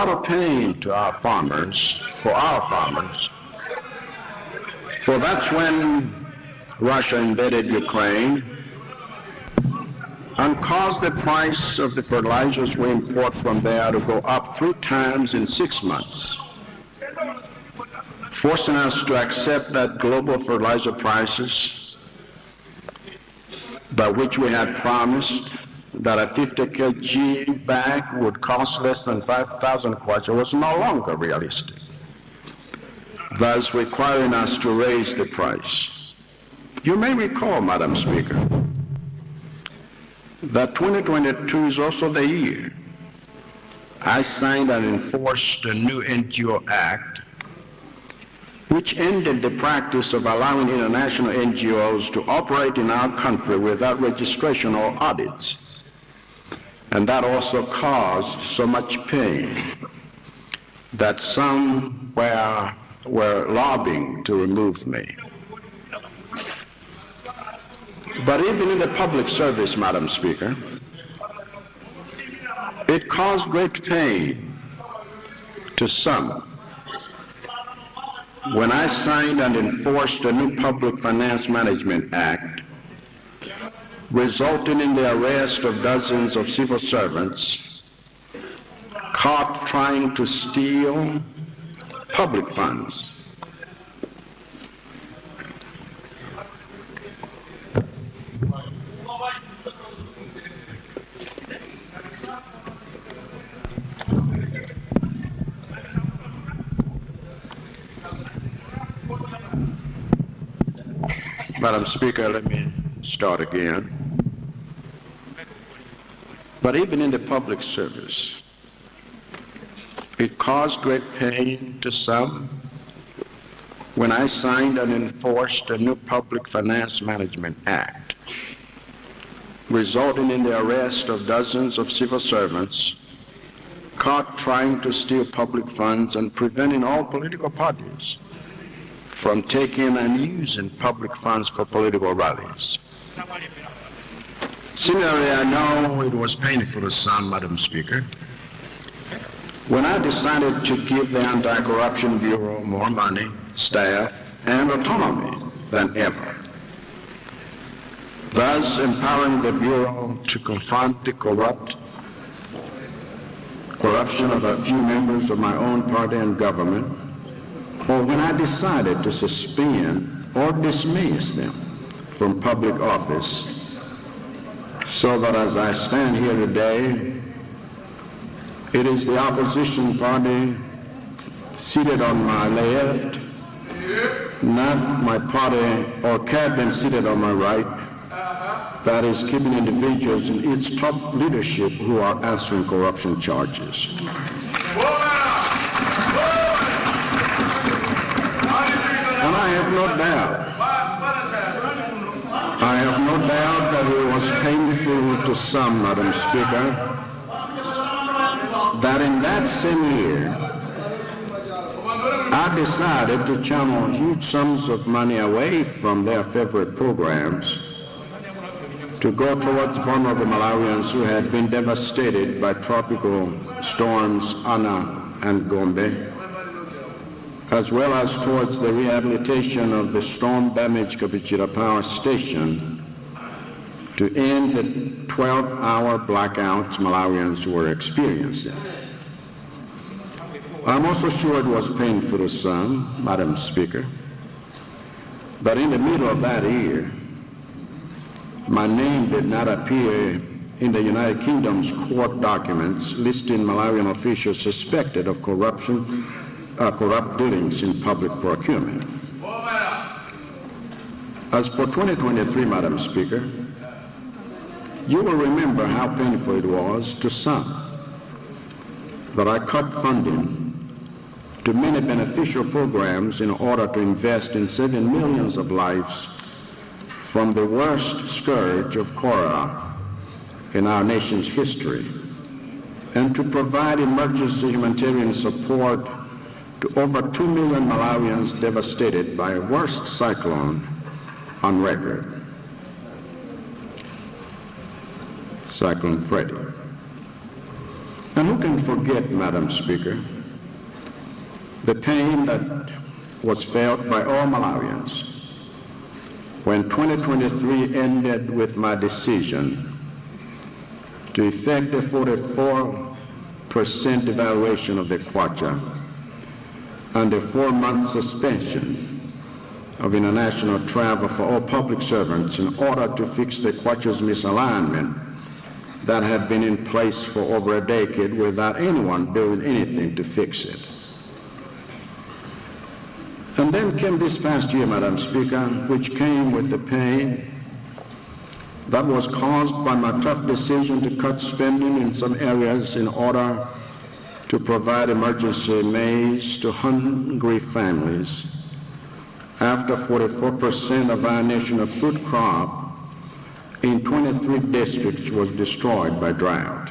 lot of pain to our farmers, for that's when Russia invaded Ukraine and caused the price of the fertilizers we import from there to go up 3 times in 6 months, forcing us to accept that global fertilizer prices by which we had promised that a 50 kg bag would cost less than 5,000 kwacha was no longer realistic, thus requiring us to raise the price. You may recall, Madam Speaker, that 2022 is also the year I signed and enforced the new NGO Act, which ended the practice of allowing international NGOs to operate in our country without registration or audits. And that also caused so much pain that some were lobbying to remove me. But even in the public service, Madam Speaker, it caused great pain to some when I signed and enforced the new Public Finance Management Act, resulting in the arrest of dozens of civil servants caught trying to steal public funds. Madam Speaker, let me start again. But even in the public service, it caused great pain to some when I signed and enforced the new Public Finance Management Act, resulting in the arrest of dozens of civil servants caught trying to steal public funds and preventing all political parties from taking and using public funds for political rallies. Similarly, I know it was painful to some, Madam Speaker, when I decided to give the Anti-Corruption Bureau more money, staff, and autonomy than ever, thus empowering the Bureau to confront the corruption of a few members of my own party and government, or when I decided to suspend or dismiss them from public office, so that as I stand here today, it is the opposition party seated on my left, not my party or cabinet seated on my right, that is keeping individuals in its top leadership who are answering corruption charges. And I have no doubt that it was painful to some, Madam Speaker, that in that same year, I decided to channel huge sums of money away from their favorite programs to go towards vulnerable Malawians who had been devastated by tropical storms Ana and Gombe, as well as towards the rehabilitation of the storm-damaged Kapichira Power Station to end the 12-hour blackouts Malawians were experiencing. I'm also sure it was painful to some, Madam Speaker, that in the middle of that year, my name did not appear in the United Kingdom's court documents listing Malawian officials suspected of corrupt dealings in public procurement. As for 2023, Madam Speaker, you will remember how painful it was to some that I cut funding to many beneficial programs in order to invest in saving millions of lives from the worst scourge of cholera in our nation's history, and to provide emergency humanitarian support to over 2 million Malawians devastated by a worst cyclone on record, Cyclone Freddy. And who can forget, Madam Speaker, the pain that was felt by all Malawians when 2023 ended with my decision to effect a 44% devaluation of the kwacha and a 4-month suspension of international travel for all public servants in order to fix the kwacha's misalignment that had been in place for over a decade without anyone doing anything to fix it. And then came this past year, Madam Speaker, which came with the pain that was caused by my tough decision to cut spending in some areas in order to provide emergency maize to hungry families after 44% of our national food crop in 23 districts was destroyed by drought.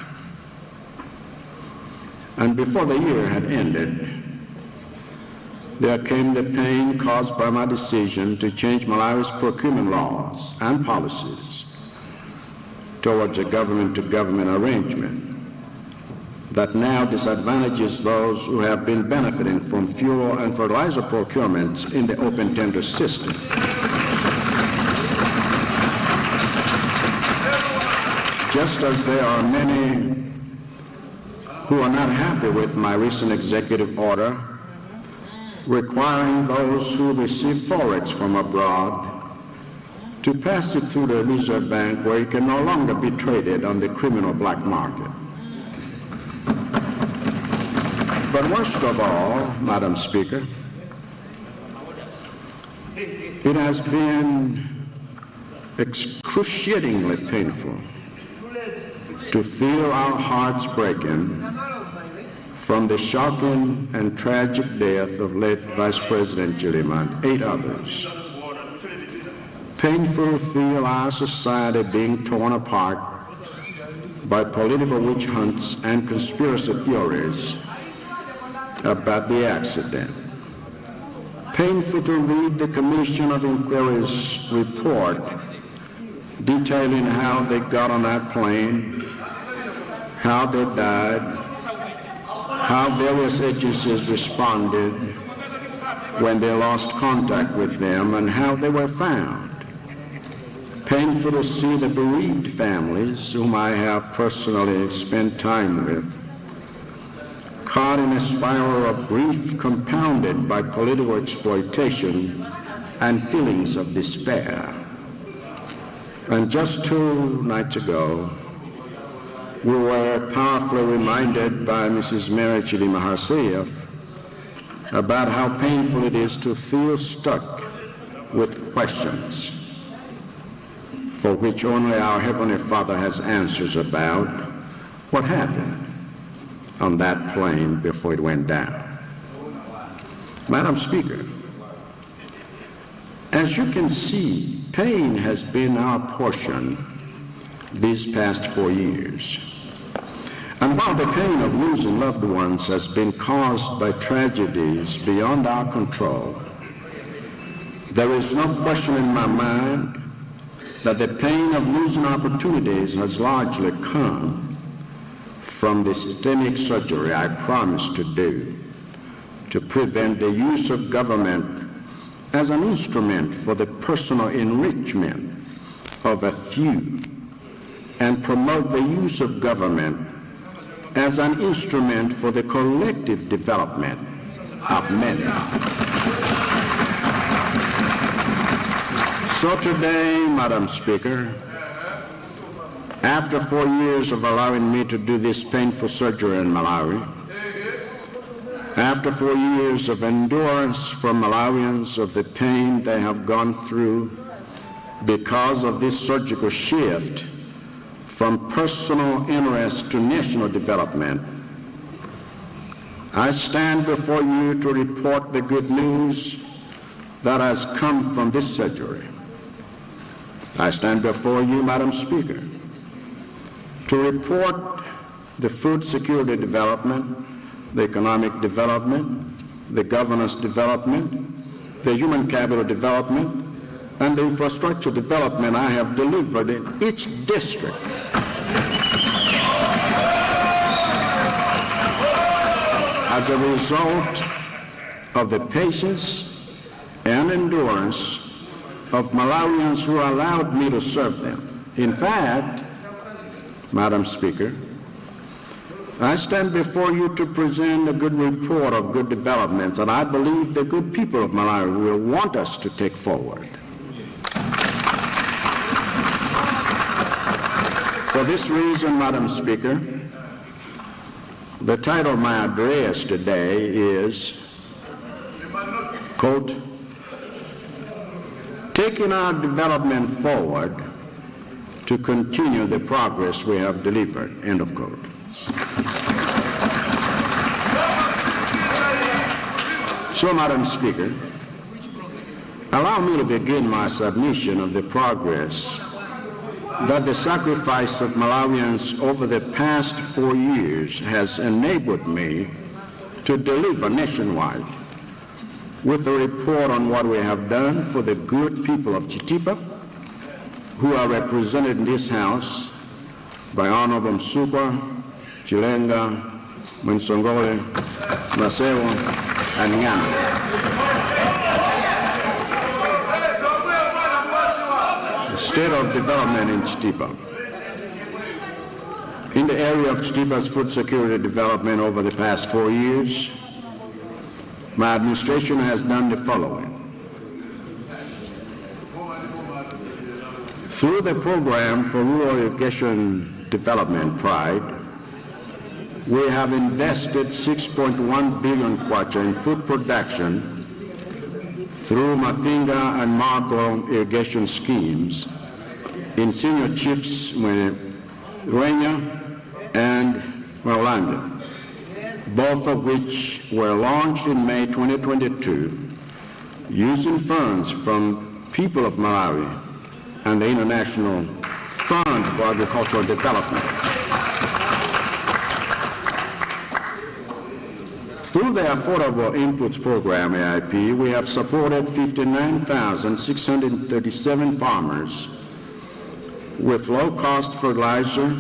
And before the year had ended, there came the pain caused by my decision to change Malawi's procurement laws and policies towards a government-to-government arrangement that now disadvantages those who have been benefiting from fuel and fertilizer procurements in the open tender system. Just as there are many who are not happy with my recent executive order requiring those who receive forex from abroad to pass it through the Reserve Bank where it can no longer be traded on the criminal black market. But worst of all, Madam Speaker, it has been excruciatingly painful to feel our hearts breaking from the shocking and tragic death of late Vice President Chilima and 8 others. Painful to feel our society being torn apart by political witch hunts and conspiracy theories about the accident. Painful to read the Commission of Inquiry's report detailing how they got on that plane, how they died, how various agencies responded when they lost contact with them, and how they were found. Painful to see the bereaved families, whom I have personally spent time with, caught in a spiral of grief compounded by political exploitation and feelings of despair. And just 2 nights ago, we were powerfully reminded by Mrs. Mary Chilima herself about how painful it is to feel stuck with questions for which only our Heavenly Father has answers about what happened on that plane before it went down. Madam Speaker, as you can see, pain has been our portion these past 4 years. And while the pain of losing loved ones has been caused by tragedies beyond our control, there is no question in my mind that the pain of losing opportunities has largely come from the systemic surgery I promised to do to prevent the use of government as an instrument for the personal enrichment of a few and promote the use of government as an instrument for the collective development of many. So today, Madam Speaker, after 4 years of allowing me to do this painful surgery in Malawi, after 4 years of endurance from Malawians of the pain they have gone through because of this surgical shift from personal interest to national development, I stand before you to report the good news that has come from this surgery. I stand before you, Madam Speaker, to report the food security development, the economic development, the governance development, the human capital development, and the infrastructure development I have delivered in each district. as a result of the patience and endurance of Malawians who allowed me to serve them. In fact, Madam Speaker, I stand before you to present a good report of good developments that I believe the good people of Malawi will want us to take forward. For this reason, Madam Speaker, the title of my address today is, quote, "Taking our development forward to continue the progress we have delivered," end of quote. So, Madam Speaker, allow me to begin my submission of the progress that the sacrifice of Malawians over the past 4 years has enabled me to deliver nationwide, with a report on what we have done for the good people of Chitipa, who are represented in this House by Honorable Msupa, Chilenga, Mwinsongole, Masewa, and Nyana. The state of development in Chitipa. In the area of Chitipa's food security development over the past 4 years, my administration has done the following. Through the program for rural irrigation development, PRIDE, we have invested 6.1 billion kwacha in food production through Mafinga and Marco irrigation schemes in senior chiefs Rwenya and Maulanda, both of which were launched in May 2022 using funds from people of Malawi and the International Fund for Agricultural Development. Through the Affordable Inputs Program, AIP, we have supported 59,637 farmers with low-cost fertilizer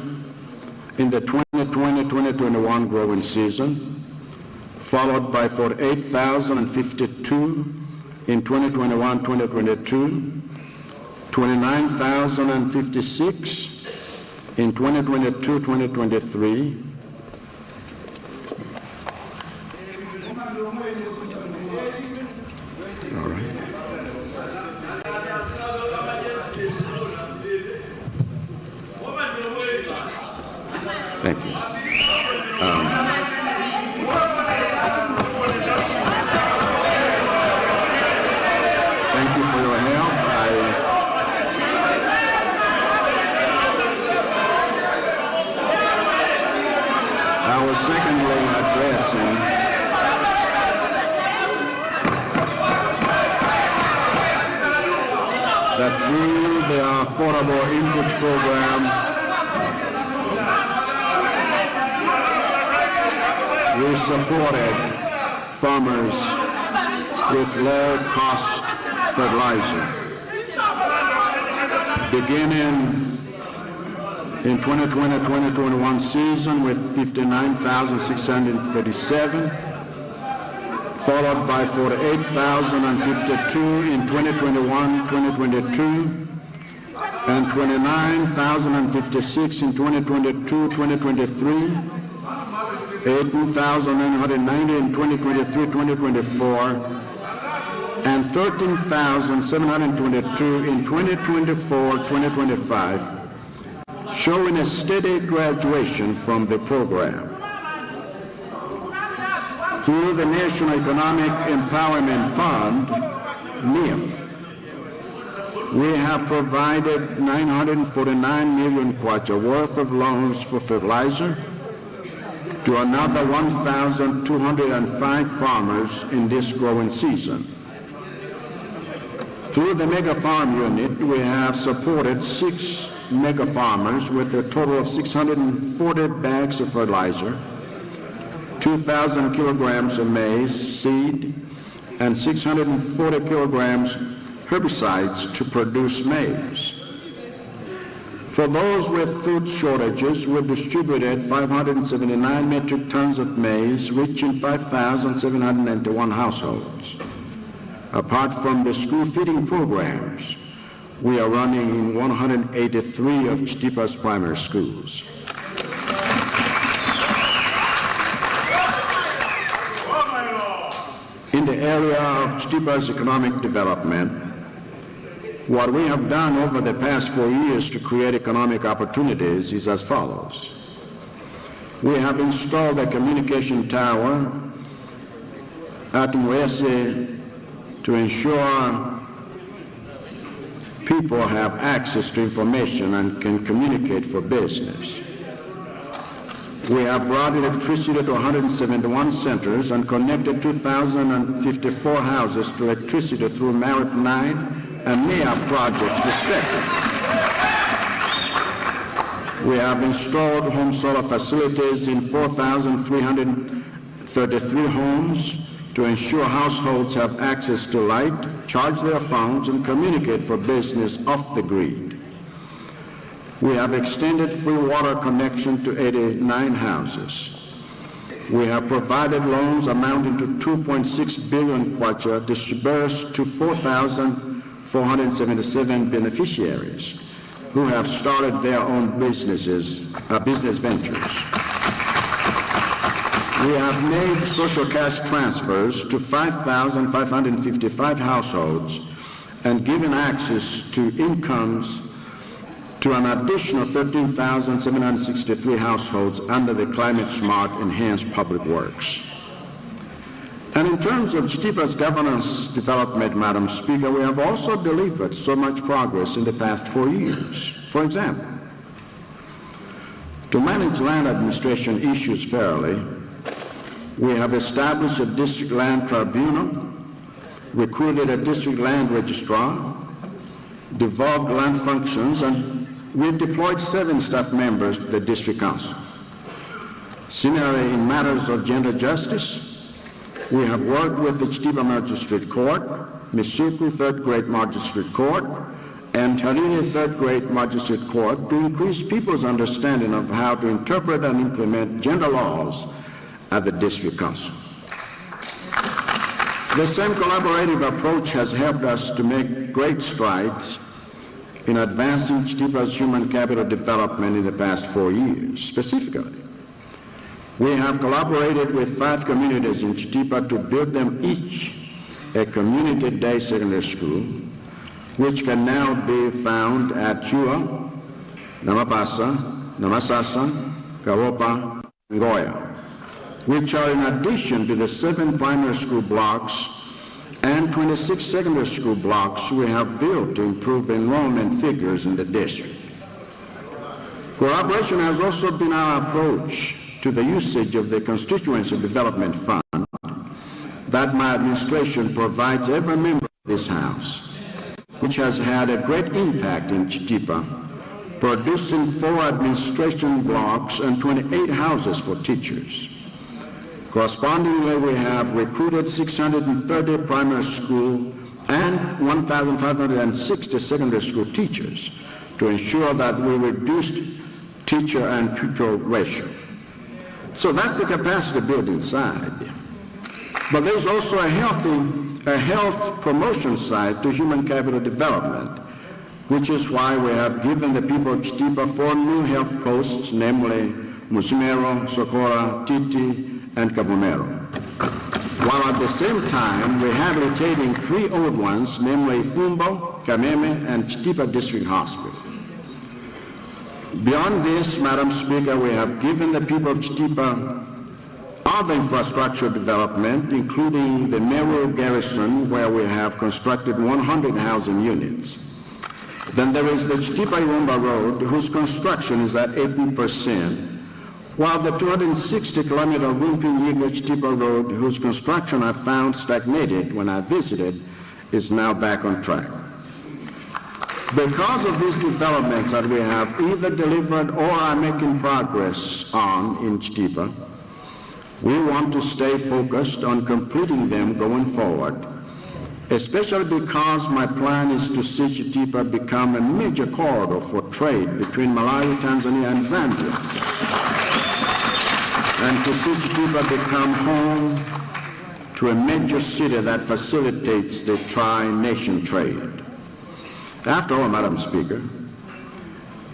in the 2020-2021 growing season, followed by 48,052 in 2021-2022, 29,056 in 2022-2023, all right. Thank you. Thank you for your help. I was secondly addressing that through the Affordable Inputs Program, we supported farmers with low-cost fertilizer. Beginning in 2020-2021 season with 59,637, followed by 48,052 in 2021-2022, and 29,056 in 2022-2023, 18,990 in 2023-2024, and 13,722 in 2024-2025, showing a steady graduation from the program. Through the National Economic Empowerment Fund, NEF, we have provided 949 million kwacha worth of loans for fertilizer to another 1,205 farmers in this growing season. Through the Mega Farm Unit, we have supported 6 mega farmers with a total of 640 bags of fertilizer, 2,000 kilograms of maize seed, and 640 kilograms herbicides to produce maize. For those with food shortages, we distributed 579 metric tons of maize, reaching 5,791 households. Apart from the school feeding programs, we are running in 183 of Chitipa's primary schools. In the area of Chitipa's economic development, what we have done over the past 4 years to create economic opportunities is as follows. We have installed a communication tower at Mwese to ensure people have access to information and can communicate for business. We have brought electricity to 171 centers and connected 2,054 houses to electricity through Merit 9 and MEA projects respectively. We have installed home solar facilities in 4,333 homes to ensure households have access to light, charge their phones, and communicate for business off the grid. We have extended free water connection to 89 houses. We have provided loans amounting to 2.6 billion kwacha disbursed to 4,477 beneficiaries who have started their own business ventures. We have made social cash transfers to 5,555 households and given access to incomes to an additional 13,763 households under the Climate Smart Enhanced Public Works. And in terms of Chitipa's governance development, Madam Speaker, we have also delivered so much progress in the past 4 years. For example, to manage land administration issues fairly, we have established a district land tribunal, recruited a district land registrar, devolved land functions, and we deployed 7 staff members to the district council. Similarly, in matters of gender justice, we have worked with the Chitipa Magistrate Court, Misuku Third Grade Magistrate Court, and Tarine Third Grade Magistrate Court to increase people's understanding of how to interpret and implement gender laws at the district council. The same collaborative approach has helped us to make great strides in advancing Chitipa's human capital development in the past 4 years. Specifically, we have collaborated with 5 communities in Chitipa to build them each a community day secondary school, which can now be found at Chua, Namapasa, Namasasa, Karopa, and Goya, which are in addition to the 7 primary school blocks and 26 secondary school blocks we have built to improve enrollment figures in the district. Collaboration has also been our approach to the usage of the Constituency Development Fund that my administration provides every member of this House, which has had a great impact in Chitipa, producing 4 administration blocks and 28 houses for teachers. Correspondingly, we have recruited 630 primary school and 1,560 secondary school teachers to ensure that we reduced teacher and pupil ratio. So that's the capacity building side. But there's also a health promotion side to human capital development, which is why we have given the people of Chitipa 4 new health posts, namely Musimero, Socorro, Titi, and Kavumero, while at the same time rehabilitating 3 old ones, namely Fumbo, Kameme, and Chitipa District Hospital. Beyond this, Madam Speaker, we have given the people of Chitipa other infrastructure development, including the Meru Garrison, where we have constructed 100 housing units. Then there is the Chitipa-Irumba Road, whose construction is at 18%, while the 260-kilometer Rumpin-Yiga-Chitipa Road, whose construction I found stagnated when I visited, is now back on track. Because of these developments that we have either delivered or are making progress on in Chitipa, we want to stay focused on completing them going forward especially because my plan is to see Chitipa become a major corridor for trade between Malawi, Tanzania, and Zambia, and to see Chitipa become home to a major city that facilitates the tri-nation trade. After all, Madam Speaker,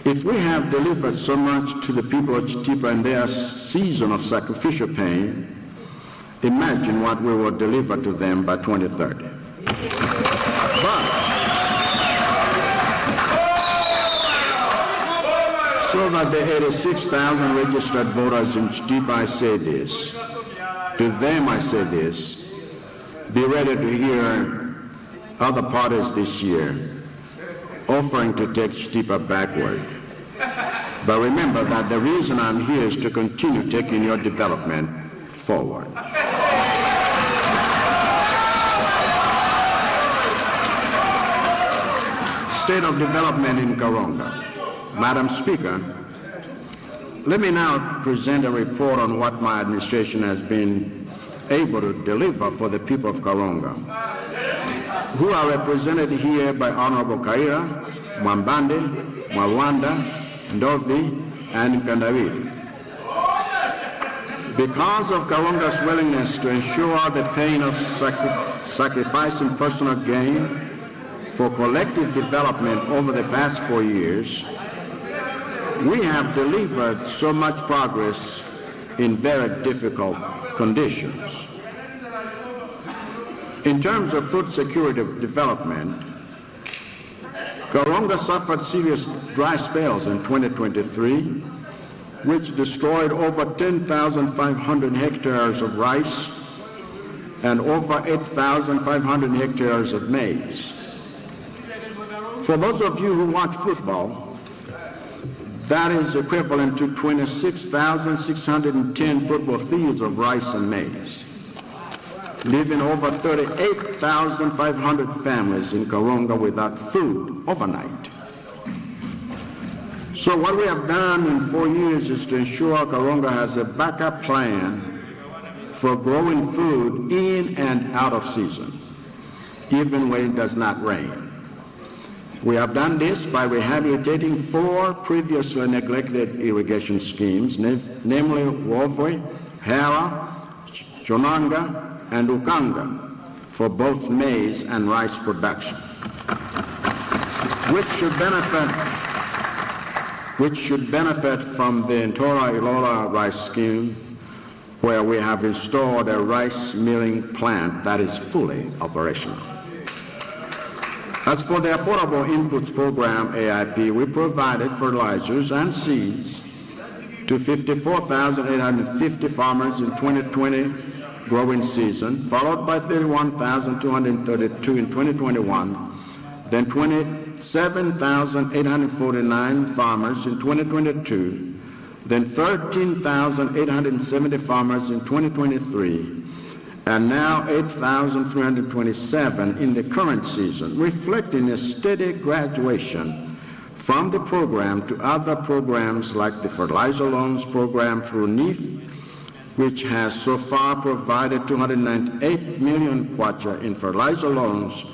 if we have delivered so much to the people of Chitipa in their season of sacrificial pain, imagine what we will deliver to them by 2030. But, so that the 86,000 registered voters in Chitipa, I say this, to them I say this, be ready to hear other parties this year offering to take Chitipa backward. But remember that the reason I'm here is to continue taking your development forward. State of development in Karonga. Madam Speaker, let me now present a report on what my administration has been able to deliver for the people of Karonga, who are represented here by Honorable Kaira, Mwambande, Mwawanda, Ndovi, and Kandawiri. Because of Karonga's willingness to ensure the pain of sacrificing personal gain for collective development over the past 4 years, we have delivered so much progress in very difficult conditions. In terms of food security development, Karonga suffered serious dry spells in 2023, which destroyed over 10,500 hectares of rice and over 8,500 hectares of maize. For those of you who watch football, that is equivalent to 26,610 football fields of rice and maize, leaving over 38,500 families in Karonga without food overnight. So what we have done in 4 years is to ensure Karonga has a backup plan for growing food in and out of season, even when it does not rain. We have done this by rehabilitating 4 previously neglected irrigation schemes, namely Wovwe, Hera, Chonanga, and Ukanga, for both maize and rice production, which should benefit from the Ntora Ilola rice scheme, where we have installed a rice milling plant that is fully operational. As for the Affordable Inputs Program, AIP, we provided fertilizers and seeds to 54,850 farmers in 2020 growing season, followed by 31,232 in 2021, then 27,849 farmers in 2022, then 13,870 farmers in 2023, and now 8,327 in the current season, reflecting a steady graduation from the program to other programs like the Fertilizer Loans Program through NIF, which has so far provided 298 million kwacha in fertilizer loans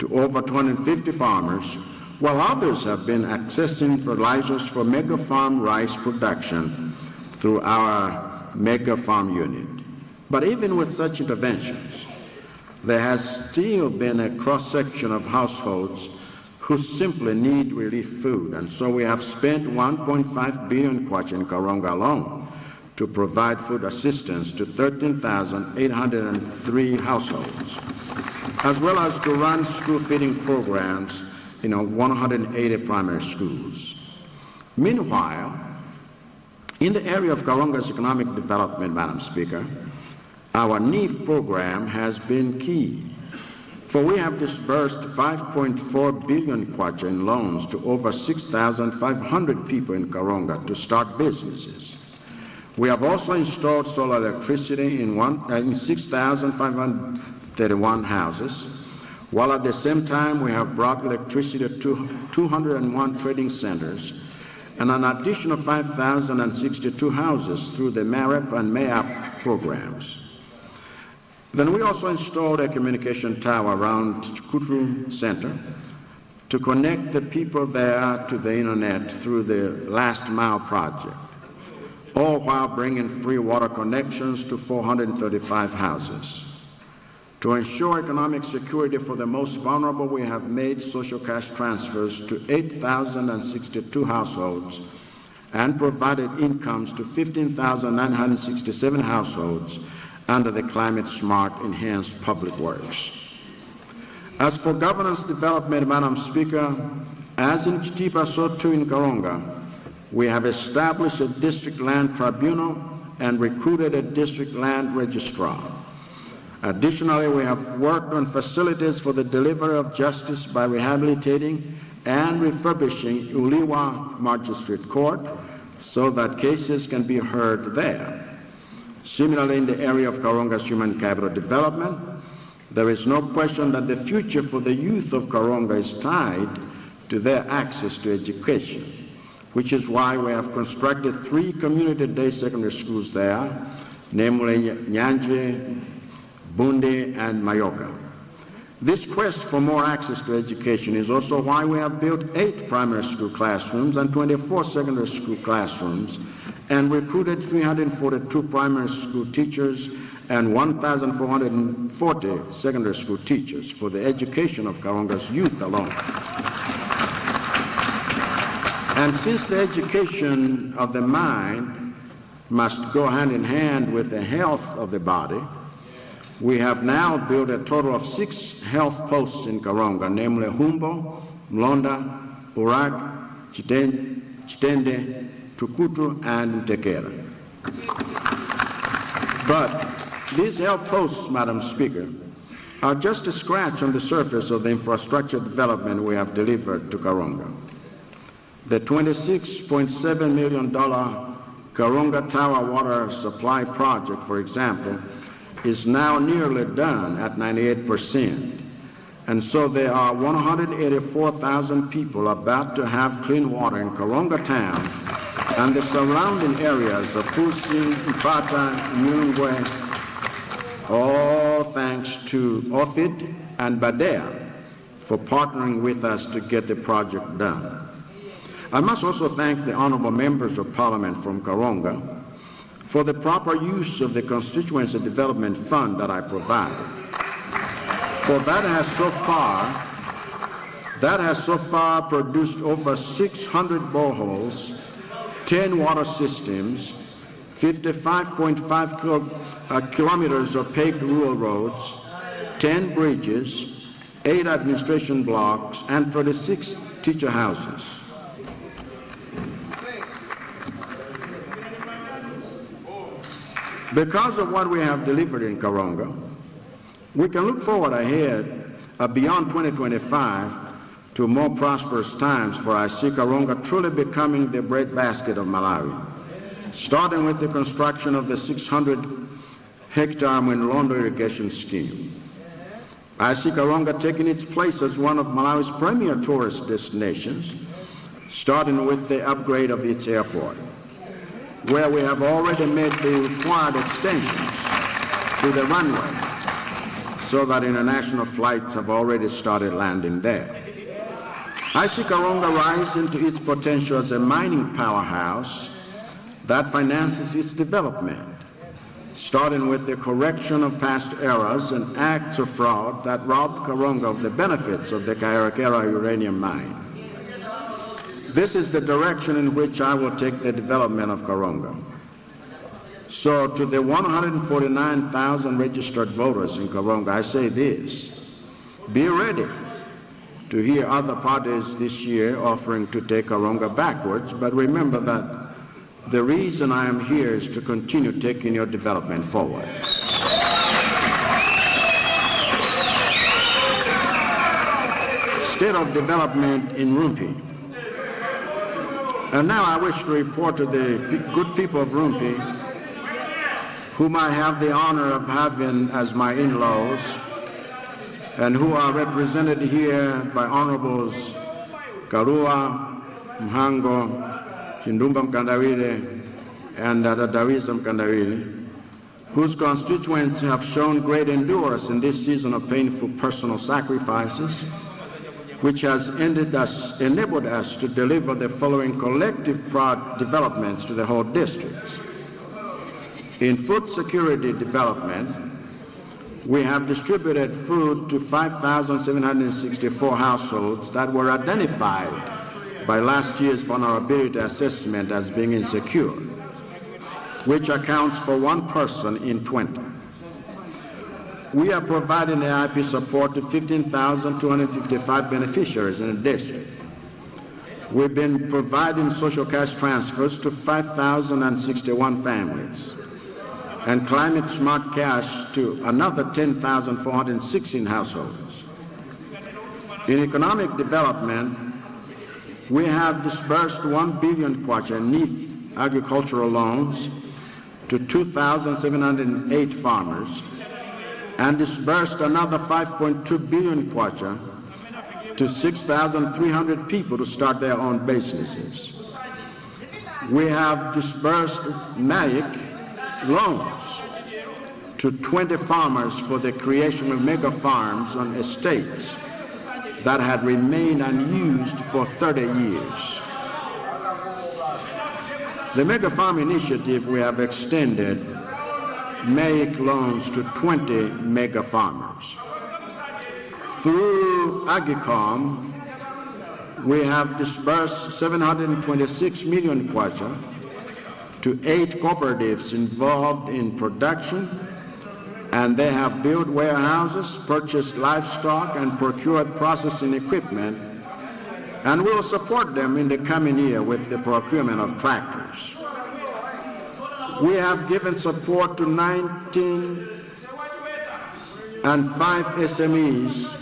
to over 250 farmers, while others have been accessing fertilizers for mega farm rice production through our mega farm unit. But even with such interventions, there has still been a cross-section of households who simply need relief food, and so we have spent 1.5 billion kwacha in Karonga alone to provide food assistance to 13,803 households, as well as to run school feeding programs in 180 primary schools. Meanwhile, in the area of Karonga's economic development, Madam Speaker, our NIF program has been key, for we have disbursed 5.4 billion kwacha in loans to over 6,500 people in Karonga to start businesses. We have also installed solar electricity in 6,531 houses, while at the same time we have brought electricity to 201 trading centers and an additional 5,062 houses through the MAREP and MAYAP programs. Then we also installed a communication tower around Chukutu Center to connect the people there to the internet through the Last Mile project, all while bringing free water connections to 435 houses. To ensure economic security for the most vulnerable, we have made social cash transfers to 8,062 households and provided incomes to 15,967 households under the Climate Smart Enhanced Public Works. As for governance development, Madam Speaker, as in Chitipa, so too in Karonga, we have established a district land tribunal and recruited a district land registrar. Additionally, we have worked on facilities for the delivery of justice by rehabilitating and refurbishing Uliwa Magistrate Court so that cases can be heard there. Similarly, in the area of Karonga's human capital development, there is no question that the future for the youth of Karonga is tied to their access to education, which is why we have constructed 3 community day secondary schools there, namely Nyanje, Bundi, and Mayoka. This quest for more access to education is also why we have built 8 primary school classrooms and 24 secondary school classrooms and recruited 342 primary school teachers and 1,440 secondary school teachers for the education of Karonga's youth alone. And since the education of the mind must go hand in hand with the health of the body, we have now built a total of 6 health posts in Karonga, namely Humbo, Mlonda, Urak, Chitende, Tukutu, and Tekera. But these health posts, Madam Speaker, are just a scratch on the surface of the infrastructure development we have delivered to Karonga. The $26.7 million Karonga Tower Water Supply Project, for example, is now nearly done at 98%. And so there are 184,000 people about to have clean water in Karonga town and the surrounding areas of Pusi, Ipata, Nyungwe, all thanks to OFID and Badea for partnering with us to get the project done. I must also thank the honorable members of Parliament from Karonga for the proper use of the Constituency Development Fund that I provided. For that has so far produced over 600 boreholes, 10 water systems, 55.5 kilometers of paved rural roads, 10 bridges, 8 administration blocks, and 36 teacher houses. Because of what we have delivered in Karonga, we can look forward ahead beyond 2025 to more prosperous times for I see Karonga truly becoming the breadbasket of Malawi, starting with the construction of the 600-hectare Mwenlondo irrigation scheme. I see Karonga taking its place as one of Malawi's premier tourist destinations, starting with the upgrade of its airport, where we have already made the required extensions to the runway so that international flights have already started landing there. I see Karonga rise into its potential as a mining powerhouse that finances its development, starting with the correction of past errors and acts of fraud that robbed Karonga of the benefits of the Kairakera uranium mine. This is the direction in which I will take the development of Karonga. So to the 149,000 registered voters in Karonga, I say this: be ready to hear other parties this year offering to take Karonga backwards, but remember that the reason I am here is to continue taking your development forward. State of development in Rumpi. And now I wish to report to the good people of Rumpi, whom I have the honor of having as my in-laws, and who are represented here by Honorables Karua, Mhango, Chindumba Mkandawile, and Dadawiza Mkandawile. whose constituents have shown great endurance in this season of painful personal sacrifices, which has enabled us to deliver the following collective developments to the whole districts. In food security development, we have distributed food to 5,764 households that were identified by last year's vulnerability assessment as being insecure, which accounts for 1 person in 20. We are providing AIP support to 15,255 beneficiaries in the district. We've been providing social cash transfers to 5,061 families and climate smart cash to another 10,416 households. In economic development, we have disbursed 1 billion kwacha NIF agricultural loans to 2,708 farmers and disbursed another 5.2 billion kwacha to 6,300 people to start their own businesses. We have disbursed MAIC loans to 20 farmers for the creation of mega farms on estates that had remained unused for 30 years. The Mega Farm Initiative, we have extended MAIC loans to 20 mega farmers. Through Agicom, we have disbursed 726 million kwacha to 8 cooperatives involved in production, and they have built warehouses, purchased livestock, and procured processing equipment, and will support them in the coming year with the procurement of tractors. We have given support to 19 and 5 SMEs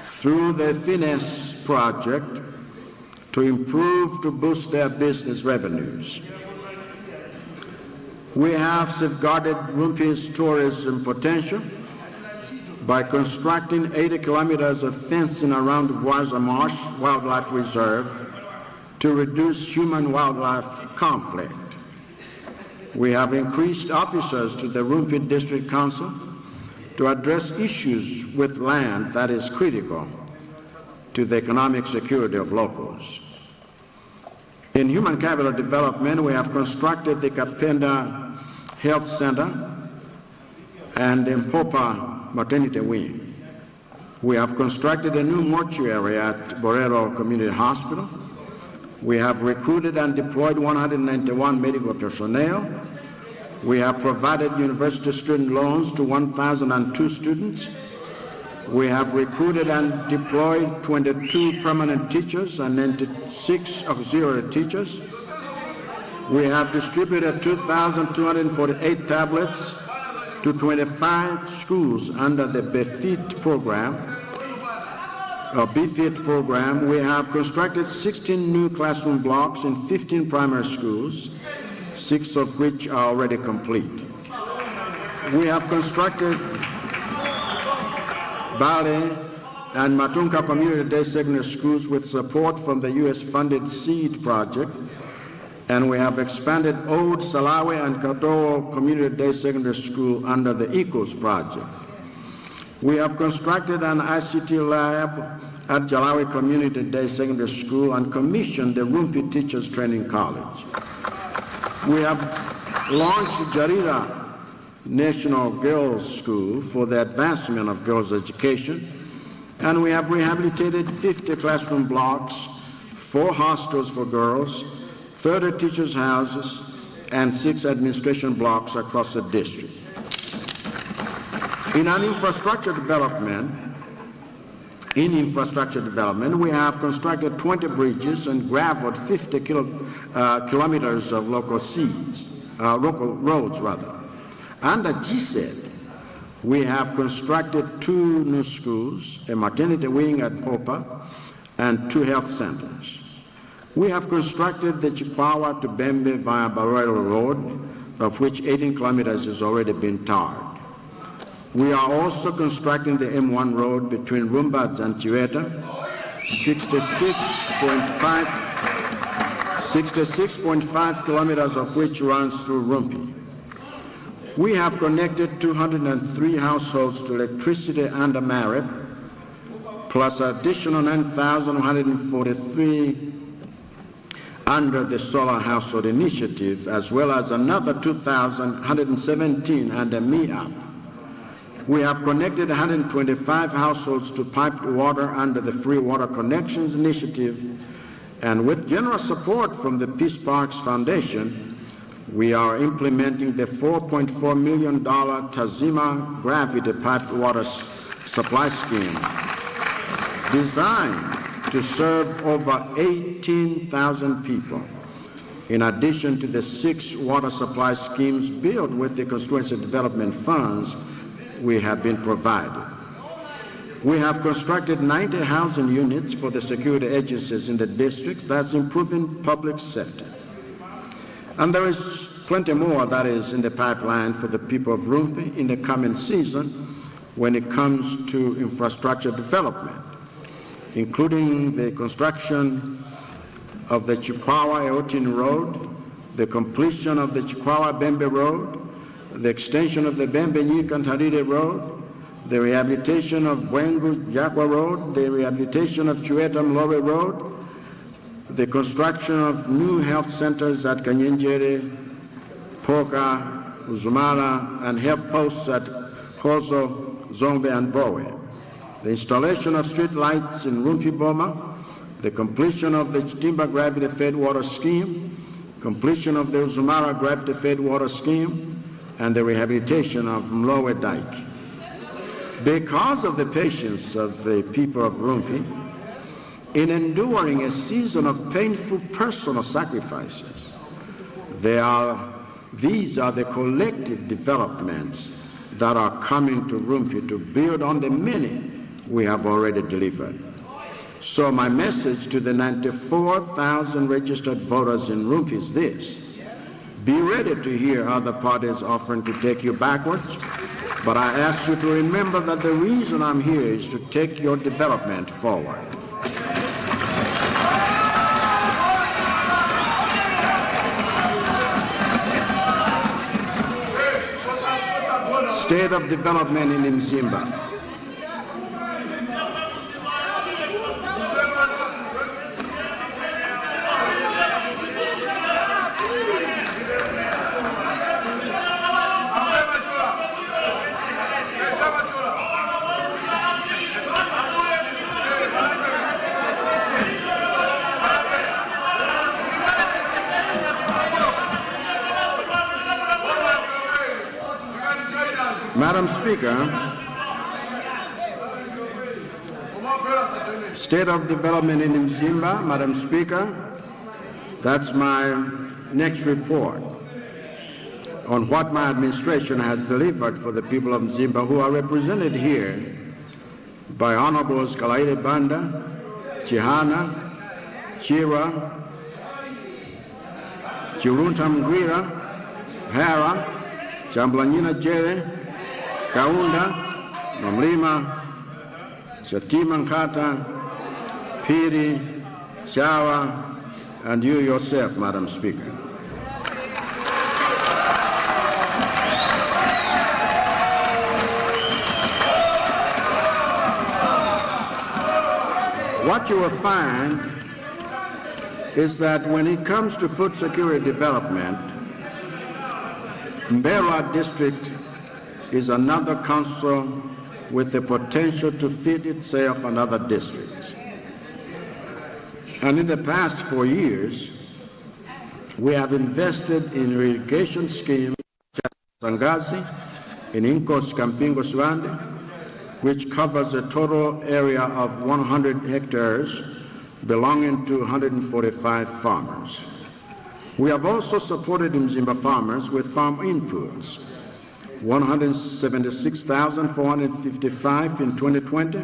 through the Finesse project to boost their business revenues. We have safeguarded Rumpi's tourism potential by constructing 80 kilometers of fencing around Waza Marsh Wildlife Reserve to reduce human-wildlife conflict. We have increased officers to the Rumpi District Council to address issues with land that is critical to the economic security of locals. In human capital development, we have constructed the Kapenda Health Center and the Mpopa Maternity Wing. We have constructed a new mortuary at Borero Community Hospital. We have recruited and deployed 191 medical personnel. We have provided university student loans to 1,002 students. We have recruited and deployed 22 permanent teachers and 96 auxiliary teachers. We have distributed 2,248 tablets to 25 schools under the BFIT program. We have constructed 16 new classroom blocks in 15 primary schools, 6 of which are already complete. We have constructed Bale and Matunka Community Day Secondary Schools with support from the U.S.-funded SEED project, and we have expanded Old Salawi and Katoro Community Day Secondary School under the ECOS project. We have constructed an ICT lab at Jalawi Community Day Secondary School and commissioned the Rumpi Teachers Training College. We have launched Jarira National Girls School for the advancement of girls' education, and we have rehabilitated 50 classroom blocks, 4 hostels for girls, 30 teachers' houses, and 6 administration blocks across the district. In infrastructure development, we have constructed 20 bridges and graveled 50 kilometers of local roads. Under GSED, we have constructed 2 new schools, a maternity wing at Popa, and 2 health centers. We have constructed the Chikwawa to Bembe via Barrero Road, of which 18 kilometers has already been tarred. We are also constructing the M1 road between Rumba and Chiweta, 66.5 kilometers of which runs through Rumpi. We have connected 203 households to electricity under merit, plus additional 9,143 under the Solar Household Initiative, as well as another 2,117 under MEAP. We have connected 125 households to piped water under the Free Water Connections Initiative, and with generous support from the Peace Parks Foundation, we are implementing the $4.4 million Tazima Gravity Piped Water Supply Scheme, designed to serve over 18,000 people, in addition to the 6 water supply schemes built with the constituency development funds we have been provided. We have constructed 90 housing units for the security agencies in the district. That's improving public safety. And there is plenty more that is in the pipeline for the people of Luntha in the coming season when it comes to infrastructure development, including the construction of the Chikwawa-Eotin Road, the completion of the Chikwawa-Bembe Road, the extension of the Bembe-Nyikantarire Road, the rehabilitation of Bwengu-Jakwa Road, the rehabilitation of Chueta-Mlore Road, the construction of new health centers at Kanyenjere, Poka, Uzumala, and health posts at Kozo, Zombe, and Bowe, the installation of street lights in Rumpi Boma, the completion of the Chitimba Gravity-Fed Water Scheme, completion of the Uzumala Gravity-Fed Water Scheme, and the rehabilitation of Mlowe Dike. Because of the patience of the people of Rumpi, in enduring a season of painful personal sacrifices, these are the collective developments that are coming to Rumpi to build on the many we have already delivered. So my message to the 94,000 registered voters in Rumpi is this: be ready to hear other parties offering to take you backwards, but I ask you to remember that the reason I'm here is to take your development forward. State of development in Mzimba. Madam Speaker, state of development in Mzimba, Madam Speaker, that's my next report on what my administration has delivered for the people of Mzimba, who are represented here by Honorables Kalaire Banda, Chihana, Chira, Chirunta Mgwira, Hara, Chamblanyina Jere, Kaunda, Mamlima, Shatima Nkata, Piri, Shawa, and you yourself, Madam Speaker. What you will find is that when it comes to food security development, Mbera District is another council with the potential to feed itself and other districts. And in the past 4 years, we have invested in irrigation schemes such as Sangazi, in Inkos Campingo Swande, which covers a total area of 100 hectares belonging to 145 farmers. We have also supported Mzimba farmers with farm inputs, 176,455 in 2020,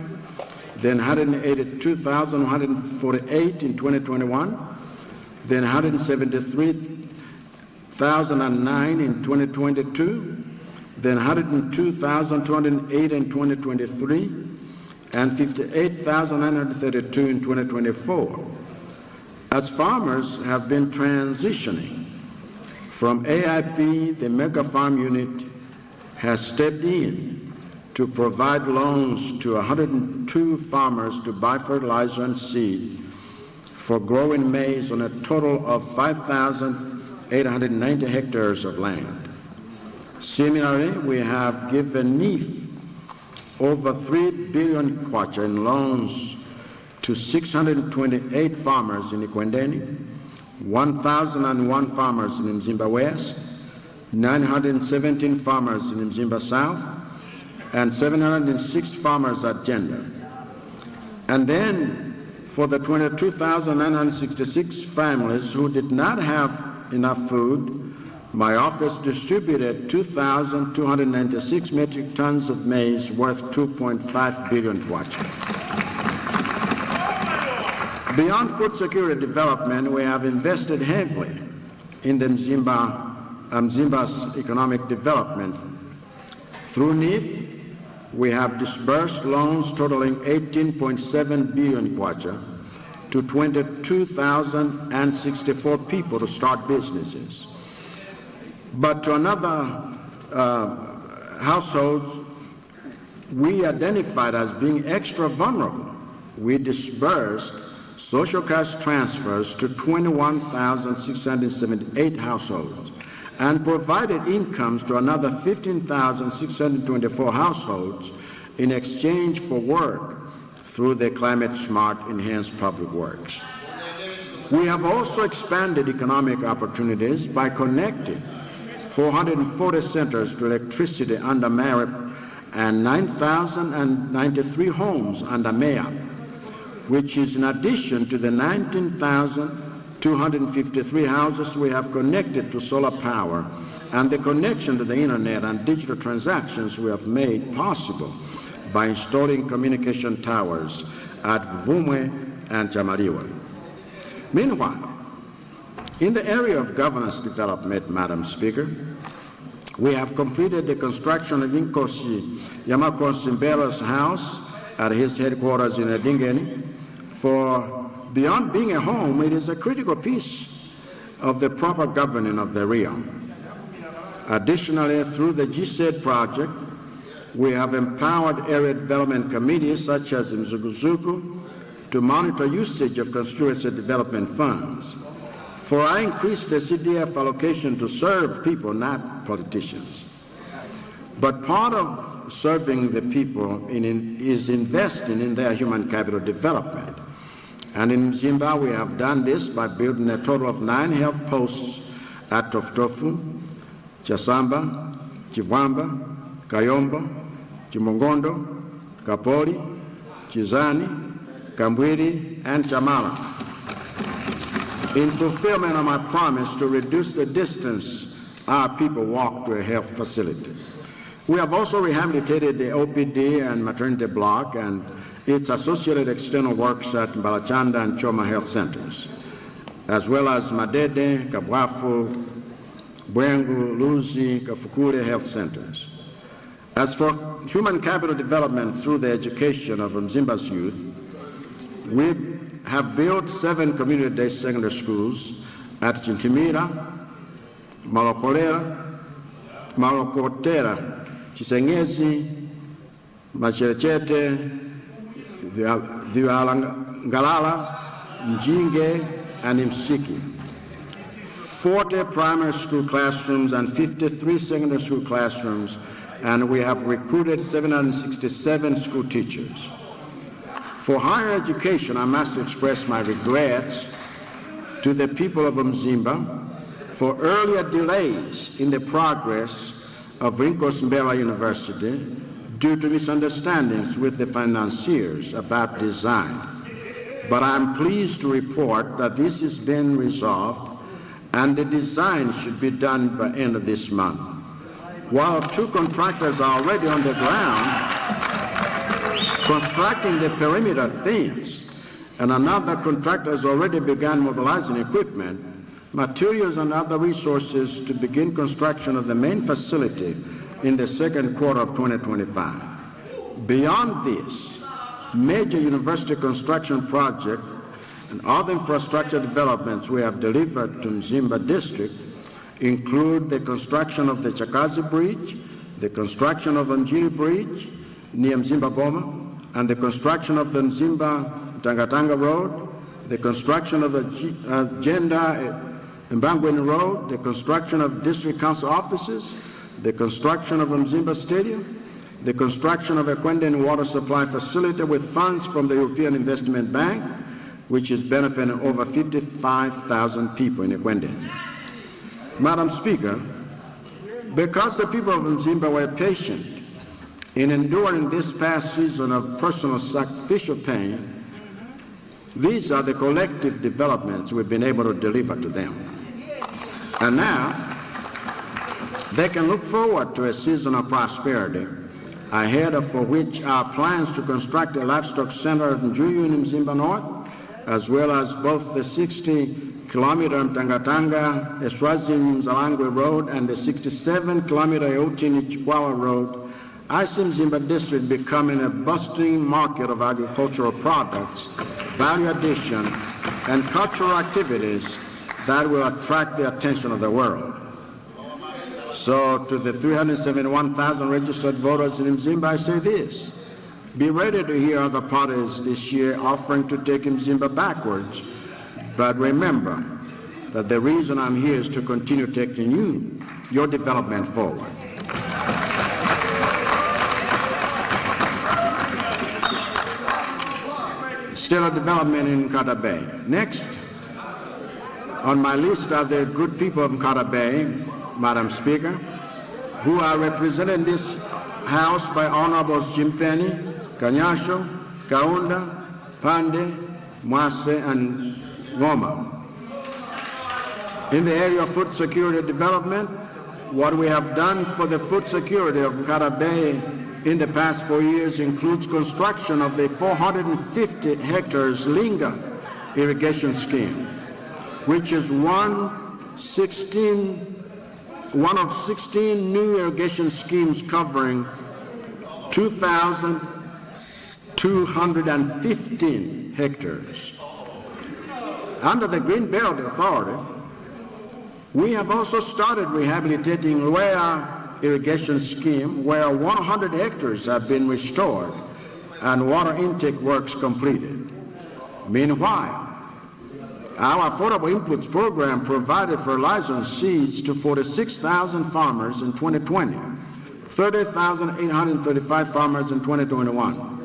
then 182,148 in 2021, then 173,009 in 2022, then 102,208 in 2023, and 58,932 in 2024. As farmers have been transitioning from AIP, the Mega Farm Unit, has stepped in to provide loans to 102 farmers to buy fertilizer and seed for growing maize on a total of 5,890 hectares of land. Similarly, we have given NIF over 3 billion kwacha in loans to 628 farmers in Ikwendeni, 1,001 farmers in Mzimba West, 917 farmers in Mzimba South, and 706 farmers at Gender. And then for the 22,966 families who did not have enough food, my office distributed 2,296 metric tons of maize worth 2.5 billion kwacha. Beyond food security development, we have invested heavily in the Mzimba's economic development. Through NIF, we have disbursed loans totaling 18.7 billion kwacha to 22,064 people to start businesses. But to another households we identified as being extra vulnerable, we disbursed social cash transfers to 21,678 households and provided incomes to another 15,624 households in exchange for work through the Climate Smart Enhanced Public Works. We have also expanded economic opportunities by connecting 440 centers to electricity under MERIP and 9,093 homes under MEA, which is in addition to the 19,253 houses we have connected to solar power and the connection to the internet and digital transactions we have made possible by installing communication towers at Vumwe and Chamaliwa. Meanwhile, in the area of governance development, Madam Speaker, we have completed the construction of Inkosi Yamakosi Mbela's house at his headquarters in Edingeni. For beyond being a home, it is a critical piece of the proper governing of the realm. Additionally, through the GSED project, we have empowered area development committees such as Mzuguzuku to monitor usage of constituency development funds. For I increased the CDF allocation to serve people, not politicians. But part of serving the people is investing in their human capital development. And in Mzimba, we have done this by building a total of 9 health posts at Toftofu, Chasamba, Chivwamba, Kayombo, Chimongondo, Kapoli, Chizani, Kambwiri, and Chamala, in fulfillment of my promise to reduce the distance our people walk to a health facility. We have also rehabilitated the OPD and maternity block and its associated external works at Mbalachanda and Choma health centers, as well as Madede, Kabwafu, Bwengu, Luzi, Kafukule health centers. As for human capital development through the education of Mzimba's youth, we have built 7 community-based secondary schools at Chintimira, Malokotera, Chisengezi, Macherechete, Viwalangalala, Njinge, and Msiki. 40 primary school classrooms and 53 secondary school classrooms, and we have recruited 767 school teachers. For higher education, I must express my regrets to the people of Mzimba for earlier delays in the progress of Rinkos Mbela University due to misunderstandings with the financiers about design. But I am pleased to report that this has been resolved and the design should be done by the end of this month. While 2 contractors are already on the ground constructing the perimeter fence, and another contractor has already begun mobilizing equipment, materials, and other resources to begin construction of the main facility in the second quarter of 2025. Beyond this, major university construction project and other infrastructure developments we have delivered to Mzimba District include the construction of the Chakazi Bridge, the construction of the Njiri Bridge near Mzimba Boma, and the construction of the Mzimba Tangatanga Road, the construction of the Jenda Mbangweni Road, the construction of district council offices, the construction of the Mzimba Stadium, the construction of a Kwenden water supply facility with funds from the European Investment Bank, which is benefiting over 55,000 people in Kwenden. Madam Speaker, because the people of Mzimba were patient in enduring this past season of personal sacrificial pain, these are the collective developments we've been able to deliver to them. And now, they can look forward to a season of prosperity, ahead of for which our plans to construct a livestock center at Njuyu in Mzimba North, as well as both the 60-kilometer Tangatanga Eswazini Mzalangwe Road and the 67-kilometer Eutini Chikwawa Road, I see Mzimba District becoming a bustling market of agricultural products, value addition, and cultural activities that will attract the attention of the world. So to the 371,000 registered voters in Mzimba, I say this: be ready to hear other parties this year offering to take Mzimba backwards, but remember that the reason I'm here is to continue taking your development forward. Still a development in Nkata Bay. Next on my list are the good people of Nkata Bay, Madam Speaker, who are represented in this House by Honorables Jimpeni, Kanyasho, Kaunda, Pande, Mwase, and Ngoma. In the area of food security development, what we have done for the food security of Nkata Bay in the past 4 years includes construction of the 450 hectares Linga irrigation scheme, which is one of 16 new irrigation schemes covering 2,215 hectares. Under the Green Belt Authority, we have also started rehabilitating Luea irrigation scheme, where 100 hectares have been restored and water intake works completed. Meanwhile, our Affordable Inputs Program provided fertilizer and seeds to 46,000 farmers in 2020, 30,835 farmers in 2021,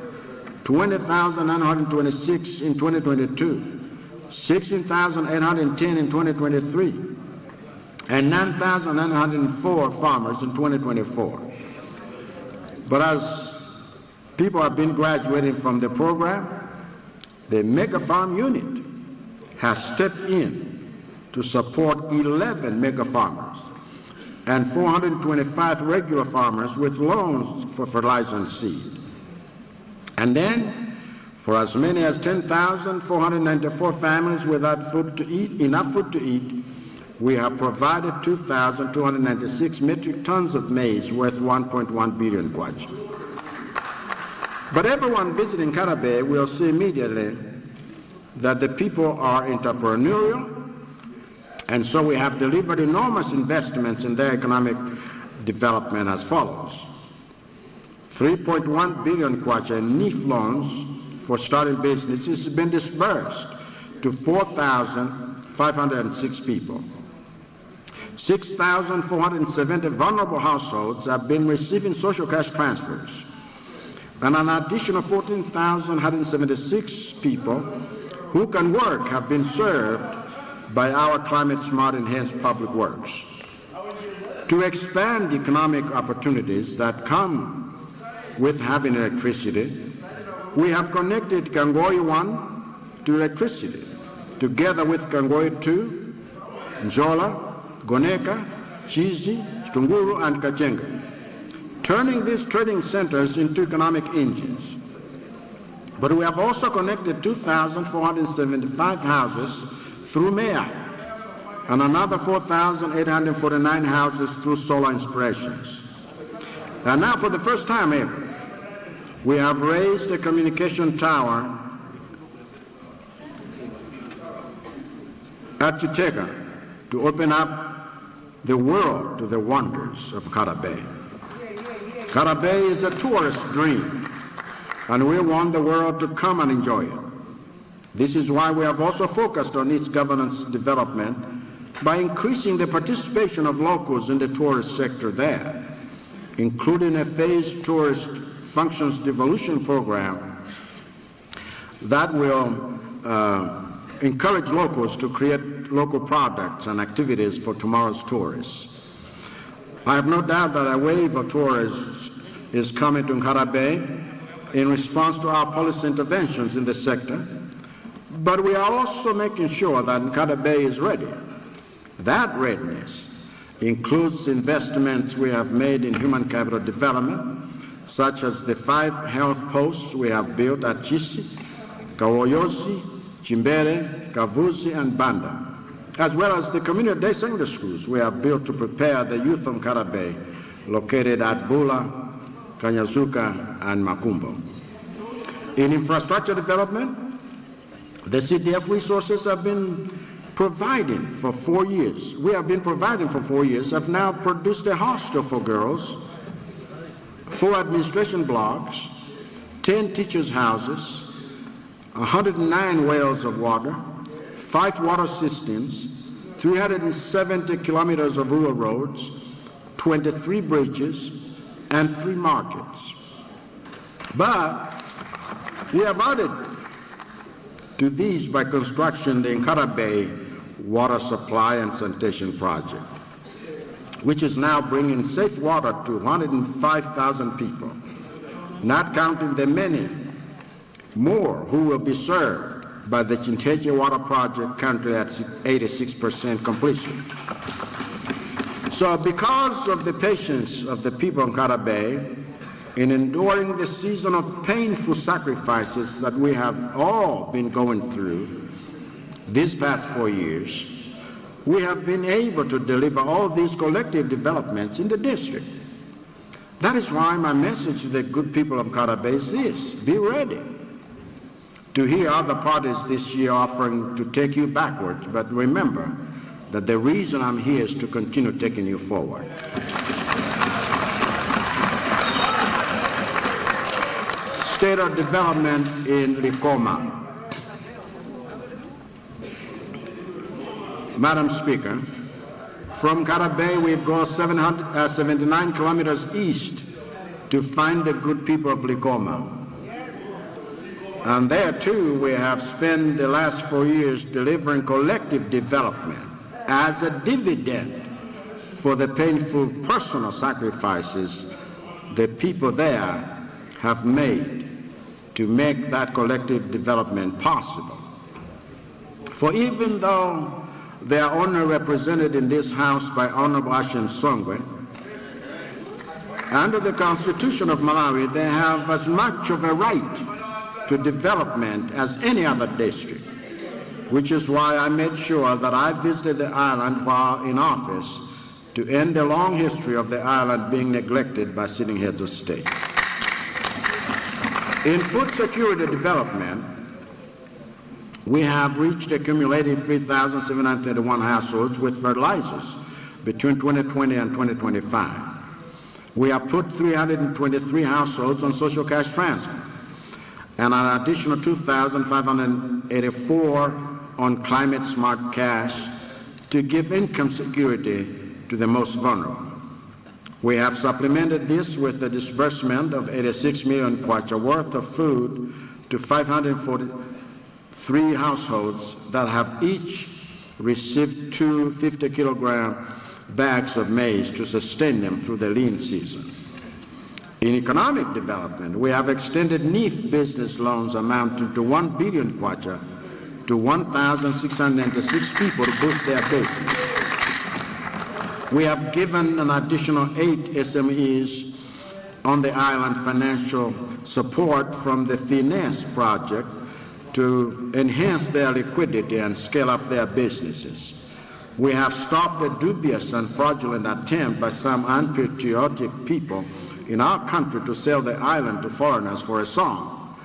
20,926 in 2022, 16,810 in 2023, and 9,904 farmers in 2024. But as people have been graduating from the program, the Mega Farm Unit has stepped in to support 11 mega farmers and 425 regular farmers with loans for fertilizer and seed. And then, for as many as 10,494 families without food to eat, enough food to eat, we have provided 2,296 metric tons of maize worth 1.1 billion kwacha. But everyone visiting Nkata Bay will see immediately that the people are entrepreneurial, and so we have delivered enormous investments in their economic development as follows: 3.1 billion kwacha in NIF loans for starting businesses has been disbursed to 4,506 people. 6,470 vulnerable households have been receiving social cash transfers, and an additional 14,176 people who can work have been served by our Climate Smart Enhanced Public Works. To expand economic opportunities that come with having electricity, we have connected Kangoyi 1 to electricity, together with Kangoyi 2, Nzola, Goneka, Chizi, Stunguru, and Kachenga, turning these trading centers into economic engines. But we have also connected 2,475 houses through MEA and another 4,849 houses through solar installations. And now, for the first time ever, we have raised a communication tower at Chiteka to open up the world to the wonders of Nkata Bay. Nkata Bay is a tourist dream, and we want the world to come and enjoy it. This is why we have also focused on its governance development by increasing the participation of locals in the tourist sector there, including a phased tourist functions devolution program that will encourage locals to create local products and activities for tomorrow's tourists. I have no doubt that a wave of tourists is coming to Nkata Bay in response to our policy interventions in the sector, but we are also making sure that Nkata Bay is ready. That readiness includes investments we have made in human capital development, such as the 5 health posts we have built at Chisi, Kawoyosi, Chimbere, Kavusi, and Banda, as well as the community day secondary schools we have built to prepare the youth of Nkata Bay, located at Bula, Kanyazuka, and Makumbo. In infrastructure development, the CDF resources have been providing for 4 years. We have been providing for 4 years, have now produced a hostel for girls, 4 administration blocks, 10 teachers' houses, 109 wells of water, 5 water systems, 370 kilometers of rural roads, 23 bridges, and 3 markets. But we have added to these by construction the Nkata Bay water supply and sanitation project, which is now bringing safe water to 105,000 people, not counting the many more who will be served by the Chinteje Water Project currently at 86% completion. So because of the patience of the people of Nkata Bay in enduring the season of painful sacrifices that we have all been going through these past 4 years, we have been able to deliver all these collective developments in the district. That is why my message to the good people of Nkata Bay is this: be ready to hear other parties this year offering to take you backwards, but remember that the reason I'm here is to continue taking you forward. State of development in Likoma. Madam Speaker, from Nkata Bay we go 79 kilometers east to find the good people of Likoma. And there too we have spent the last 4 years delivering collective development as a dividend for the painful personal sacrifices the people there have made to make that collective development possible. For even though they are only represented in this House by Honorable Ashim Songwe, under the Constitution of Malawi, they have as much of a right to development as any other district, which is why I made sure that I visited the island while in office to end the long history of the island being neglected by sitting heads of state. In food security development, we have reached a cumulative 3,731 households with fertilizers between 2020 and 2025. We have put 323 households on social cash transfer, and an additional 2,584 on climate smart cash to give income security to the most vulnerable. We have supplemented this with the disbursement of 86 million kwacha worth of food to 543 households that have each received 2 50-kilogram bags of maize to sustain them through the lean season. In economic development, we have extended NIF business loans amounting to 1 billion kwacha to 1,696 people to boost their business. We have given an additional 8 SMEs on the island financial support from the Finesse project to enhance their liquidity and scale up their businesses. We have stopped a dubious and fraudulent attempt by some unpatriotic people in our country to sell the island to foreigners for a song,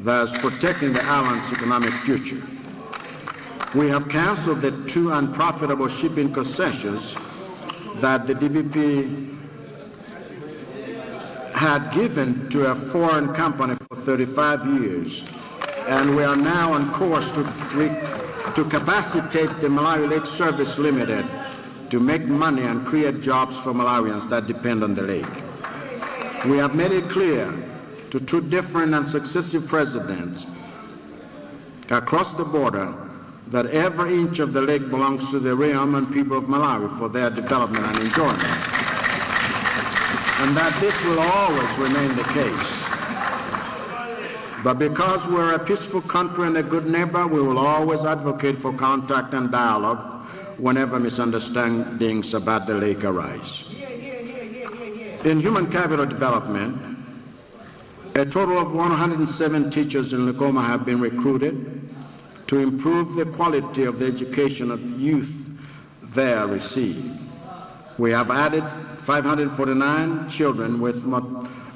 thus protecting the island's economic future. We have canceled the 2 unprofitable shipping concessions that the DBP had given to a foreign company for 35 years, and we are now on course to capacitate the Malawi Lake Service Limited to make money and create jobs for Malawians that depend on the lake. We have made it clear to two different and successive presidents across the border that every inch of the lake belongs to the realm and people of Malawi for their development and enjoyment, and that this will always remain the case. But because we're a peaceful country and a good neighbor, we will always advocate for contact and dialogue whenever misunderstandings about the lake arise. In human capital development, a total of 107 teachers in Likoma have been recruited to improve the quality of the education of youth there receive. We have added 549 children with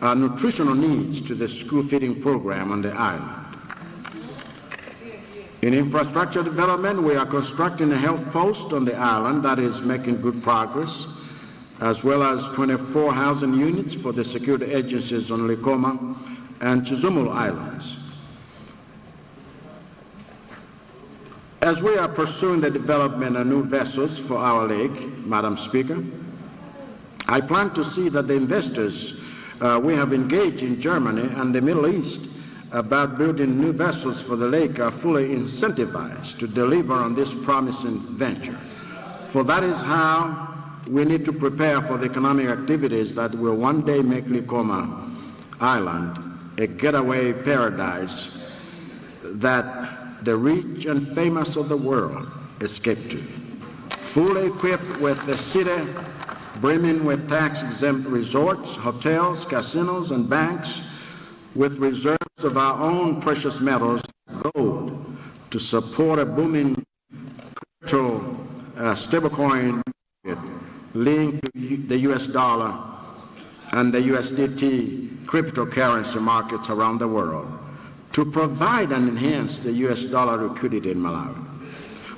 nutritional needs to the school feeding program on the island. In infrastructure development, we are constructing a health post on the island that is making good progress, as well as 24 housing units for the security agencies on Likoma and Chizumul Islands. As we are pursuing the development of new vessels for our lake, Madam Speaker, I plan to see that the investors we have engaged in Germany and the Middle East about building new vessels for the lake are fully incentivized to deliver on this promising venture. For that is how we need to prepare for the economic activities that will one day make Likoma Island a getaway paradise that the rich and famous of the world escape to. Fully equipped with a city brimming with tax-exempt resorts, hotels, casinos, and banks, with reserves of our own precious metals, gold, to support a booming crypto stablecoin market linked to the US dollar and the USDT cryptocurrency markets around the world, to provide and enhance the US dollar liquidity in Malawi.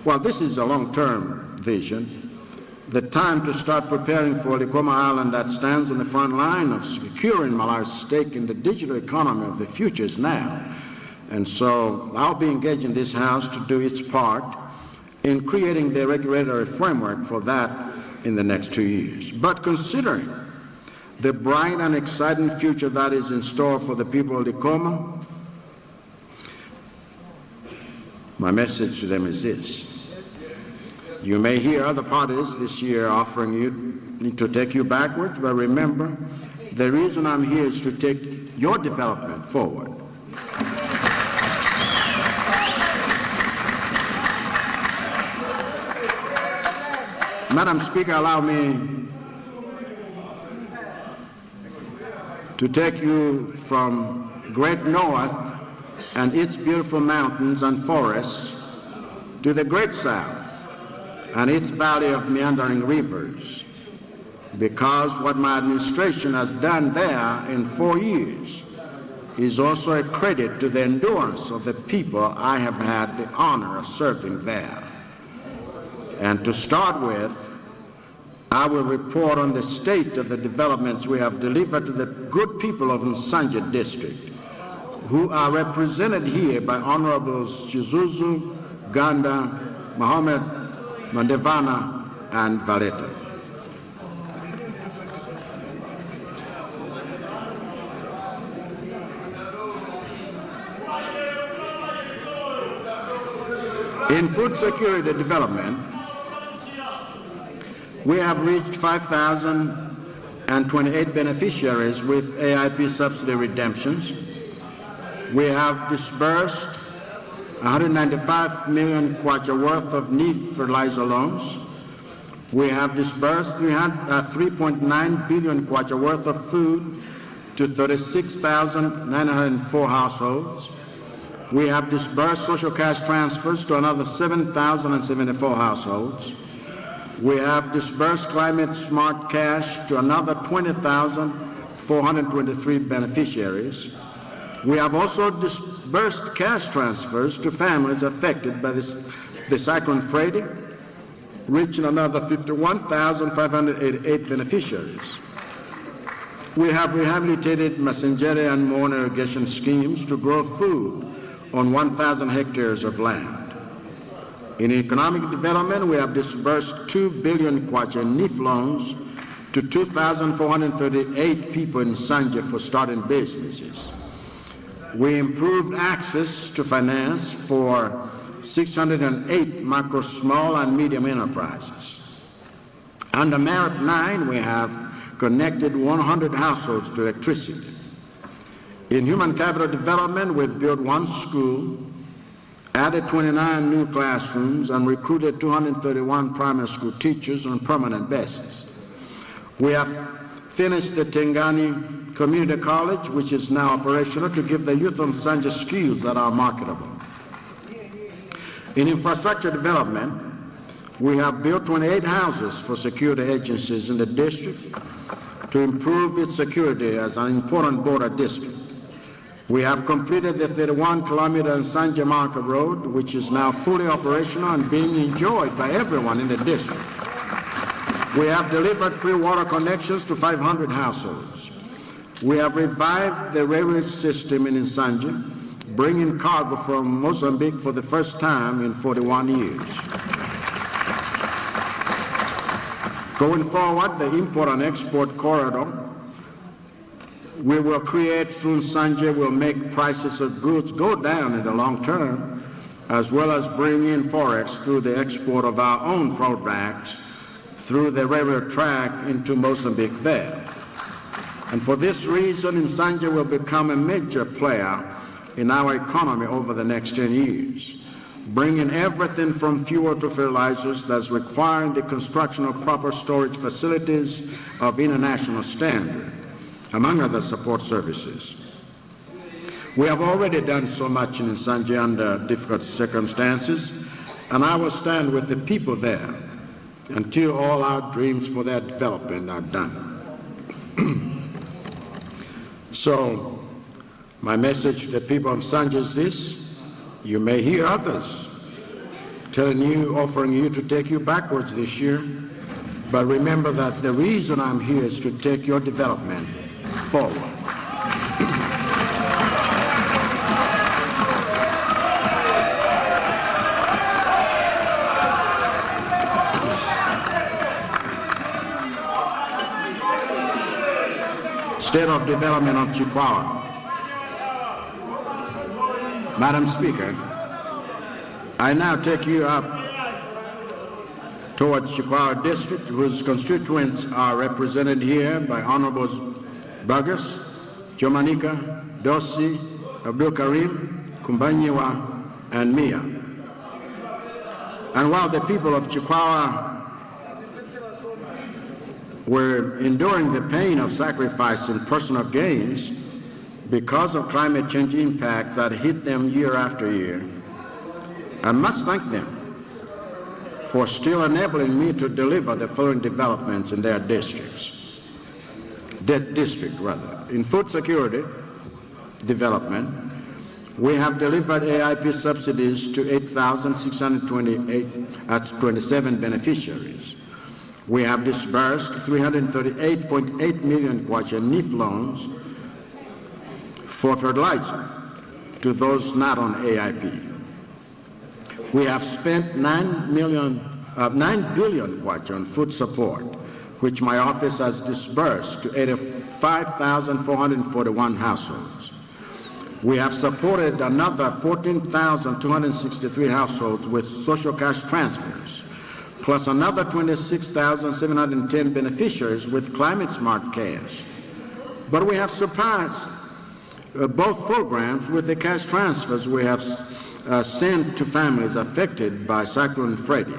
While this is a long-term vision, the time to start preparing for Likoma Island that stands in the front line of securing Malawi's stake in the digital economy of the future is now. And so I'll be engaging this House to do its part in creating the regulatory framework for that in the next 2 years. But considering the bright and exciting future that is in store for the people of Likoma, my message to them is this. You may hear other parties this year offering you to take you backwards, but remember, the reason I'm here is to take your development forward. Madam Speaker, allow me to take you from Great North and its beautiful mountains and forests to the Great South and its valley of meandering rivers, because what my administration has done there in 4 years is also a credit to the endurance of the people I have had the honor of serving there. And to start with, I will report on the state of the developments we have delivered to the good people of Nsanje District, who are represented here by Honorables Chizuzu, Ganda, Mohammed, Mandevana, and Valeta. In food security development, we have reached 5,028 beneficiaries with AIP subsidy redemptions. We have disbursed 195 million kwacha worth of NEEF fertilizer loans. We have disbursed 3.9 billion kwacha worth of food to 36,904 households. We have disbursed social cash transfers to another 7,074 households. We have disbursed climate smart cash to another 20,423 beneficiaries. We have also disbursed cash transfers to families affected by the Cyclone Freddy, reaching another 51,588 beneficiaries. We have rehabilitated Masengere and Mourne irrigation schemes to grow food on 1,000 hectares of land. In economic development, we have disbursed 2 billion kwacha in NIF loans to 2,438 people in Sanje for starting businesses. We improved access to finance for 608 micro, small, and medium enterprises. Under Merit 9, we have connected 100 households to electricity. In human capital development, we built 1 school, added 29 new classrooms, and recruited 231 primary school teachers on permanent basis. We have finished the Tengani Community College, which is now operational, to give the youth of Sanje skills that are marketable. In infrastructure development, we have built 28 houses for security agencies in the district to improve its security as an important border district. We have completed the 31-kilometer Sanje Market Road, which is now fully operational and being enjoyed by everyone in the district. We have delivered free water connections to 500 households. We have revived the railway system in Sanje, bringing cargo from Mozambique for the first time in 41 years. Going forward, the import and export corridor we will create through Sanje will make prices of goods go down in the long term, as well as bring in forex through the export of our own products through the railroad track into Mozambique there. And for this reason, Sanje will become a major player in our economy over the next 10 years, bringing everything from fuel to fertilizers that's requiring the construction of proper storage facilities of international standard, among other support services. We have already done so much in Sanje under difficult circumstances, and I will stand with the people there until all our dreams for their development are done. So, my message to the people of Sanje is this: you may hear others telling you, offering you to take you backwards this year, but remember that the reason I'm here is to take your development forward. State of development of Chikwawa. Madam Speaker, I now take you up towards Chikwawa District, whose constituents are represented here by Honorables Burgess, Jomanika, Dossi, Abdul Karim, Kumbanyiwa, and Mia. And while the people of Chikwawa were enduring the pain of sacrifice and personal gains because of climate change impacts that hit them year after year, I must thank them for still enabling me to deliver the following developments in their district. In food security development, we have delivered AIP subsidies to 8,627 beneficiaries. We have disbursed 338.8 million kwacha NIF loans for fertilizer to those not on AIP. We have spent 9 billion kwacha on food support, which my office has disbursed to 85,441 households. We have supported another 14,263 households with social cash transfers, plus another 26,710 beneficiaries with climate smart cash. But we have surpassed both programs with the cash transfers we have sent to families affected by Cyclone Freddy,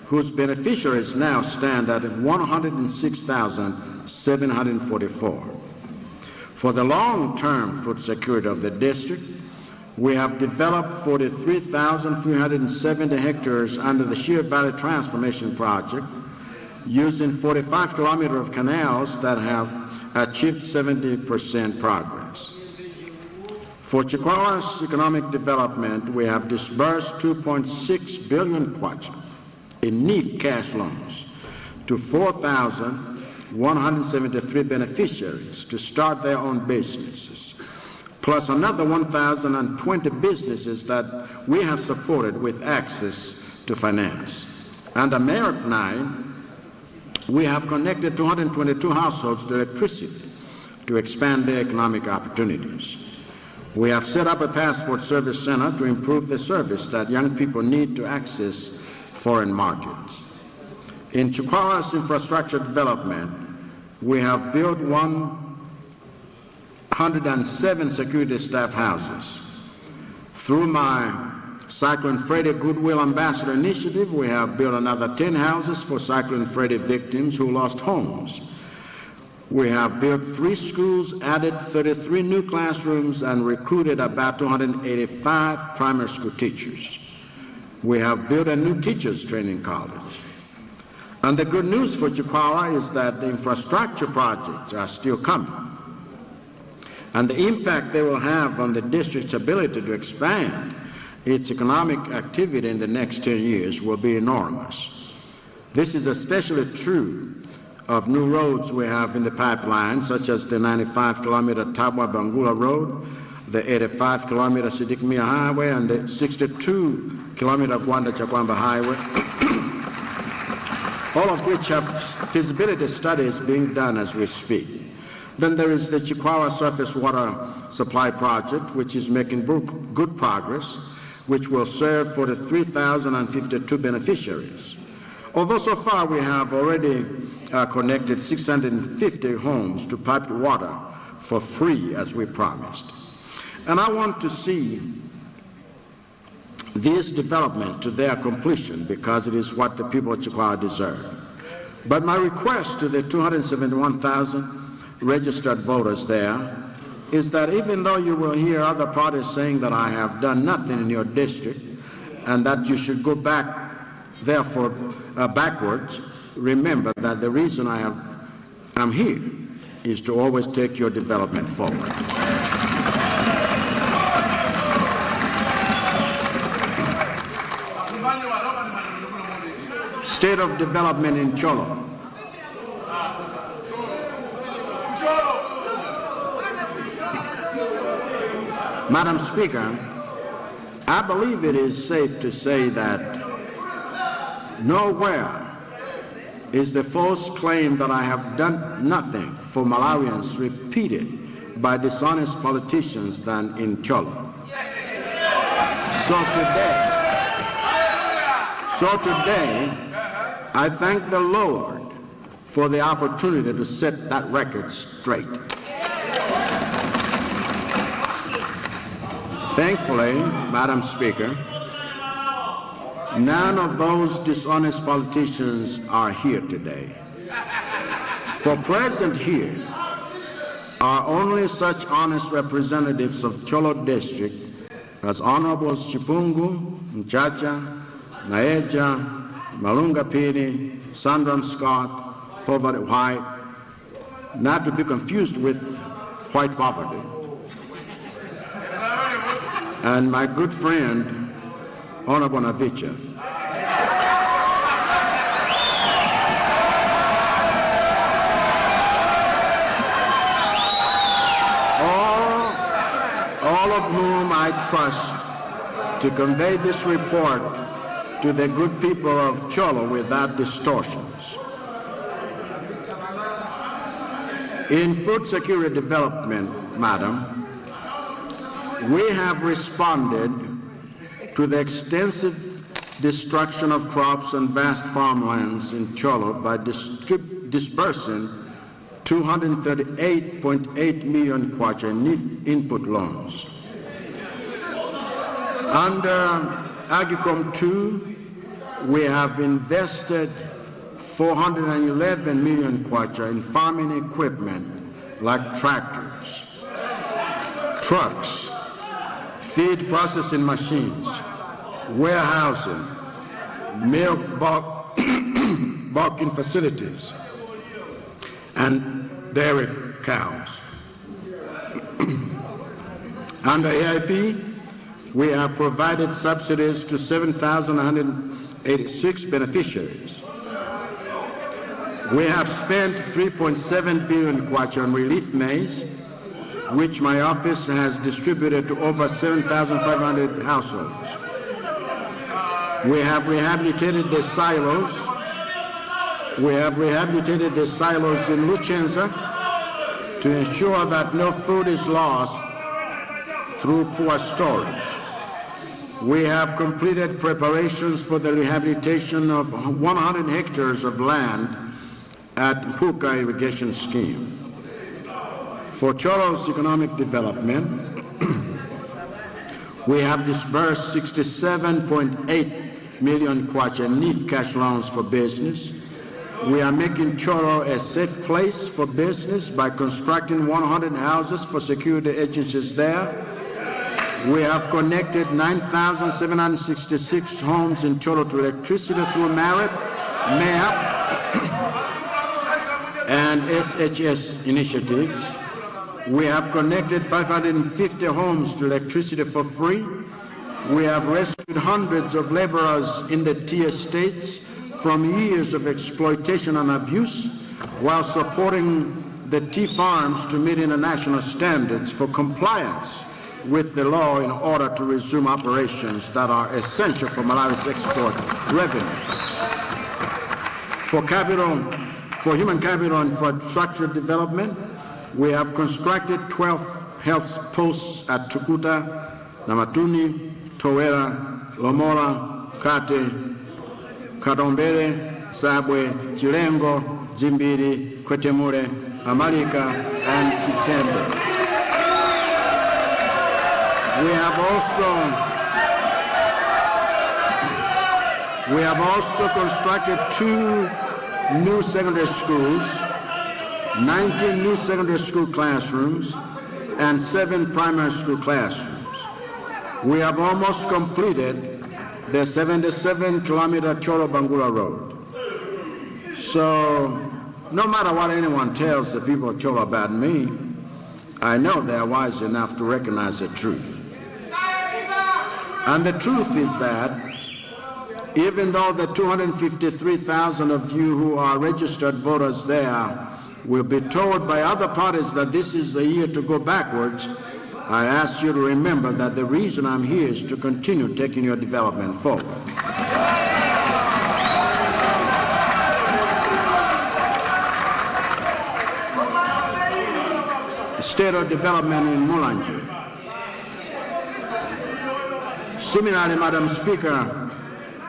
whose beneficiaries now stand at 106,744. For the long-term food security of the district, we have developed 43,370 hectares under the Sheer Valley Transformation Project, using 45 kilometers of canals that have achieved 70% progress. For Chikwawa's economic development, we have disbursed 2.6 billion kwacha in NIF cash loans to 4,000 173 beneficiaries to start their own businesses, plus another 1,020 businesses that we have supported with access to finance. Under Merit 9, we have connected 222 households to electricity to expand their economic opportunities. We have set up a passport service center to improve the service that young people need to access foreign markets. In Chikwawa's infrastructure development, we have built 107 security staff houses. Through my Cyclone Freddy Goodwill Ambassador Initiative, we have built another 10 houses for Cyclone Freddy victims who lost homes. We have built 3 schools, added 33 new classrooms, and recruited about 285 primary school teachers. We have built a new teachers training college. And the good news for Chikwawa is that the infrastructure projects are still coming. And the impact they will have on the district's ability to expand its economic activity in the next 10 years will be enormous. This is especially true of new roads we have in the pipeline, such as the 95-kilometer Tabwa-Bangula Road, the 85-kilometer Sidikmia Highway, and the 62-kilometer Gwanda-Chakwamba Highway, all of which have feasibility studies being done as we speak. Then there is the Chikwawa Surface Water Supply Project, which is making good progress, which will serve for the 3,052 beneficiaries. Although so far we have already connected 650 homes to piped water for free, as we promised. And I want to see these developments to their completion because it is what the people of Chikwawa deserve. But my request to the 271,000 registered voters there is that even though you will hear other parties saying that I have done nothing in your district and that you should go back, therefore, backwards, remember that the reason I'm here is to always take your development forward. State of development in Cholo. Madam Speaker, I believe it is safe to say that nowhere is the false claim that I have done nothing for Malawians repeated by dishonest politicians than in Cholo. So today, I thank the Lord for the opportunity to set that record straight. Thankfully, Madam Speaker, none of those dishonest politicians are here today. For present here are only such honest representatives of Cholo District as Honorables Chipungu, Mchacha, Naeja, Malunga Pini, Sandram Scott, Poverty White, not to be confused with white poverty, and my good friend, Honorable Navicha. All of whom I trust to convey this report to the good people of Cholo without distortions. In food security development, Madam, we have responded to the extensive destruction of crops and vast farmlands in Cholo by disbursing 238.8 million kwacha in input loans. Under Agicom 2, we have invested 411 million kwacha in farming equipment like tractors, trucks, feed processing machines, warehousing, milk bulking facilities, and dairy cows. Under AIP, we have provided subsidies to 7,186 beneficiaries. We have spent 3.7 billion kwacha on relief maize, which my office has distributed to over 7,500 households. We have rehabilitated the silos. We have rehabilitated the silos in Luchenza to ensure that no food is lost through poor storage. We have completed preparations for the rehabilitation of 100 hectares of land at Mpuka irrigation scheme. For Cholo's economic development, we have disbursed 67.8 million kwacha NIF cash loans for business. We are making Cholo a safe place for business by constructing 100 houses for security agencies there. We have connected 9,766 homes in Cholo to electricity through MAP and SHS initiatives. We have connected 550 homes to electricity for free. We have rescued hundreds of laborers in the tea estates from years of exploitation and abuse, while supporting the tea farms to meet international standards for compliance with the law in order to resume operations that are essential for Malawi's export revenue. For human capital and infrastructure development, we have constructed 12 health posts at Tukuta, Namatuni, Towera, Lomola, Kate, Katombere, Sabwe, Chilengo, Zimbiri, Kwetemure, Amalika, and Chitembe. We have also constructed 2 new secondary schools, 19 new secondary school classrooms, and 7 primary school classrooms. We have almost completed the 77-kilometer Cholo-Bangura Road. So, no matter what anyone tells the people of Cholo about me, I know they are wise enough to recognize the truth. And the truth is that even though the 253,000 of you who are registered voters there will be told by other parties that this is the year to go backwards, I ask you to remember that the reason I'm here is to continue taking your development forward. State of development in Mulanje. Similarly, Madam Speaker,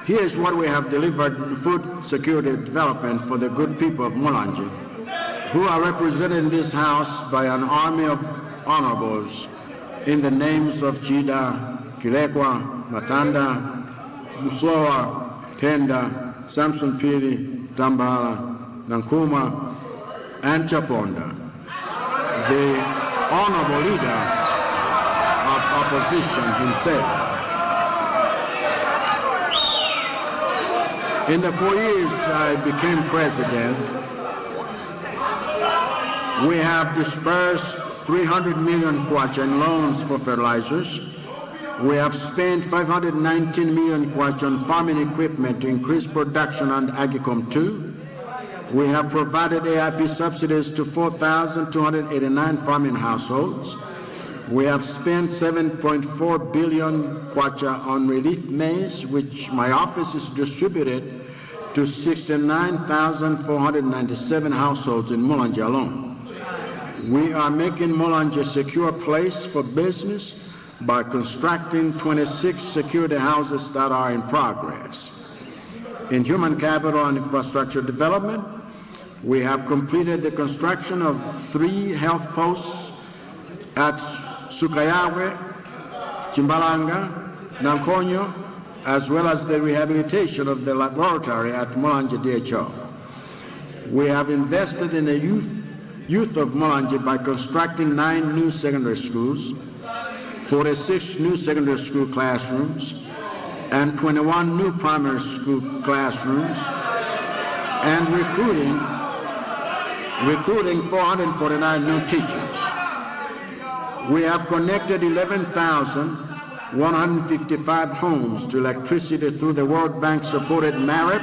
here's what we have delivered in food security development for the good people of Mulanje, who are represented in this House by an army of honorables in the names of Chida, Kilekwa, Matanda, Musowa, Kenda, Samson Pili, Tambala, Nankuma, and Chaponda, the honorable leader of opposition himself. In the 4 years I became president, we have disbursed 300 million kwacha in loans for fertilizers. We have spent 519 million kwacha on farming equipment to increase production on Agicom 2. We have provided AIP subsidies to 4,289 farming households. We have spent 7.4 billion kwacha on relief maize, which my office has distributed to 69,497 households in Mulanje alone. We are making Mulanje a secure place for business by constructing 26 security houses that are in progress. In human capital and infrastructure development, we have completed the construction of 3 health posts at Sukayawe, Chimbalanga, Nankonyo, as well as the rehabilitation of the laboratory at Mulanje DHO. We have invested in the youth of Mulanje by constructing 9 new secondary schools, 46 new secondary school classrooms, and 21 new primary school classrooms, and recruiting 449 new teachers. We have connected 11,155 homes to electricity through the World Bank-supported MARIP,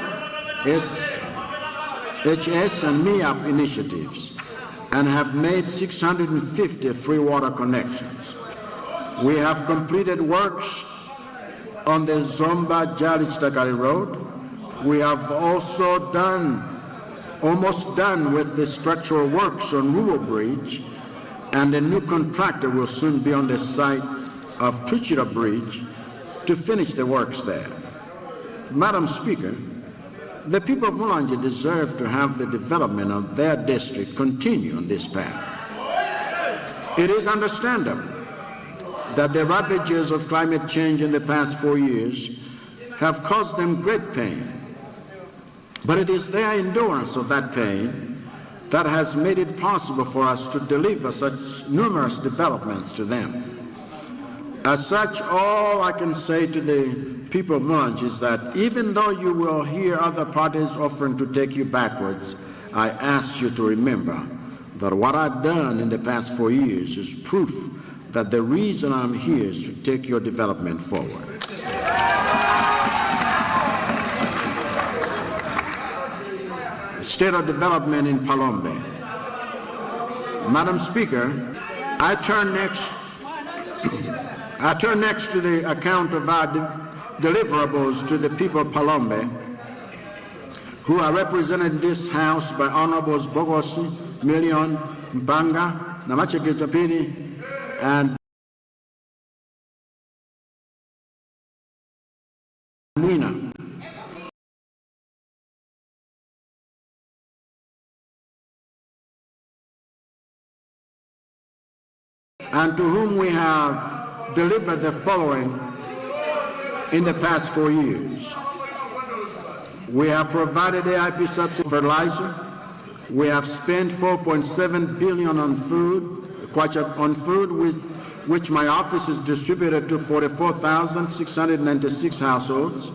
HS and MEAP initiatives and have made 650 free water connections. We have completed works on the Zomba-Jalich-Takari Road. We have also almost done with the structural works on Rural Bridge, and a new contractor will soon be on the site of Tuchira Bridge to finish the works there. Madam Speaker, the people of Mulanje deserve to have the development of their district continue on this path. It is understandable that the ravages of climate change in the past 4 years have caused them great pain. But it is their endurance of that pain that has made it possible for us to deliver such numerous developments to them. As such, all I can say to the people of Mulanje is that even though you will hear other parties offering to take you backwards, I ask you to remember that what I've done in the past 4 years is proof that the reason I'm here is to take your development forward. State of development in Palombe. Madam Speaker, I turn next to the account of our deliverables to the people of Palombe, who are represented in this House by Honorables Bogosi, Million, Mbanga, Namacheke Tapiri, and Mwina. And to whom we have delivered the following in the past 4 years. We have provided AIP subsidy fertilizer. We have spent 4.7 billion on food, which my office has distributed to 44,696 households.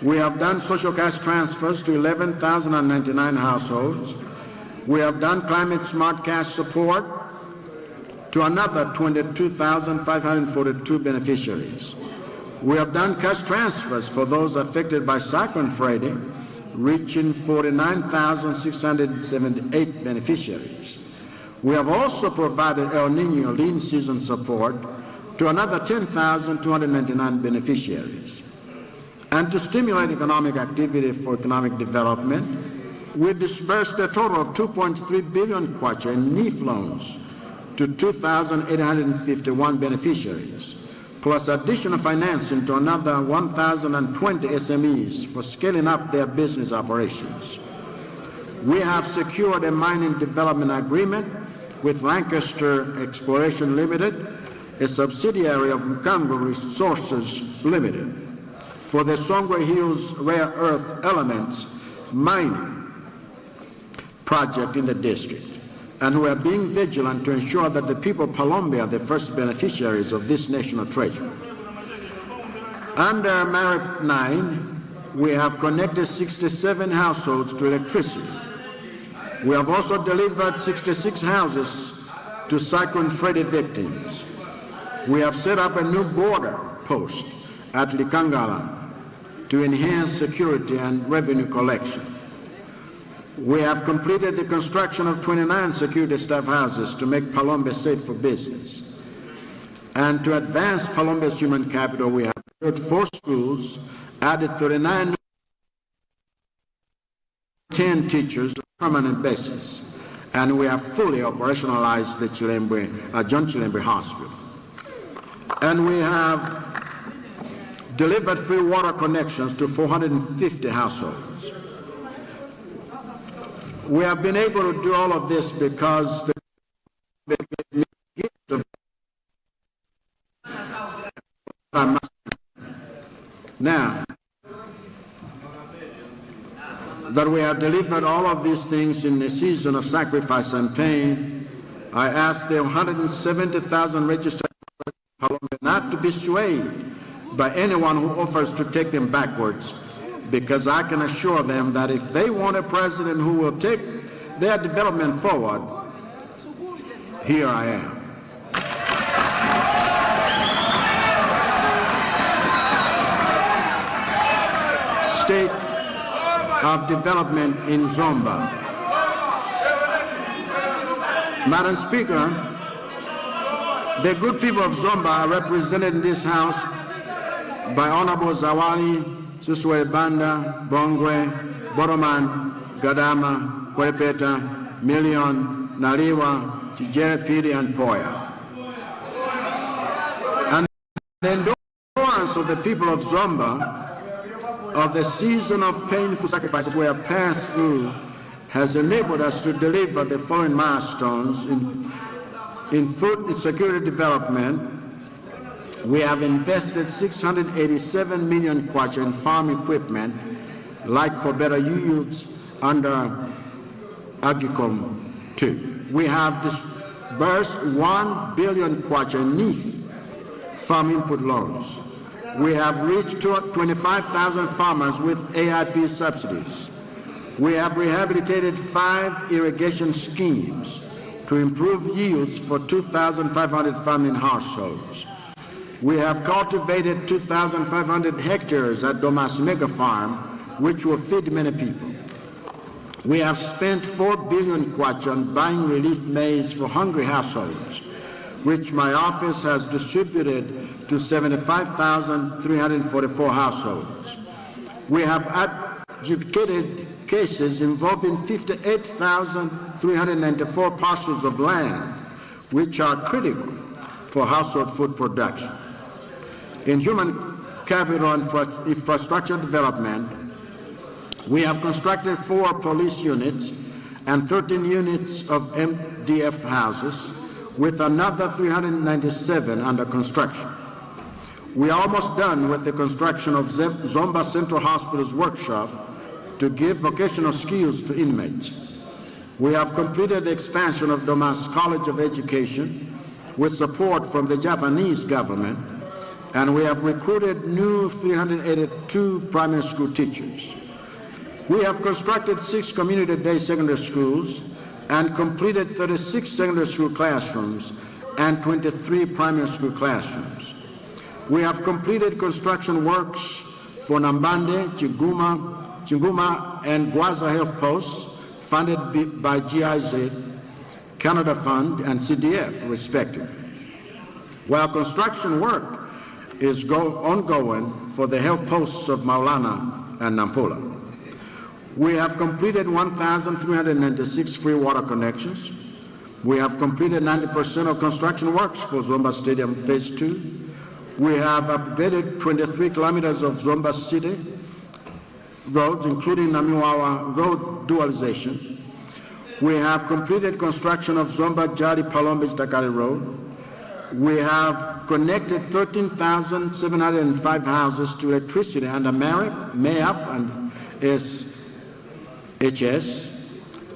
We have done social cash transfers to 11,099 households. We have done climate smart cash support to another 22,542 beneficiaries. We have done cash transfers for those affected by Cyclone Freddy, reaching 49,678 beneficiaries. We have also provided El Nino lean season support to another 10,299 beneficiaries. And to stimulate economic activity for economic development, we disbursed a total of 2.3 billion kwacha in NIF loans to 2,851 beneficiaries, plus additional financing to another 1,020 SMEs for scaling up their business operations. We have secured a mining development agreement with Lancaster Exploration Limited, a subsidiary of Mkango Resources Limited, for the Songwe Hills rare earth elements mining project in the district. And we are being vigilant to ensure that the people of Palombe are the first beneficiaries of this national treasure. Under Merit 9, we have connected 67 households to electricity. We have also delivered 66 houses to Cyclone Freddy victims. We have set up a new border post at Likangala to enhance security and revenue collection. We have completed the construction of 29 security staff houses to make Palombe safe for business. And to advance Palombe's human capital, we have built 4 schools, added 39 10 teachers on a permanent basis, and we have fully operationalized the John Chilembwe Hospital. And we have delivered free water connections to 450 households. We have been able to do all of this because the gift of now that we have delivered all of these things in a season of sacrifice and pain, I ask the 170,000 registered not to be swayed by anyone who offers to take them backwards, because I can assure them that if they want a president who will take their development forward, here I am. of Development in Zomba. Madam Speaker, the good people of Zomba are represented in this House by Honorable Zawali, Suswe Banda, Bongwe, Boroman, Gadama, Kwepeta, Million, Naliwa, Tijere Piri, and Poya. And the endurance of the people of Zomba of the season of painful sacrifices we have passed through has enabled us to deliver the following milestones in food security development. We have invested 687 million kwacha in farm equipment, like for better yields under Agricom 2. We have disbursed 1 billion kwacha in NIF farm input loans. We have reached 25,000 farmers with AIP subsidies. We have rehabilitated 5 irrigation schemes to improve yields for 2,500 farming households. We have cultivated 2,500 hectares at Domas Mega Farm, which will feed many people. We have spent 4 billion kwacha on buying relief maize for hungry households, which my office has distributed to 75,344 households. We have adjudicated cases involving 58,394 parcels of land, which are critical for household food production. In human capital and infrastructure development, we have constructed 4 police units and 13 units of MDF houses, with another 397 under construction. We are almost done with the construction of Zomba Central Hospital's workshop to give vocational skills to inmates. We have completed the expansion of Domas College of Education with support from the Japanese government, and we have recruited new 382 primary school teachers. We have constructed 6 community day secondary schools and completed 36 secondary school classrooms and 23 primary school classrooms. We have completed construction works for Nambande, Chinguma, and Gwaza health posts funded by GIZ, Canada Fund, and CDF, respectively. While construction work is ongoing for the health posts of Maulana and Nampula. We have completed 1,396 free water connections. We have completed 90% of construction works for Zomba Stadium Phase 2. We have upgraded 23 kilometers of Zomba City roads, including Namiwawa Road dualization. We have completed construction of Zomba Jari Palombis Dakari Road. We have connected 13,705 houses to electricity under MARIP, MAYAP, and SHS.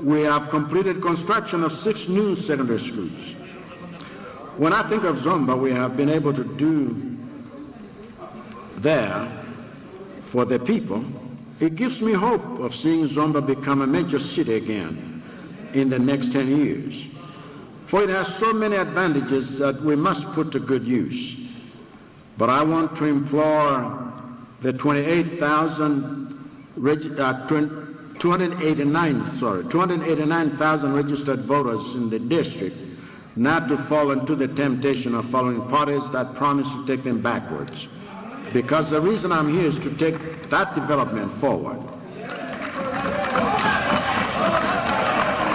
We have completed construction of 6 new secondary schools. When I think of Zomba, we have been able to do there for the people. It gives me hope of seeing Zomba become a major city again in the next 10 years. For it has so many advantages that we must put to good use. But I want to implore the 289,000 registered voters in the district not to fall into the temptation of following parties that promise to take them backwards. Because the reason I'm here is to take that development forward.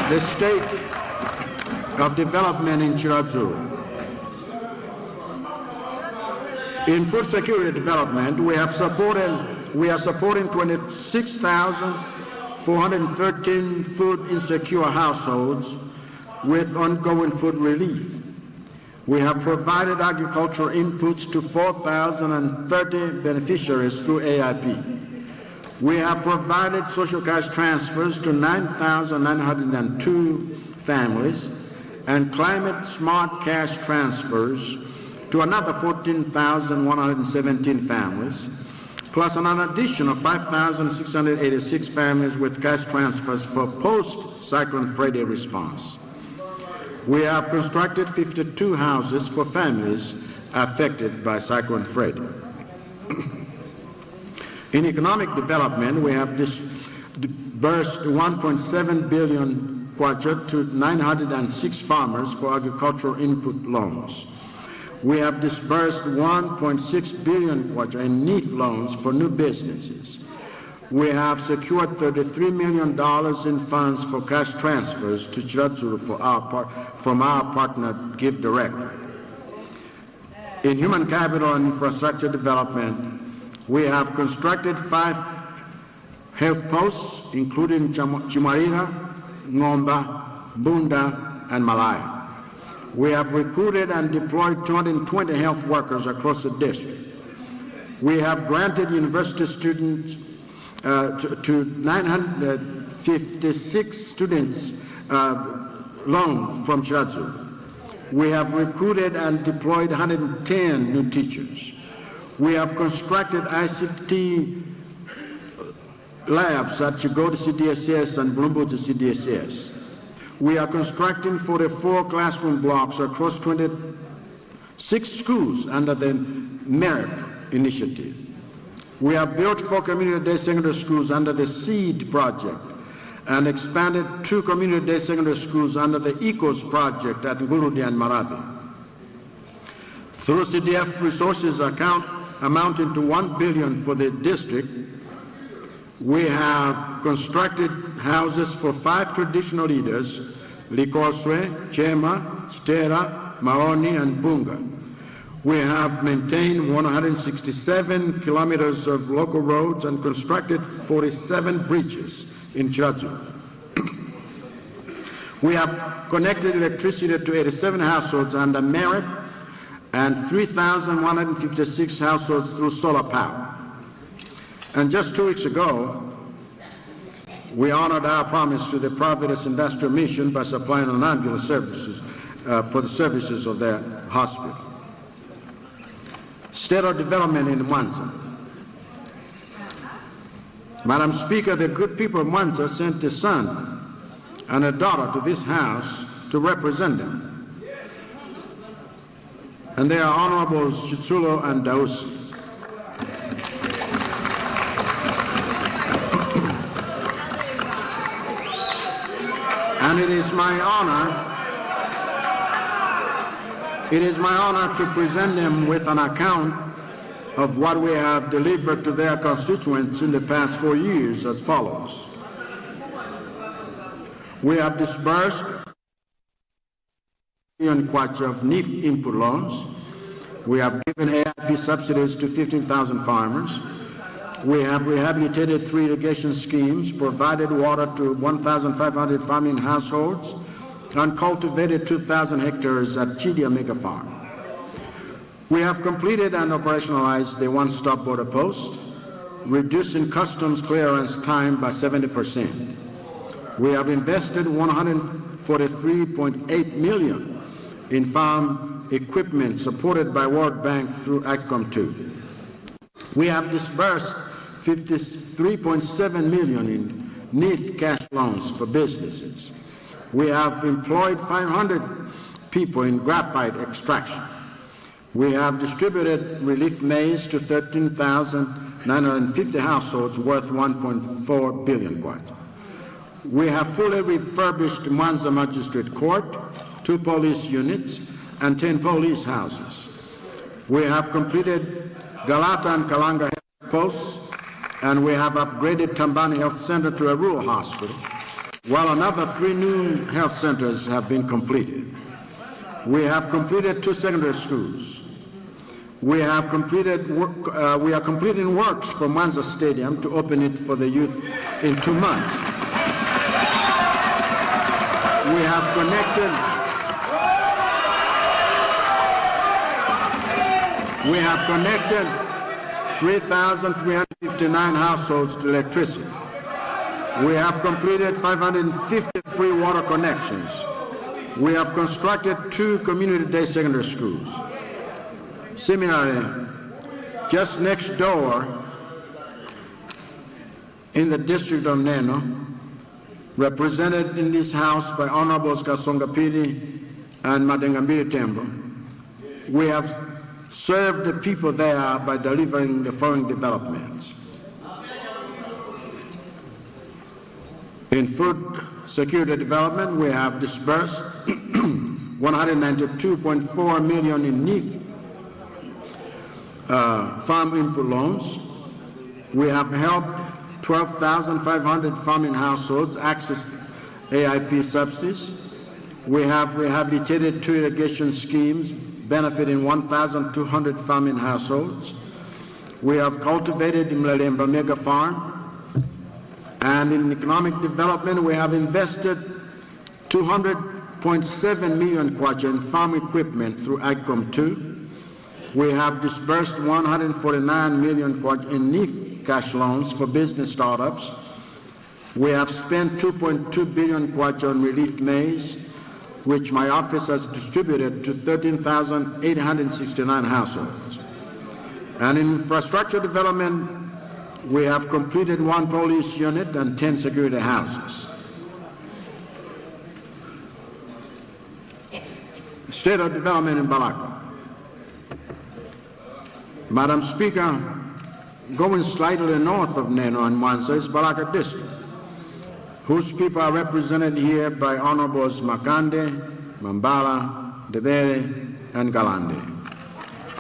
The state of development in Chirazuru. In food security development, we are supporting 26,413 food insecure households with ongoing food relief. We have provided agricultural inputs to 4,030 beneficiaries through AIP. We have provided social cash transfers to 9,902 families and climate smart cash transfers to another 14,117 families, plus an addition of 5,686 families with cash transfers for post-Cyclone Freddy response. We have constructed 52 houses for families affected by Cyclone Freddy. In economic development, we have disbursed 1.7 billion kwacha to 906 farmers for agricultural input loans. We have disbursed 1.6 billion kwacha in NIF loans for new businesses. We have secured $33 million in funds for cash transfers to Chiradzulu from our partner Give Directly. In human capital and infrastructure development, we have constructed 5 health posts, including Chimarira, Ngomba, Bunda, and Malaya. We have recruited and deployed 220 health workers across the district. We have granted university students to 956 students loan from Chiradzulu. We have recruited and deployed 110 new teachers. We have constructed ICT labs at Chigodi CDSS and Bloomberg CDSS. We are constructing 44 classroom blocks across 26 schools under the MERIP initiative. We have built 4 community-day secondary schools under the SEED project and expanded 2 community-day secondary schools under the ECOS project at Nguludi and Maravi. Through CDF resources account amounting to $1 billion for the district, we have constructed houses for 5 traditional leaders, Likoswe, Chema, Stera, Maoni, and Bunga. We have maintained 167 kilometers of local roads and constructed 47 bridges in Chiradzulu. We have connected electricity to 87 households under MERIP and 3,156 households through solar power. And just 2 weeks ago, we honored our promise to the Providence Industrial Mission by supplying non-ambulance services for the services of their hospital. State of development in Mwanza. Madam Speaker, the good people of Mwanza sent a son and a daughter to this house to represent them. And they are Honorables Chitsulo and Dausi. And it is my honor to present them with an account of what we have delivered to their constituents in the past 4 years as follows. We have disbursed kwacha of NIF input loans. We have given AIP subsidies to 15,000 farmers. We have rehabilitated 3 irrigation schemes, provided water to 1,500 farming households, and cultivated 2,000 hectares at Chidia Mega Farm. We have completed and operationalized the one-stop border post, reducing customs clearance time by 70%. We have invested $143.8 million in farm equipment supported by World Bank through ACCOM 2. We have disbursed $53.7 million in NIF cash loans for businesses. We have employed 500 people in graphite extraction. We have distributed relief maize to 13,950 households worth 1.4 billion kwacha. We have fully refurbished Mwanza Magistrate Court, 2 police units, and 10 police houses. We have completed Galata and Kalanga health posts, and we have upgraded Tambani Health Center to a rural hospital, while another 3 new health centers have been completed. We have completed 2 secondary schools. We are completing works for Mwanza Stadium to open it for the youth in 2 months. We have connected 3,359 households to electricity. We have completed 550 free water connections. We have constructed 2 community-day secondary schools. Similarly, just next door in the district of Neno, represented in this house by Honorables Kasonga Piri and Madengambiri Tembo, we have served the people there by delivering the following developments. In food security development, we have disbursed 192.4 million in NIF farm input loans. We have helped 12,500 farming households access AIP subsidies. We have rehabilitated 2 irrigation schemes benefiting 1,200 farming households. We have cultivated Mlelemba Mega Farm. And in economic development, we have invested 200.7 million kwacha in farm equipment through AGCOM 2. We have disbursed 149 million kwacha in NIF cash loans for business startups. We have spent 2.2 billion kwacha on relief maize, which my office has distributed to 13,869 households. And in infrastructure development, we have completed 1 police unit and 10 security houses. State of development in Balaka. Madam Speaker, going slightly north of Neno and Mwanza is Balaka District, whose people are represented here by Honorables Makande, Mambala, Debere, and Galande.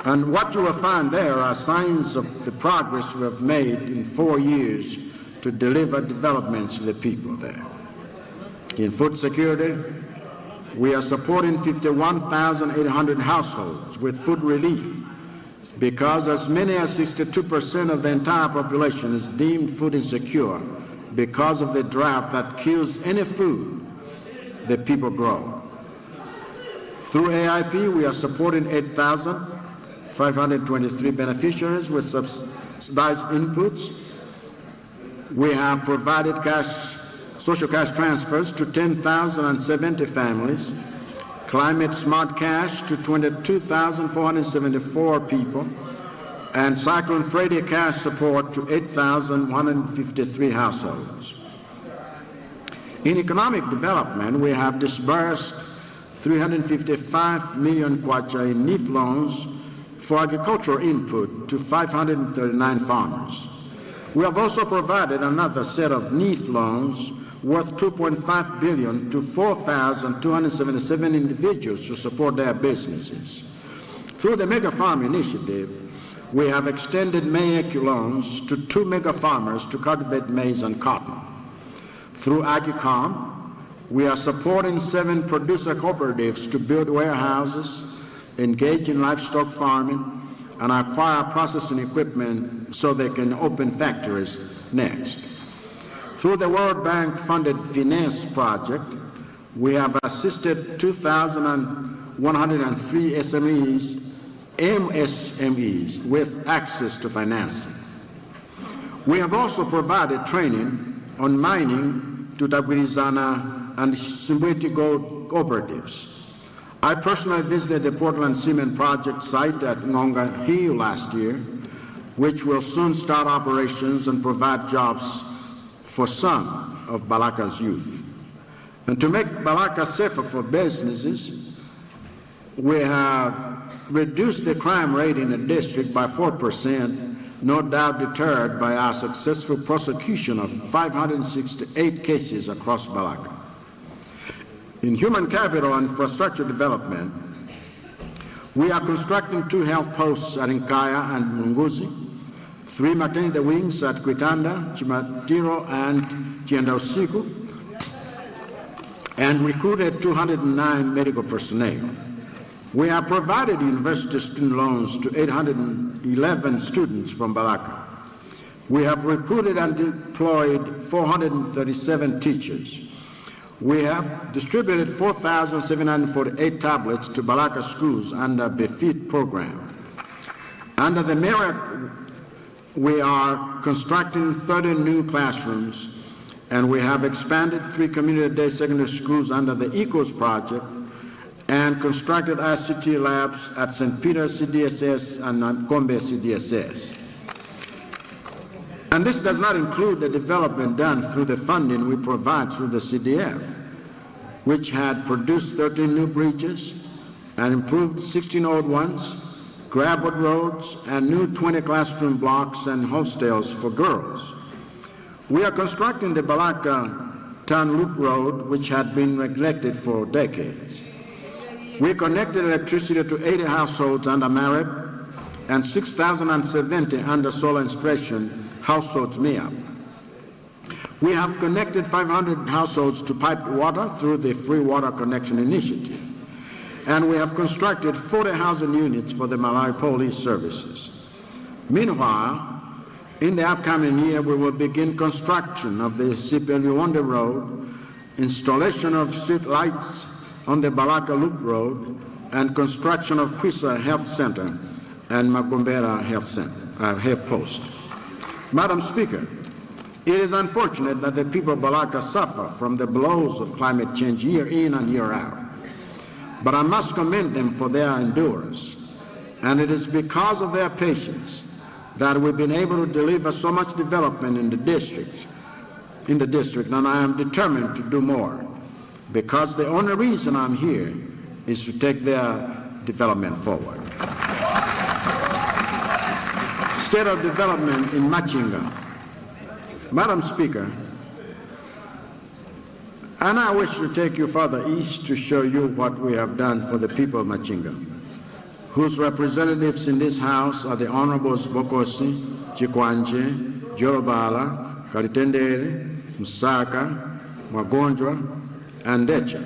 And what you will find there are signs of the progress we have made in 4 years to deliver developments to the people there. In food security, we are supporting 51,800 households with food relief because as many as 62% of the entire population is deemed food insecure because of the drought that kills any food that people grow. Through AIP, we are supporting 8,523 beneficiaries with subsidized inputs. We have provided social cash transfers to 10,070 families, climate smart cash to 22,474 people, and Cyclone Freddy cash support to 8,153 households. In economic development, we have disbursed 355 million kwacha in NIF loans for agricultural input to 539 farmers. We have also provided another set of NIF loans worth 2.5 billion to 4,277 individuals to support their businesses. Through the Mega Farm Initiative, we have extended maize loans to 2 mega farmers to cultivate maize and cotton. Through AgriCom, we are supporting 7 producer cooperatives to build warehouses, engage in livestock farming, and acquire processing equipment so they can open factories next. Through the World Bank-funded Finance project, we have assisted 2,103 SMEs, MSMEs, with access to financing. We have also provided training on mining to Tagwirizana and Simbweti gold cooperatives. I personally visited the Portland Cement Project site at Ngonga Hill last year, which will soon start operations and provide jobs for some of Balaka's youth. And to make Balaka safer for businesses, we have reduced the crime rate in the district by 4%, no doubt deterred by our successful prosecution of 568 cases across Balaka. In human capital and infrastructure development, we are constructing 2 health posts at Nkaya and Munguzi, 3 maternity wings at Kwitanda, Chimatiro, and Chiendausiku, and recruited 209 medical personnel. We have provided university student loans to 811 students from Balaka. We have recruited and deployed 437 teachers. We have distributed 4,748 tablets to Balaka schools under the BEFIT program. Under the MERIT, we are constructing 30 new classrooms, and we have expanded 3 community-day secondary schools under the ECOS project and constructed ICT labs at St. Peter's CDSS and Gombe CDSS. And this does not include the development done through the funding we provide through the CDF, which had produced 13 new bridges and improved 16 old ones, gravel roads, and new 20 classroom blocks and hostels for girls. We are constructing the Balaka Town Loop Road, which had been neglected for decades. We connected electricity to 80 households under MARIP and 6,070 under solar installation households MEAP. We have connected 500 households to piped water through the Free Water Connection Initiative. And we have constructed 40 housing units for the Malawi Police Services. Meanwhile, in the upcoming year, we will begin construction of the Sipeluonde Road, installation of street lights on the Balaka Loop Road, and construction of Kwisa Health Center and Magombera Health Post. Madam Speaker, it is unfortunate that the people of Balaka suffer from the blows of climate change year in and year out. But I must commend them for their endurance, and it is because of their patience that we've been able to deliver so much development in the district, and I am determined to do more, because the only reason I'm here is to take their development forward. State of development in Machinga. Madam Speaker, and I wish to take you further east to show you what we have done for the people of Machinga, whose representatives in this House are the Honorables Bokosi, Chikwanje, Jorobala, Kalitendere, Msaka, Magonjwa, and Decha,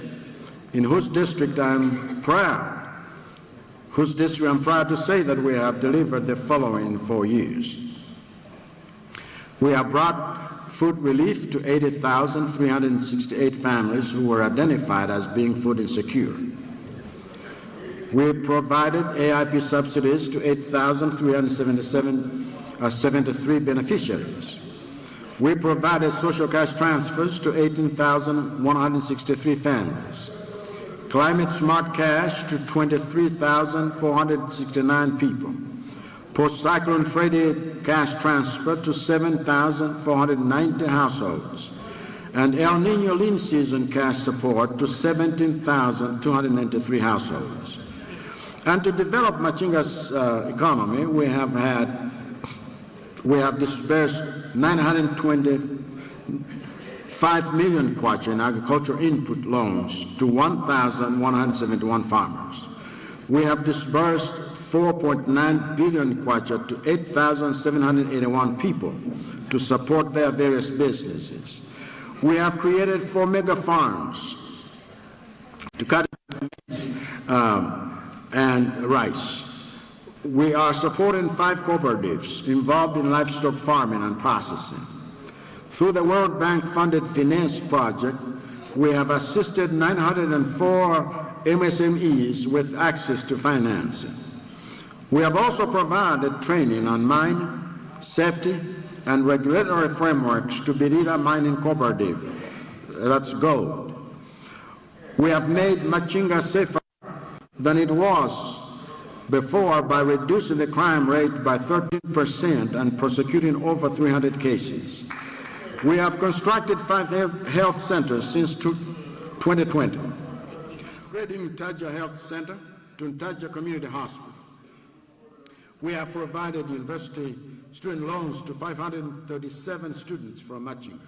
in whose district I'm proud to say that we have delivered the following in 4 years. We have brought food relief to 80,368 families who were identified as being food insecure. We provided AIP subsidies to 8,373 beneficiaries. We provided social cash transfers to 18,163 families. Climate smart cash to 23,469 people. Post-cyclone Freddy cash transfer to 7,490 households. And El Nino lean season cash support to 17,293 households. And to develop Machinga's economy, we have disbursed 925 million kwacha in agricultural input loans to 1,171 farmers. We have disbursed 4.9 billion kwacha to 8,781 people to support their various businesses. We have created 4 mega farms to cut and rice. We are supporting 5 cooperatives involved in livestock farming and processing. Through the World Bank funded finance project, we have assisted 904 MSMEs with access to financing. We have also provided training on mine, safety, and regulatory frameworks to Birira Mining Cooperative, that's gold. We have made Machinga safer than it was before by reducing the crime rate by 13% and prosecuting over 300 cases. We have constructed 5 health centers since 2020. Upgrading Ntaja Health Center to Ntaja Community Hospital. We have provided university student loans to 537 students from Machinga.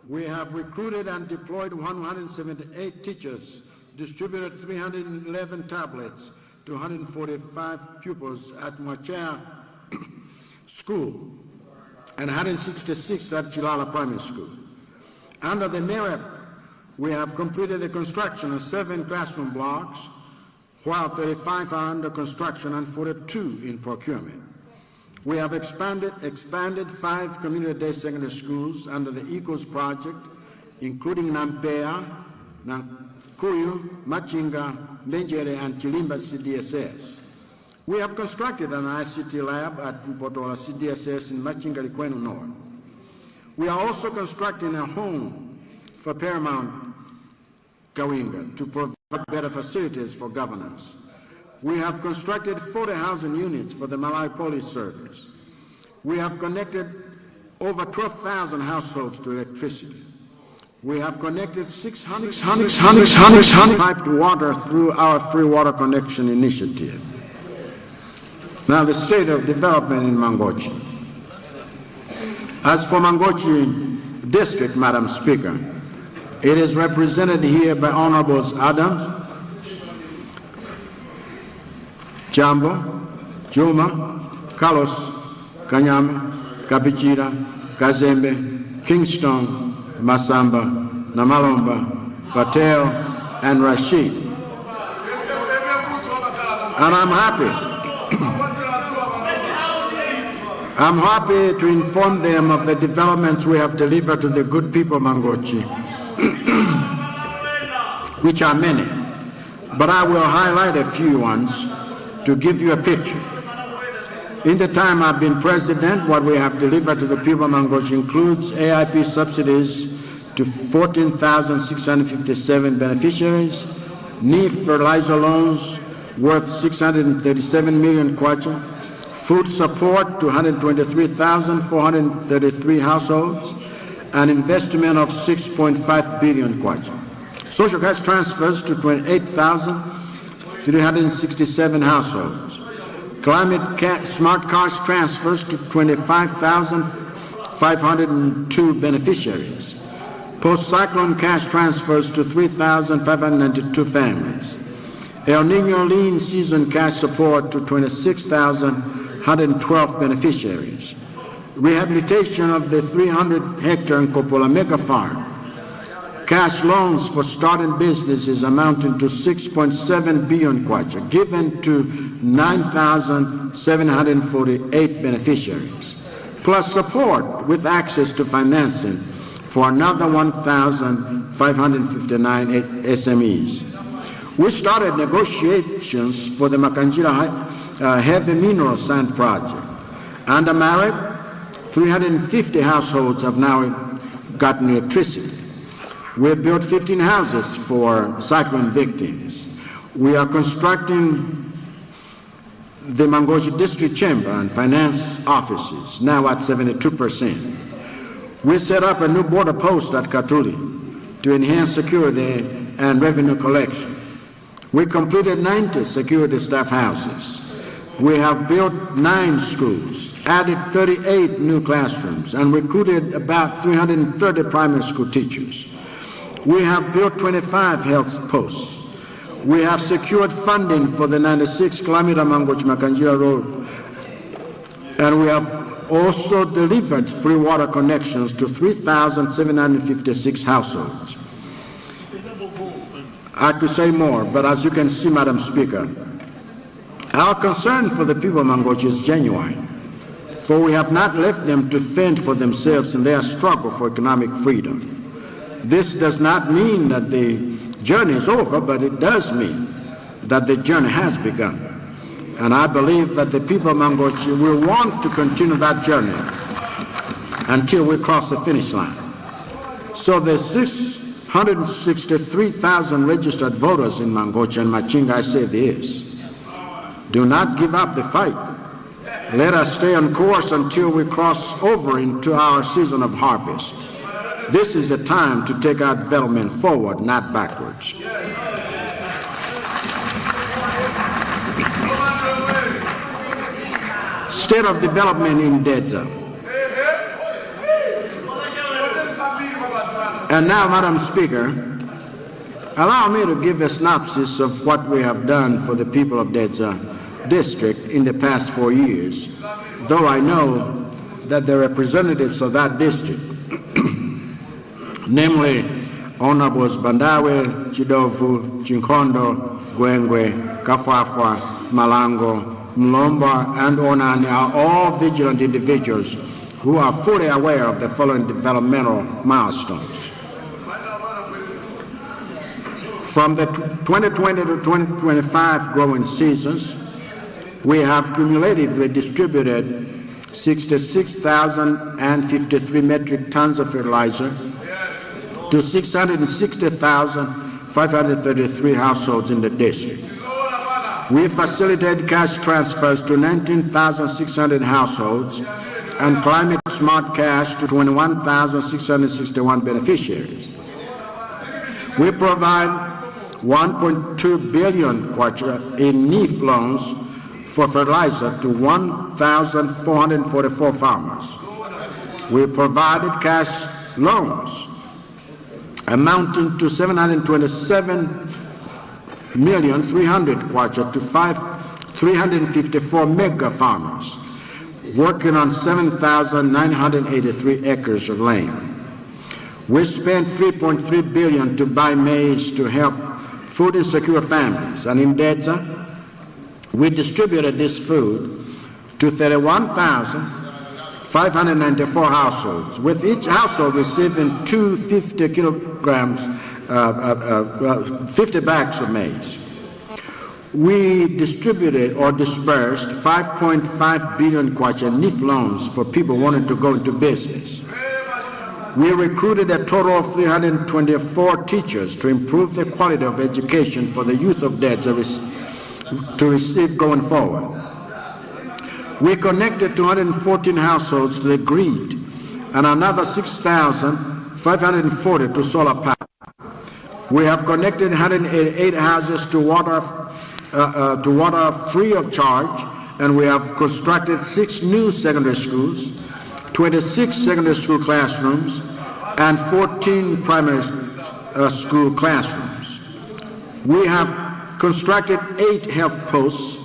We have recruited and deployed 178 teachers, distributed 311 tablets to 145 pupils at Mwachea School and 166 at Chilala Primary School. Under the MEREP, we have completed the construction of 7 classroom blocks, while 35 are under construction and 42 in procurement. We have expanded 5 community-day secondary schools under the ECOS project, including Nampea, Nankuyu, Machinga, Benjere, and Chilimba CDSS. We have constructed an ICT lab at Mpotola CDSS in Machinga Likwenu North. We are also constructing a home for Paramount Kawinga to provide better facilities for governors. We have constructed 40 housing units for the Malawi Police Service. We have connected over 12,000 households to electricity. We have connected 600 piped water through our Free Water Connection Initiative. Now, the state of development in Mangochi. As for Mangochi District, Madam Speaker, It is represented here by Honorables Adams, Jambo, Juma, Carlos, Kanyame, Kapichira, Kazembe, Kingston, Masamba, Namalomba, Patel, and Rashid. And I'm happy to inform them of the developments we have delivered to the good people of Mangochi, which are many, but I will highlight a few ones to give you a picture. In the time I've been president, what we have delivered to the people of Mangochi includes AIP subsidies to 14,657 beneficiaries, NIF fertilizer loans worth 637 million kwacha, food support to 123,433 households, an investment of 6.5 billion kwacha. Social cash transfers to 28,367 households. Climate smart cash transfers to 25,502 beneficiaries. Post-cyclone cash transfers to 3,592 families. El Nino lean season cash support to 26,112 beneficiaries. Rehabilitation of the 300-hectare Nkopola mega farm. Cash loans for starting businesses amounting to 6.7 billion kwacha given to 9,748 beneficiaries, plus support with access to financing for another 1,559 SMEs. We started negotiations for the Makanjira heavy mineral sand project. Under MARIP, 350 households have now gotten electricity. We built 15 houses for cyclone victims. We are constructing the Mangochi District Chamber and Finance offices, now at 72%. We set up a new border post at Katuli to enhance security and revenue collection. We completed 90 security staff houses. We have built 9 schools, added 38 new classrooms, and recruited about 330 primary school teachers. We have built 25 health posts. We have secured funding for the 96-kilometer Mangochi Makanjira Road, and we have also delivered free water connections to 3,756 households. I could say more, but as you can see, Madam Speaker, our concern for the people of Mangochi is genuine, for we have not left them to fend for themselves in their struggle for economic freedom. This does not mean that the journey is over, but it does mean that the journey has begun. And I believe that the people of Mangochi will want to continue that journey until we cross the finish line. So the 663,000 registered voters in Mangochi and Machinga, I say this: do not give up the fight. Let us stay on course until we cross over into our season of harvest. This is a time to take our development forward, not backwards. State of development in Dedza. And now, Madam Speaker, allow me to give a synopsis of what we have done for the people of Dedza district in the past 4 years, though I know that the representatives of that district, namely Honorables Bandawe, Chidovu, Chinkondo, Gwengwe, Kafafwa, Malango, Mlomba, and Onani, are all vigilant individuals who are fully aware of the following developmental milestones. From the 2020 to 2025 growing seasons, we have cumulatively distributed 66,053 metric tons of fertilizer to 660,533 households in the district. We facilitated cash transfers to 19,600 households and climate smart cash to 21,661 beneficiaries. We provide 1.2 billion kwacha in NIF loans for fertilizer to 1,444 farmers. We provided cash loans amounting to 727,300,000 kwacha to 354 mega farmers working on 7,983 acres of land. We spent $3.3 billion to buy maize to help food insecure families, and in Dedza, we distributed this food to 31,594 households, with each household receiving 250 kilograms, 50 bags of maize. We distributed or dispersed 5.5 billion kwacha NIF loans for people wanting to go into business. We recruited a total of 324 teachers to improve the quality of education for the youth of Dedza to receive going forward. We connected 214 households to the grid and another 6,540 to solar power. We have connected 188 houses to water free of charge, and we have constructed 6 new secondary schools, 26 secondary school classrooms, and 14 primary school classrooms. We have constructed 8 health posts,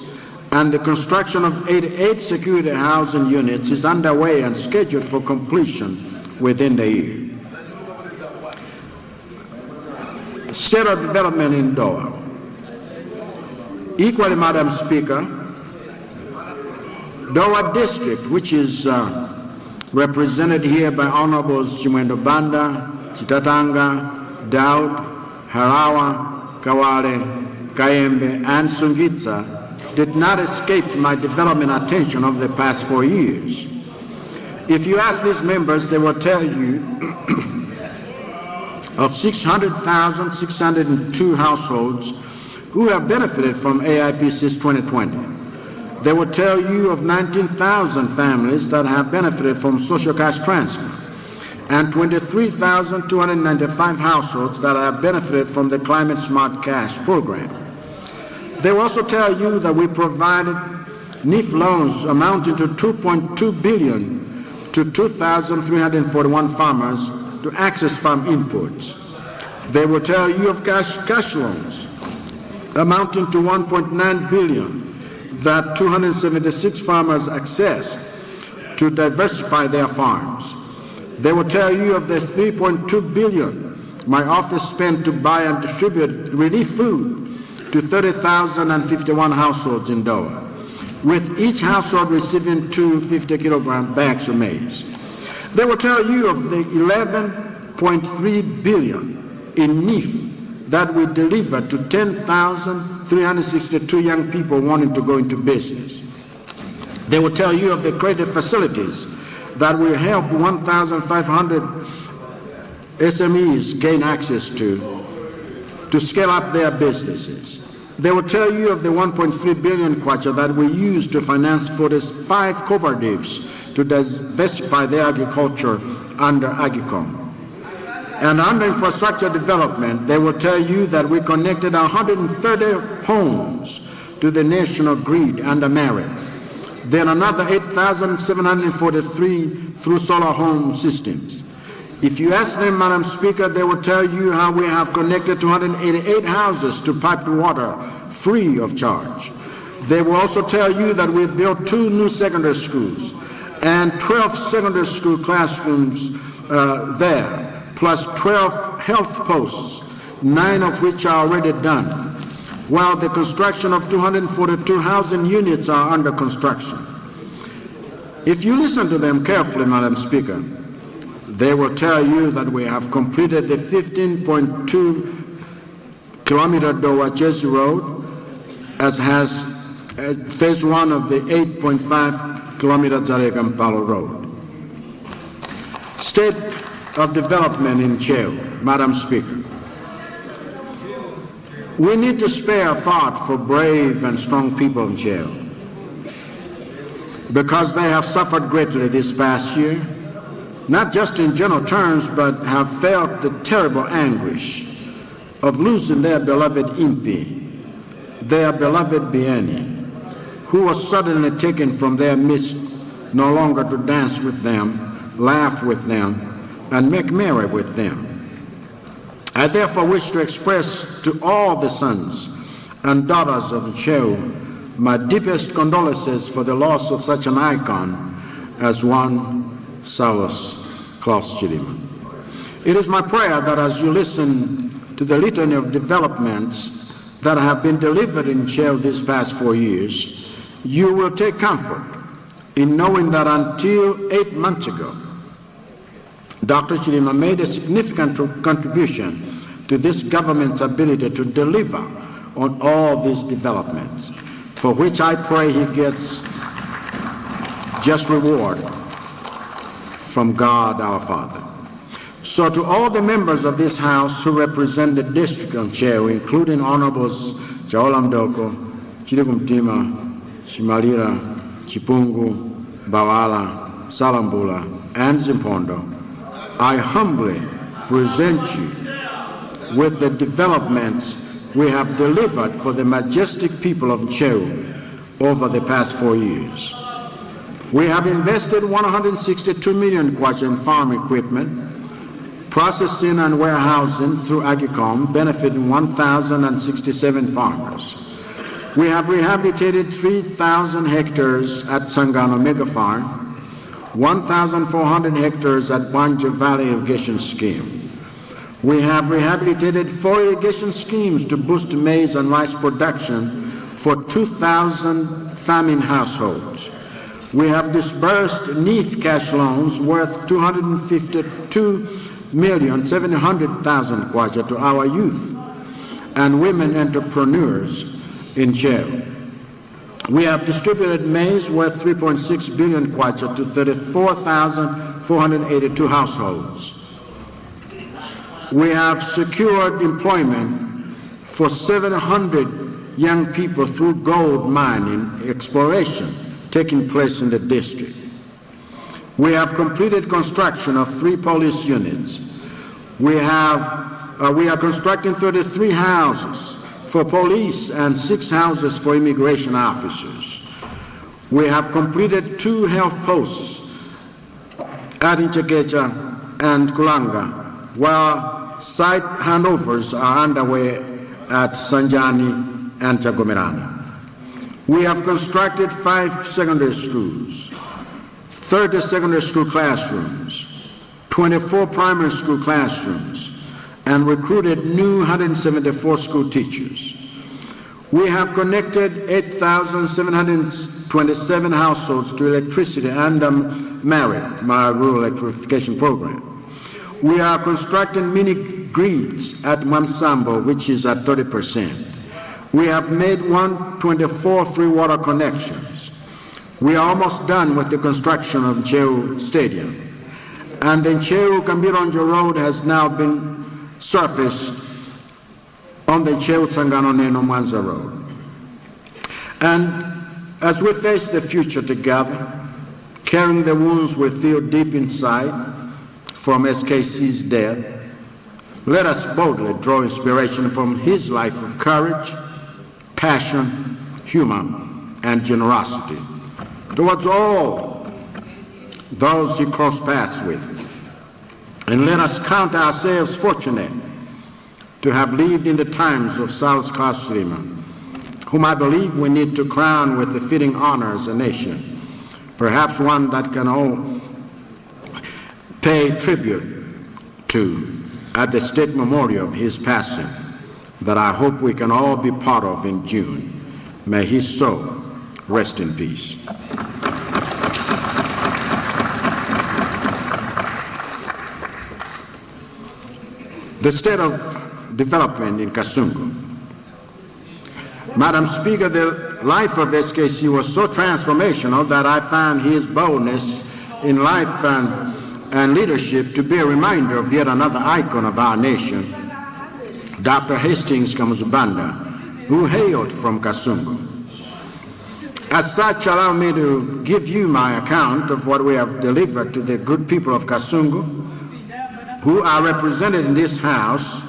and the construction of 88 security housing units is underway and scheduled for completion within the year. State of development in Doha. Equally, Madam Speaker, Doha District, which is represented here by Honorables Chimwendo Banda, Chitatanga, Daud, Harawa, Kawale, Kayembe, and Sungitsa, did not escape my development attention over the past 4 years. If you ask these members, they will tell you of 600,602 households who have benefited from AIP since 2020. They will tell you of 19,000 families that have benefited from social cash transfer, and 23,295 households that have benefited from the Climate Smart Cash program. They will also tell you that we provided NIF loans amounting to $2.2 billion to 2,341 farmers to access farm inputs. They will tell you of cash loans amounting to $1.9 billion that 276 farmers accessed to diversify their farms. They will tell you of the $3.2 billion my office spent to buy and distribute relief food to 30,051 households in Doha, with each household receiving 250 kilogram bags of maize. They will tell you of the $11.3 billion in NIF that we delivered to 10,362 young people wanting to go into business. They will tell you of the credit facilities that we helped 1,500 SMEs gain access to scale up their businesses. They will tell you of the 1.3 billion kwacha that we used to finance 45 cooperatives to diversify their agriculture under Agicom. And under infrastructure development, they will tell you that we connected 130 homes to the national grid under merit. Then another 8,743 through solar home systems. If you ask them, Madam Speaker, they will tell you how we have connected 288 houses to piped water free of charge. They will also tell you that we built 2 new secondary schools and 12 secondary school classrooms there, plus 12 health posts, 9 of which are already done, while the construction of 242 housing units are under construction. If you listen to them carefully, Madam Speaker, they will tell you that we have completed the 15.2 kilometer Doha-Jersey Road, as has phase 1 of the 8.5 kilometer Zarega-Mpalo Road. State of development in Cheo, Madam Speaker. We need to spare a thought for brave and strong people in Cheo, because they have suffered greatly this past year, not just in general terms, but have felt the terrible anguish of losing their beloved Impi, their beloved Bieni, who was suddenly taken from their midst, no longer to dance with them, laugh with them, and make merry with them. I therefore wish to express to all the sons and daughters of Ncheu my deepest condolences for the loss of such an icon as one Saulus Klaus Chilima. It is my prayer that as you listen to the litany of developments that have been delivered in Ncheu these past 4 years, you will take comfort in knowing that until 8 months ago, Dr. Chilima made a significant contribution to this government's ability to deliver on all these developments, for which I pray he gets just reward from God our Father. So to all the members of this House who represent the District of Ncheu, including Honorables Chaola Mdoko, Chidegumtima, Chimalira, Chipungu, Bawala, Salambula, and Zimpondo, I humbly present you with the developments we have delivered for the majestic people of Ncheu over the past 4 years. We have invested 162 million kwacha in farm equipment, processing and warehousing through Agicom, benefiting 1,067 farmers. We have rehabilitated 3,000 hectares at Sangano Mega Farm, 1,400 hectares at Banja Valley Irrigation Scheme. We have rehabilitated 4 irrigation schemes to boost maize and rice production for 2,000 farming households. We have disbursed NEAF cash loans worth 252,700,000 kwacha to our youth and women entrepreneurs in Ncheu. We have distributed maize worth 3.6 billion kwacha to 34,482 households. We have secured employment for 700 young people through gold mining exploration taking place in the district. We have completed construction of 3 police units. We are constructing 33 houses for police and 6 houses for immigration officers. We have completed 2 health posts at Nchekecha and Kulanga, while site handovers are underway at Sanjani and Chagomerani. We have constructed 5 secondary schools, 30 secondary school classrooms, 24 primary school classrooms, and recruited new 174 school teachers. We have connected 8,727 households to electricity under MARIT, my rural electrification program. We are constructing mini grids at Mamsambo, which is at 30%. We have made 124 free water connections. We are almost done with the construction of Ncheu Stadium. And the Ncheu Kambironjo Road has now been surfaced on the Ncheu Tsangano Neno Mwanza Road. And as we face the future together, carrying the wounds we feel deep inside from SKC's death, let us boldly draw inspiration from his life of courage, passion, humor, and generosity towards all those he crossed paths with. And let us count ourselves fortunate to have lived in the times of Saulus Klaus Chilima, whom I believe we need to crown with a fitting honor as a nation, perhaps one that can all pay tribute to at the state memorial of his passing, that I hope we can all be part of in June. May his soul rest in peace. The state of development in Kasungu. Madam Speaker, the life of SKC was so transformational that I found his boldness in life and leadership to be a reminder of yet another icon of our nation, Dr. Hastings Kamuzubanda, who hailed from Kasungu. As such, allow me to give you my account of what we have delivered to the good people of Kasungu, who are represented in this House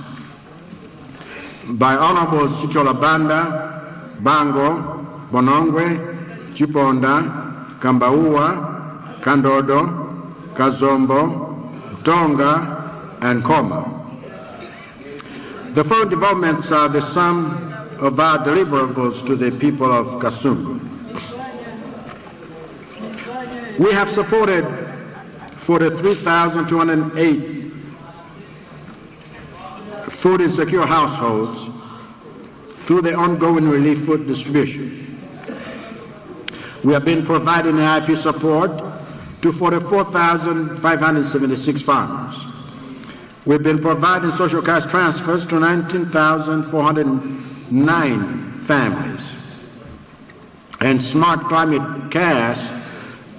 by Honorables Chichola Banda, Bango, Bonongwe, Chiponda, Kambaua, Kandodo, Kazombo, Tonga, and Koma. The foreign developments are the sum of our deliverables to the people of Kasungu. We have supported 43,208 food insecure households through the ongoing relief food distribution. We have been providing AIP support to 44,576 farmers. We've been providing social cash transfers to 19,409 families and smart climate cash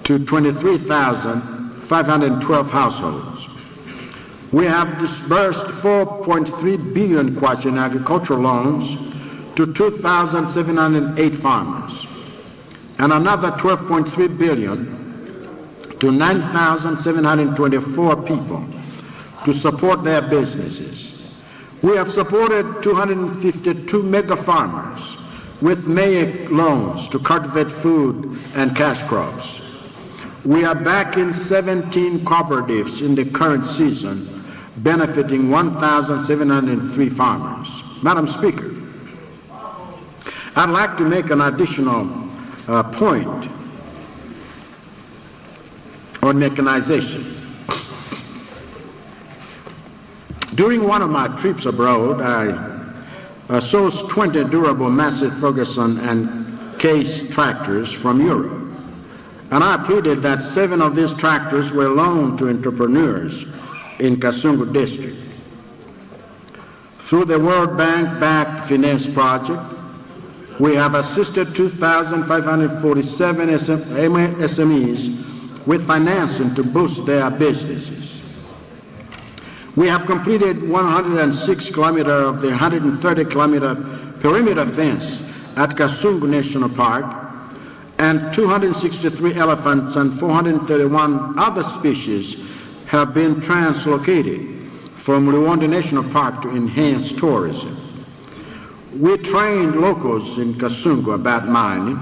to 23,512 households. We have disbursed 4.3 billion kwacha in agricultural loans to 2,708 farmers, and another 12.3 billion to 9,724 people to support their businesses. We have supported 252 mega farmers with MEIC loans to cultivate food and cash crops. We are backing 17 cooperatives in the current season, benefiting 1,703 farmers. Madam Speaker, I'd like to make an additional point on mechanization. During one of my trips abroad, I sourced 20 durable massive Ferguson and Case tractors from Europe. And I pleaded that 7 of these tractors were loaned to entrepreneurs in Kasungu district. Through the World Bank-backed finance project, we have assisted 2,547 SMEs with financing to boost their businesses. We have completed 106 kilometers of the 130-kilometer perimeter fence at Kasungu National Park, and 263 elephants and 431 other species have been translocated from Luntha National Park to enhance tourism. We trained locals in Kasungu about mining.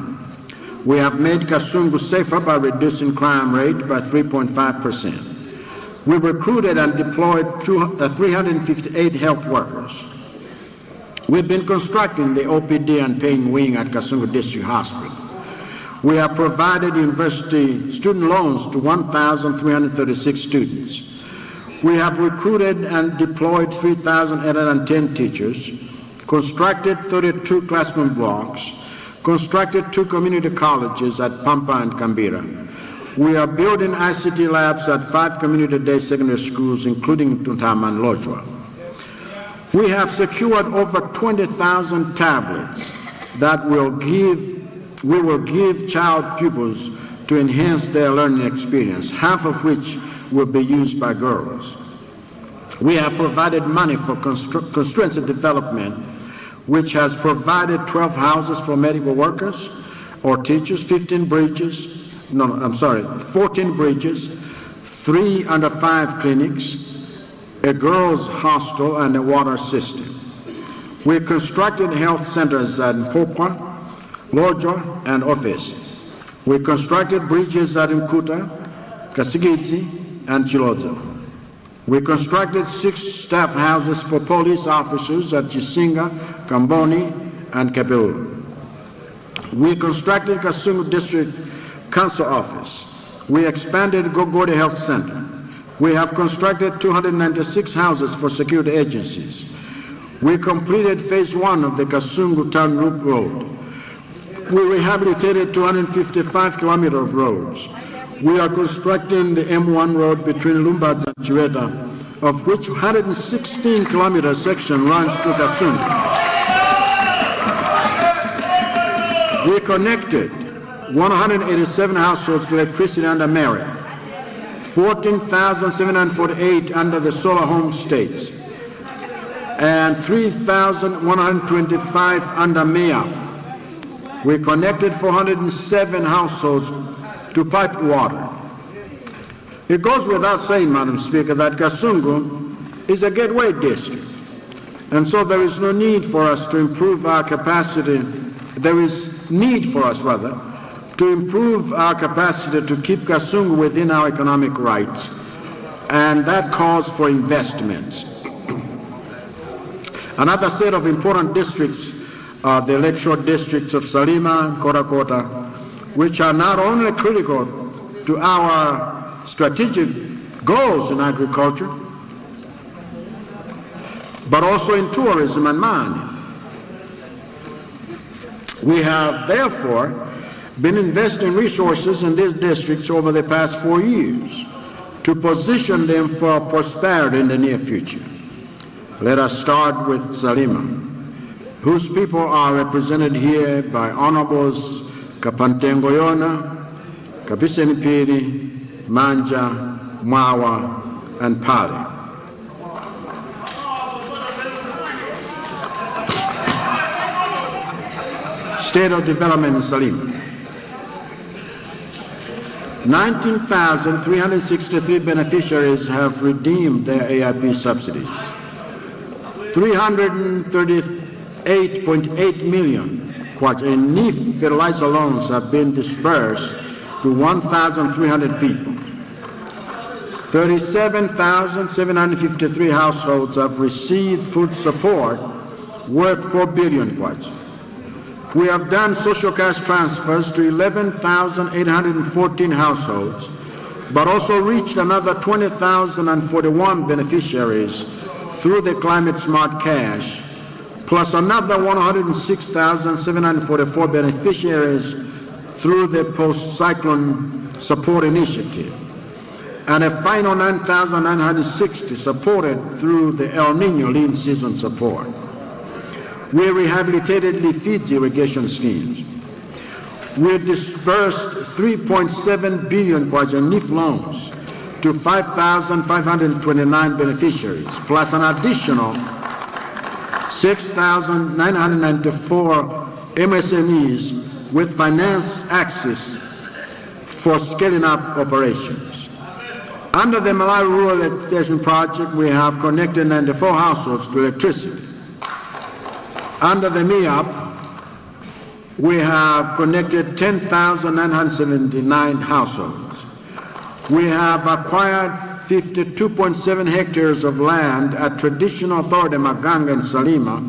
We have made Kasungu safer by reducing crime rate by 3.5%. We recruited and deployed 358 health workers. We've been constructing the OPD and pain wing at Kasungu District Hospital. We have provided university student loans to 1,336 students. We have recruited and deployed 3,810 teachers, constructed 32 classroom blocks, constructed 2 community colleges at Pampa and Kambira. We are building ICT labs at 5 community day secondary schools, including Tuntama and Lojwa. We have secured over 20,000 tablets that we will give child pupils to enhance their learning experience, half of which will be used by girls. We have provided money for constituency development, which has provided 12 houses for medical workers or teachers, 14 bridges, 3 under 5 clinics, a girls' hostel, and a water system. We constructed health centers at Mpopwa, Lojwa, and Office. We constructed bridges at Mkuta, Kasigiti, and Chiloza. We constructed 6 staff houses for police officers at Chisinga, Kamboni, and Kabiru. We constructed Kasungu District Council Office. We expanded Gogode Health Center. We have constructed 296 houses for security agencies. We completed phase 1 of the Kasungu Town Loop Road. We rehabilitated 255 kilometers of roads. We are constructing the M1 road between Lumbads and Chiweta, of which 116 kilometer section runs through Kasungu. We connected 187 households to electricity under merit, 14,748 under the solar home states, and 3,125 under MEAP. We connected 407 households to piped water. It goes without saying, Madam Speaker, that Kasungu is a gateway district, and so there is no need for us to improve our capacity. There is need for us, rather, to improve our capacity to keep Kasungu within our economic rights, and that calls for investments. Another set of important districts are the electoral districts of Salima and Korakota, which are not only critical to our strategic goals in agriculture, but also in tourism and mining. We have therefore been investing resources in these districts over the past 4 years to position them for prosperity in the near future. Let us start with Salima, whose people are represented here by Honorables Kapantengoyona, Kapisenipiri, Manja, Mwawa, and Pali. State of development in Salima. 19,363 beneficiaries have redeemed their AIP subsidies. 338.8 million in NIF fertilizer loans have been disbursed to 1,300 people. 37,753 households have received food support worth 4 billion kwacha. We have done social cash transfers to 11,814 households, but also reached another 20,041 beneficiaries through the Climate Smart Cash, plus another 106,744 beneficiaries through the Post-Cyclone Support Initiative, and a final 9,960 supported through the El Nino lean season support. We rehabilitated the feed irrigation schemes. We disbursed 3.7 billion kwacha NIF loans to 5,529 beneficiaries, plus an additional 6,994 MSMEs with finance access for scaling up operations. Under the Malawi Rural Electrification Project, we have connected 94 households to electricity. Under the MIAP, we have connected 10,979 households. We have acquired 52.7 hectares of land at Traditional Authority Maganga in Salima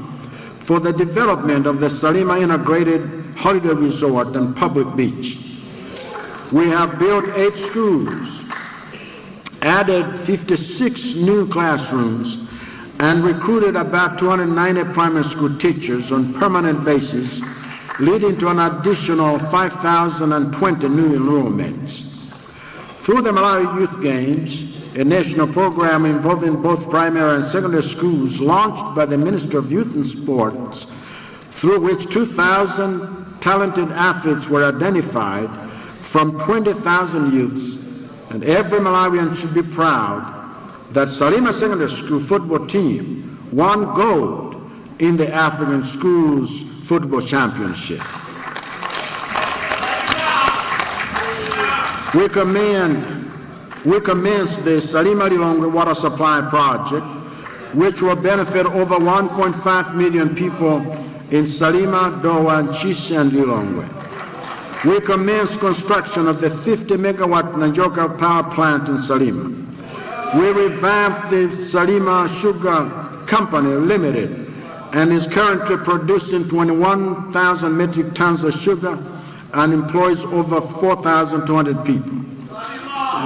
for the development of the Salima Integrated Holiday Resort and Public Beach. We have built 8 schools, added 56 new classrooms, and recruited about 290 primary school teachers on permanent basis, leading to an additional 5,020 new enrollments. Through the Malawi Youth Games, a national program involving both primary and secondary schools launched by the Minister of Youth and Sports, through which 2,000 talented athletes were identified from 20,000 youths, and every Malawian should be proud that Salima Secondary School football team won gold in the African Schools Football Championship. We commenced the Salima Lilongwe Water Supply Project, which will benefit over 1.5 million people in Salima, Dowa, and Chisi and Lilongwe. We commenced construction of the 50-megawatt Nanjoka power plant in Salima. We revamped the Salima Sugar Company Limited and is currently producing 21,000 metric tons of sugar and employs over 4,200 people.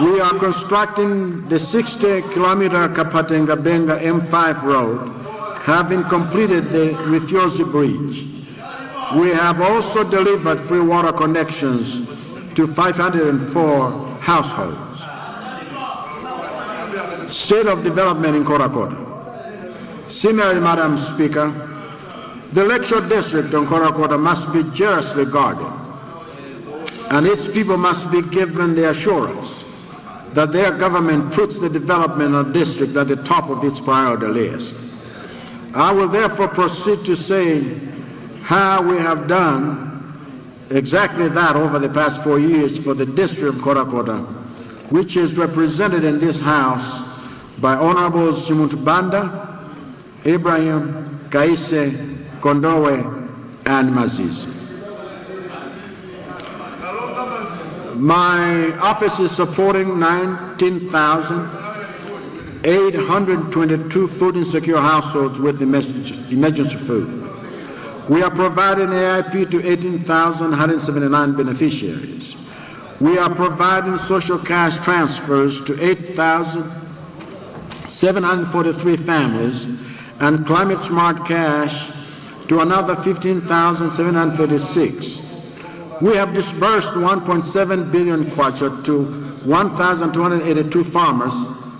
We are constructing the 60-kilometer Kapatenga-Benga M5 road, having completed the Rifyozi Bridge. We have also delivered free water connections to 504 households. State of development in Korakota. Similarly, Madam Speaker, the electoral district in Korakota must be jealously guarded, and its people must be given the assurance that their government puts the development of the district at the top of its priority list. I will therefore proceed to say how we have done exactly that over the past 4 years for the district of Korakota, which is represented in this House by Honorables Banda, Ibrahim, Kaise, Kondowe, and Mazizi. My office is supporting 19,000 822 food insecure households with emergency food. We are providing AIP to 18,179 beneficiaries. We are providing social cash transfers to 8,743 families and climate smart cash to another 15,736. We have disbursed 1.7 billion kwacha to 1,282 farmers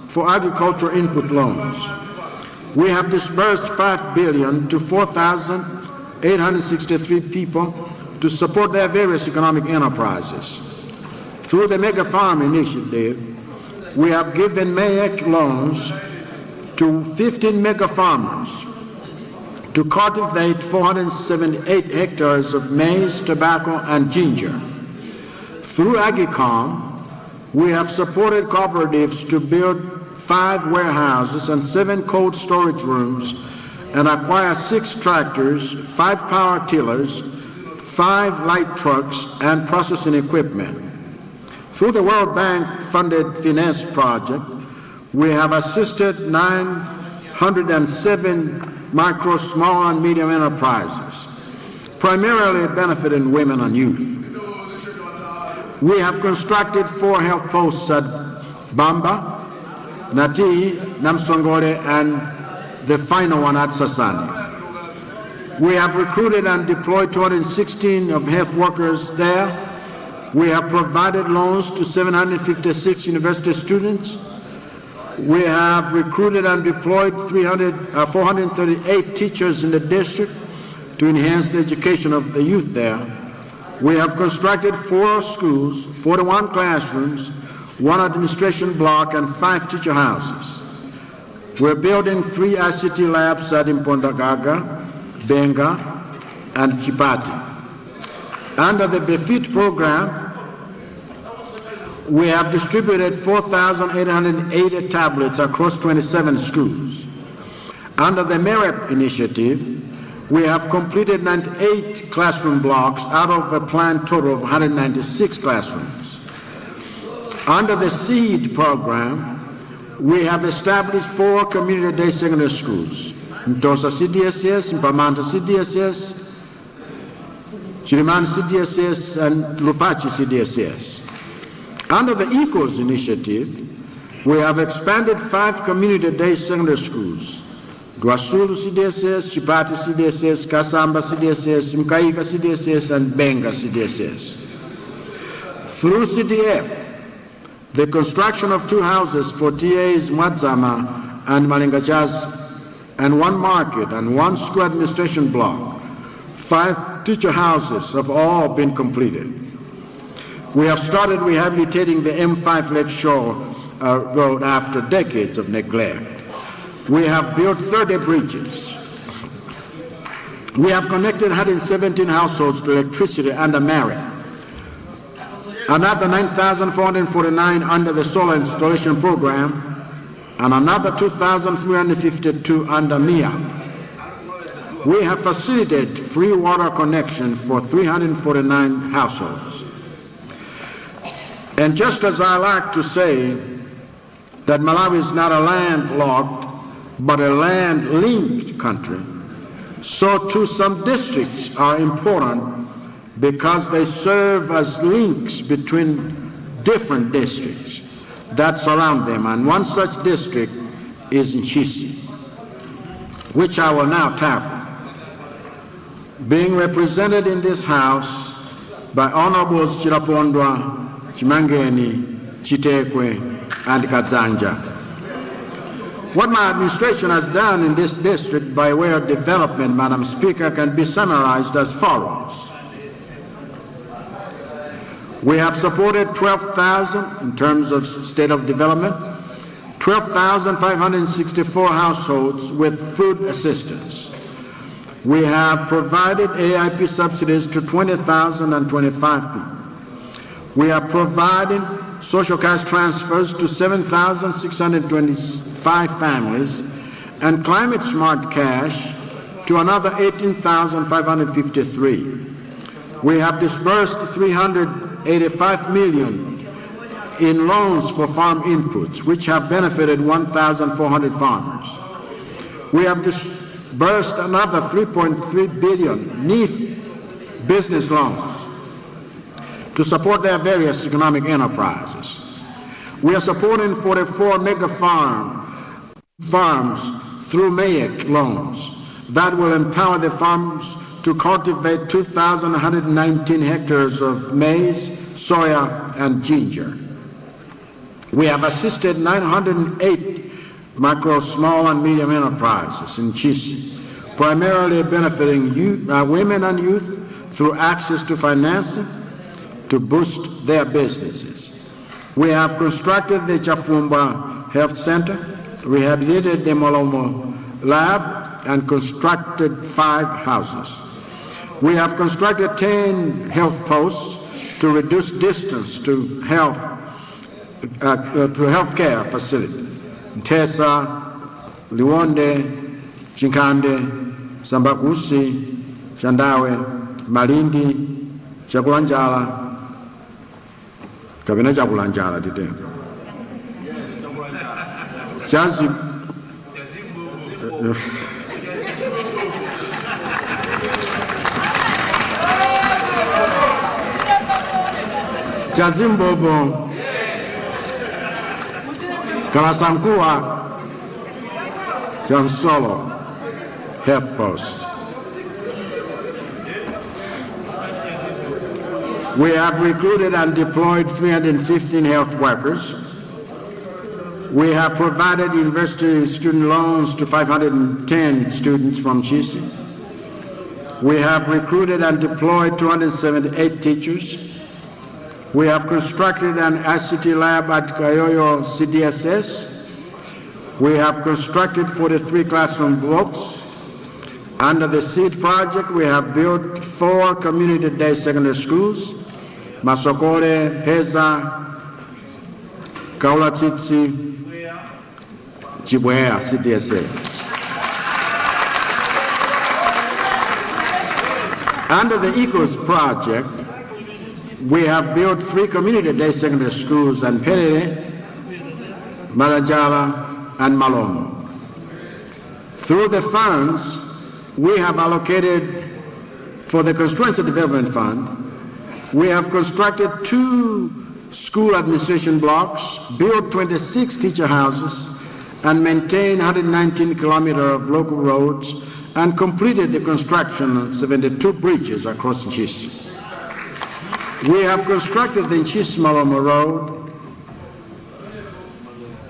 for agricultural input loans. We have disbursed 5 billion to 4,863 people to support their various economic enterprises. Through the Mega Farm Initiative, we have given MEAC loans to 15 mega farmers to cultivate 478 hectares of maize, tobacco, and ginger. Through Agicom, we have supported cooperatives to build 5 warehouses and 7 cold storage rooms and acquire 6 tractors, 5 power tillers, 5 light trucks, and processing equipment. Through the World Bank-funded finance project, we have assisted 907 micro, small, and medium enterprises, primarily benefiting women and youth. We have constructed 4 health posts at Bamba, Nati, Namsongole, and the final one at Sasani. We have recruited and deployed 216 of health workers there. We have provided loans to 756 university students. We have recruited and deployed 438 teachers in the district to enhance the education of the youth there. We have constructed 4 schools, 41 classrooms, 1 administration block, and 5 teacher houses. We're building 3 ICT labs at Impondagaga, Benga, and Chipati. Under the BEFIT program, we have distributed 4,880 tablets across 27 schools. Under the MEREP initiative, we have completed 98 classroom blocks out of a planned total of 196 classrooms. Under the SEED program, we have established 4 community-day secondary schools: Ntosa CDSS, Mpamanta CDSS, Chiriman CDSS, and Lupachi CDSS. Under the ECOS initiative, we have expanded 5 community-day secondary schools: Dwasulu CDSS, Chipati CDSS, Kasamba CDSS, Mkaika CDSS, and Benga CDSS. Through CDF, the construction of 2 houses for TAs Mwadzama and Malingachas, and 1 market and 1 school administration block, 5 teacher houses have all been completed. We have started rehabilitating the M5 Lakeshore Road after decades of neglect. We have built 30 bridges. We have connected 117 households to electricity under merit. Another 9,449 under the solar installation program, and another 2,352 under MIAP. We have facilitated free water connection for 349 households. And just as I like to say that Malawi is not a landlocked but a land-linked country, so too some districts are important because they serve as links between different districts that surround them. And one such district is Nchisi, which I will now tackle, being represented in this House by Honorables Chirapondwa, Chimangeni, Chitekwe, and Kadzanja. What my administration has done in this district by way of development, Madam Speaker, can be summarized as follows. We have supported 12,000 in terms of state of development, 12,564 households with food assistance. We have provided AIP subsidies to 20,025 people. We are providing social cash transfers to 7,625 families and climate smart cash to another 18,553. We have disbursed 385 million in loans for farm inputs, which have benefited 1,400 farmers. We have disbursed another 3.3 billion NEEF business loans to support their various economic enterprises. We are supporting 44 mega farms through MAEC loans that will empower the farms to cultivate 2,119 hectares of maize, soya, and ginger. We have assisted 908 micro, small, and medium enterprises in Chisi, primarily benefiting women and youth through access to financing to boost their businesses. We have constructed the Chafumba Health Center, rehabilitated the Malomo Lab, and constructed 5 houses. We have constructed 10 health posts to reduce distance to healthcare facilities. Ntesa, Liwonde, Chinkande, Sambakusi, Chandawe, Malindi, Chakulanjala, Kabina Chakulanjala today. Jazimbobo, Kalasankua, Jansolo, Health Post. We have recruited and deployed 315 health workers. We have provided university student loans to 510 students from Chisi. We have recruited and deployed 278 teachers. We have constructed an ICT lab at Kayoyo CDSS. We have constructed 43 classroom blocks. Under the SEED project, we have built 4 community day secondary schools, Masokole, Peza, Kaulatitsi, Chibwea, CDSS. Under the ECOS project, we have built 3 community day secondary schools in Perere, Maranjala, and Malom. Through the funds we have allocated for the Constituency Development Fund, we have constructed 2 school administration blocks, built 26 teacher houses, and maintained 119 kilometers of local roads, and completed the construction of 72 bridges across Nchisi. We have constructed the Nchisi-Maloma Road.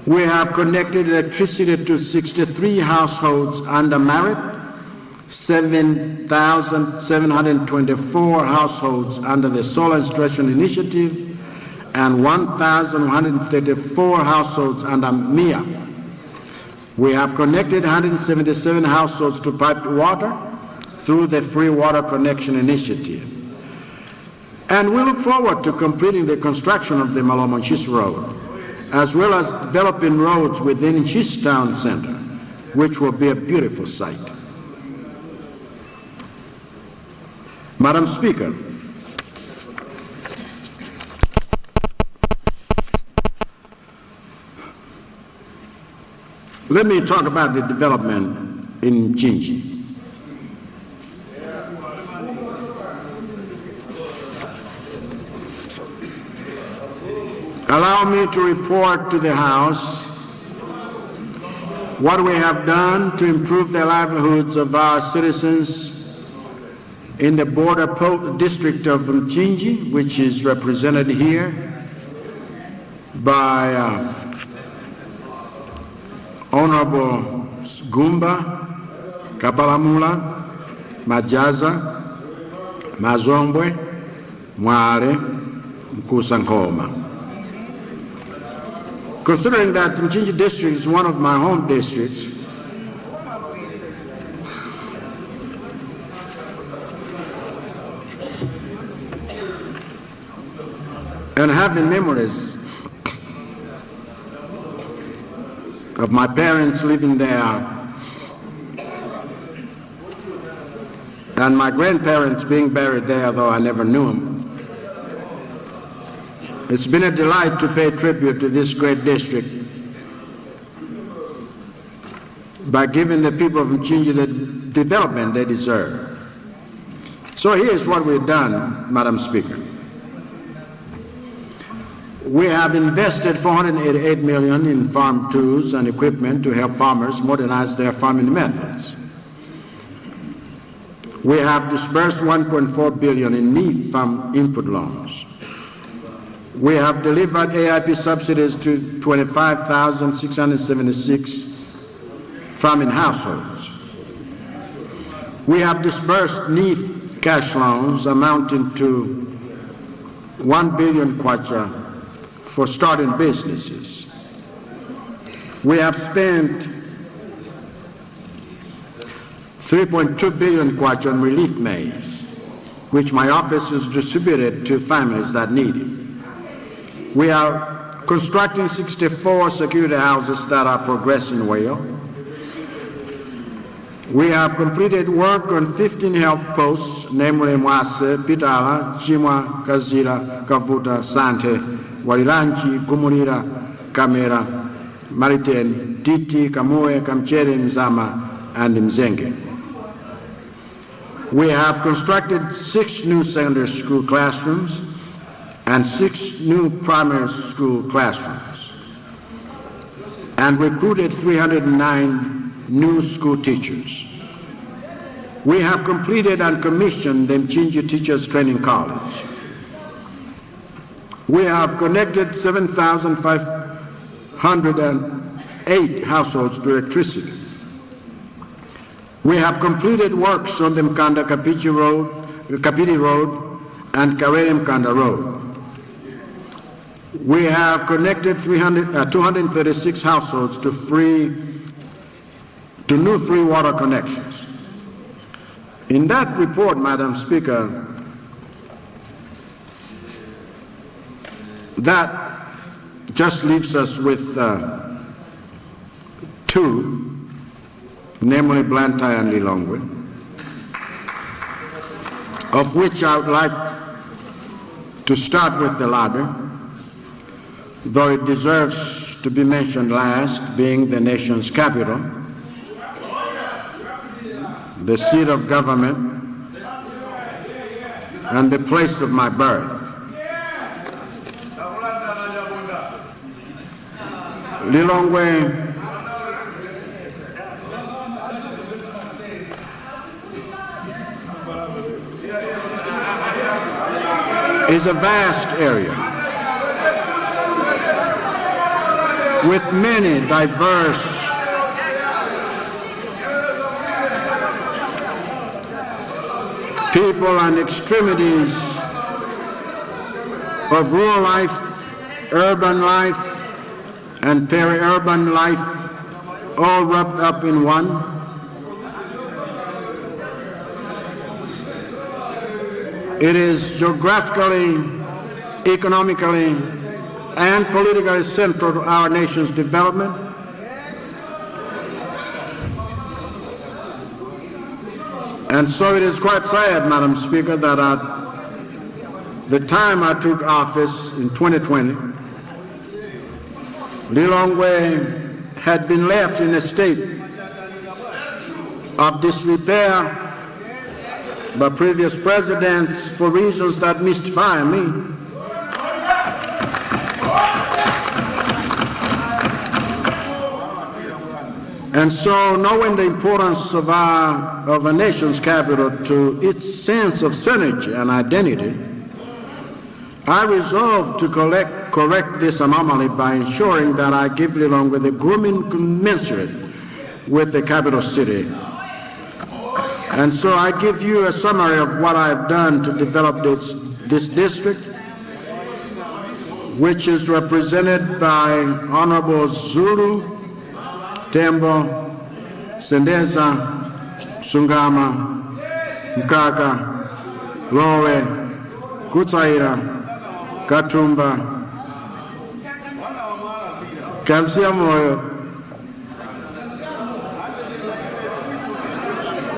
We have connected electricity to 63 households under merit, 7,724 households under the Solar Installation Initiative, and 1,134 households under MIA. We have connected 177 households to piped water through the Free Water Connection Initiative. And we look forward to completing the construction of the Maloma Nchisi Road, as well as developing roads within Nchisi Town Center, which will be a beautiful sight. Madam Speaker, let me talk about the development in Ginji. Allow me to report to the House what we have done to improve the livelihoods of our citizens in the border district of Mchinji, which is represented here by Honorable Gumba, Kapalamula, Majaza, Mazombwe, Mwale, Nkusankoma. Considering that Mchinji district is one of my home districts, and having memories of my parents living there and my grandparents being buried there, though I never knew them, It's been a delight to pay tribute to this great district by giving the people of Mchinji the development they deserve. So here's what we've done, Madam Speaker. We have invested $488 million in farm tools and equipment to help farmers modernize their farming methods. We have disbursed $1.4 billion in NEF farm input loans. We have delivered AIP subsidies to 25,676 farming households. We have disbursed NEF cash loans amounting to 1 billion kwacha for starting businesses. We have spent 3.2 billion kwacha on relief maize, which my office has distributed to families that need it. We are constructing 64 security houses that are progressing well. We have completed work on 15 health posts, namely Mwase, Pitala, Chimwa, Kazira, Kavuta, Sante, Walilanchi, Kumurira, Kamera, Mariten, Titi, Kamue, Kamchere, Mzama, and Mzenge. We have constructed 6 new secondary school classrooms and 6 new primary school classrooms, and recruited 309 new school teachers. We have completed and commissioned the Mchinji Teachers Training College. We have connected 7,508 households to electricity. We have completed works on the Mkanda Kapiti Road and Karere Mkanda Road. We have connected 236 households to new free water connections. In that report, Madam Speaker, that just leaves us with 2, namely Blantyre and Lilongwe, of which I would like to start with the latter, though it deserves to be mentioned last, being the nation's capital, the seat of government, and the place of my birth. Lilongwe is a vast area with many diverse people and extremities of rural life, urban life, and peri-urban life, all wrapped up in one. It is geographically, economically, and politically central to our nation's development. And so it is quite sad, Madam Speaker, that at the time I took office in 2020, Lilongwe had been left in a state of disrepair by previous presidents for reasons that mystify me. And so, knowing the importance of a nation's capital to its sense of synergy and identity, I resolved to correct this anomaly by ensuring that I give Lilongwe the grooming commensurate with the capital city. And so I give you a summary of what I've done to develop this district, which is represented by Honorable Zulu, Tembo, Sendeza, Sungama, Mkaka, Lowe, Kutsaira, Katumba, Kamsiamoyo,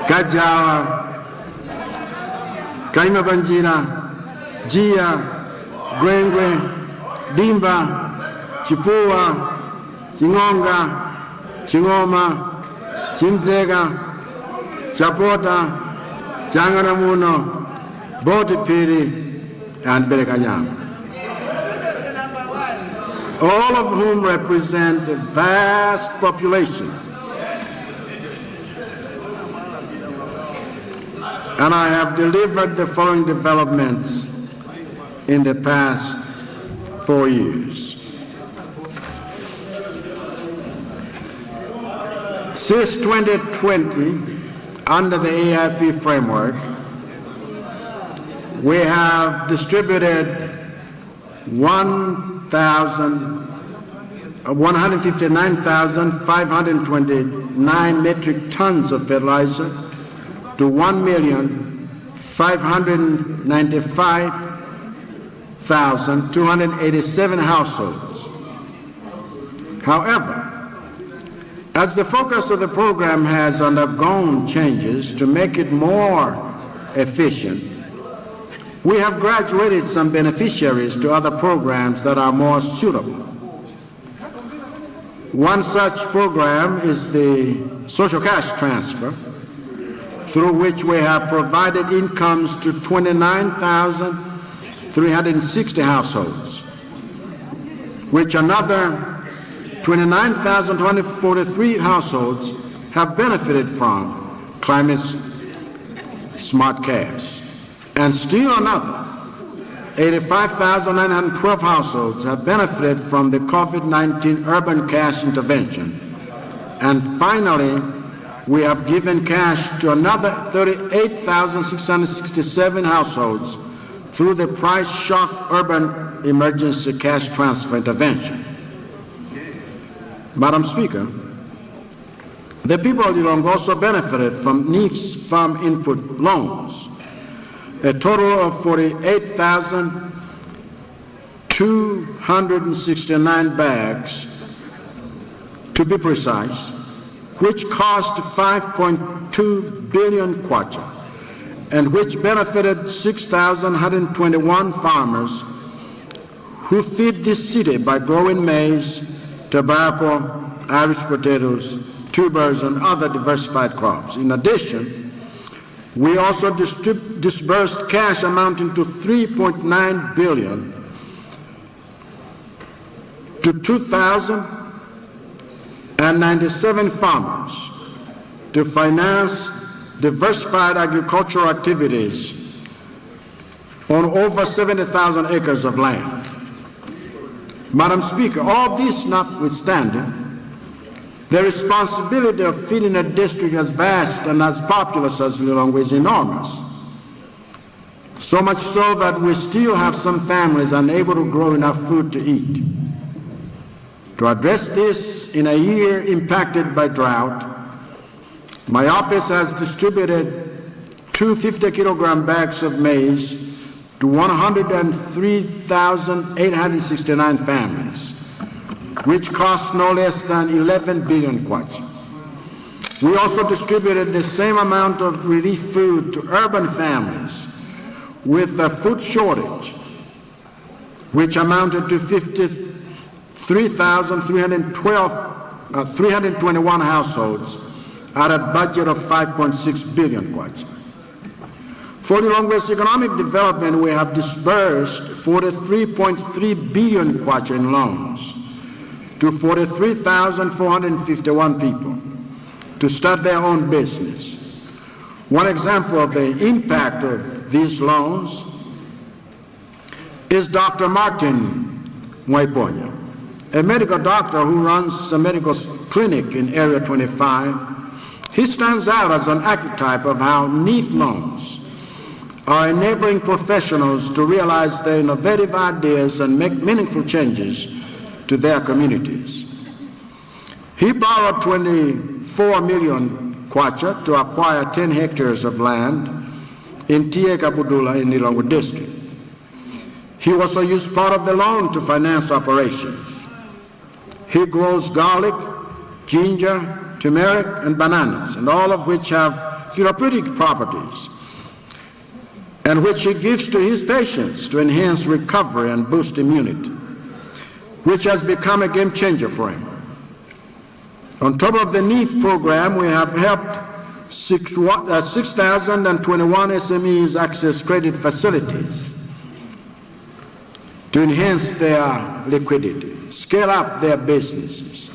Kajawa, Kaimabanjina, Jia, Gwengwe, Dimba, Chipua, Chingonga, Chingoma, Chinzega, Chapota, Changanamuno, Botipiri, and Berekanyam, all of whom represent a vast population. And I have delivered the following developments in the past 4 years. Since 2020, under the AIP framework, we have distributed 159,529 metric tons of fertilizer to 1,595,287 households. However, as the focus of the program has undergone changes to make it more efficient, we have graduated some beneficiaries to other programs that are more suitable. One such program is the social cash transfer, through which we have provided incomes to 29,360 households, which another 29,243 households have benefited from Climate Smart Cash. And still another 85,912 households have benefited from the COVID-19 Urban Cash Intervention. And finally, we have given cash to another 38,667 households through the Price Shock Urban Emergency Cash Transfer Intervention. Madam Speaker, the people of Lilongwe also benefited from NIF's farm input loans, a total of 48,269 bags, to be precise, which cost 5.2 billion kwacha, and which benefited 6,121 farmers who feed this city by growing maize, tobacco, Irish potatoes, tubers, and other diversified crops. In addition, we also disbursed cash amounting to 3.9 billion to 2,097 farmers to finance diversified agricultural activities on over 70,000 acres of land. Madam Speaker, all this notwithstanding, the responsibility of feeding a district as vast and as populous as Lilongwe is enormous. So much so that we still have some families unable to grow enough food to eat. To address this in a year impacted by drought, my office has distributed 250-kilogram bags of maize to 103,869 families, which cost no less than 11 billion kwacha. We also distributed the same amount of relief food to urban families with a food shortage, which amounted to 321 households at a budget of 5.6 billion kwacha. For Lilongwe's economic development, we have disbursed 43.3 billion kwacha in loans to 43,451 people to start their own business. One example of the impact of these loans is Dr. Martin Mwaiponya, a medical doctor who runs a medical clinic in Area 25. He stands out as an archetype of how NIF loans are enabling professionals to realize their innovative ideas and make meaningful changes to their communities. He borrowed 24 million kwacha to acquire 10 hectares of land in Tieka Budula in Lilongwe district. He also used part of the loan to finance operations. He grows garlic, ginger, turmeric, and bananas, and all of which have therapeutic properties, and which he gives to his patients to enhance recovery and boost immunity. which has become a game changer for him. On top of the NEEF program, we have helped 6,021 SMEs access credit facilities to enhance their liquidity, scale up their businesses,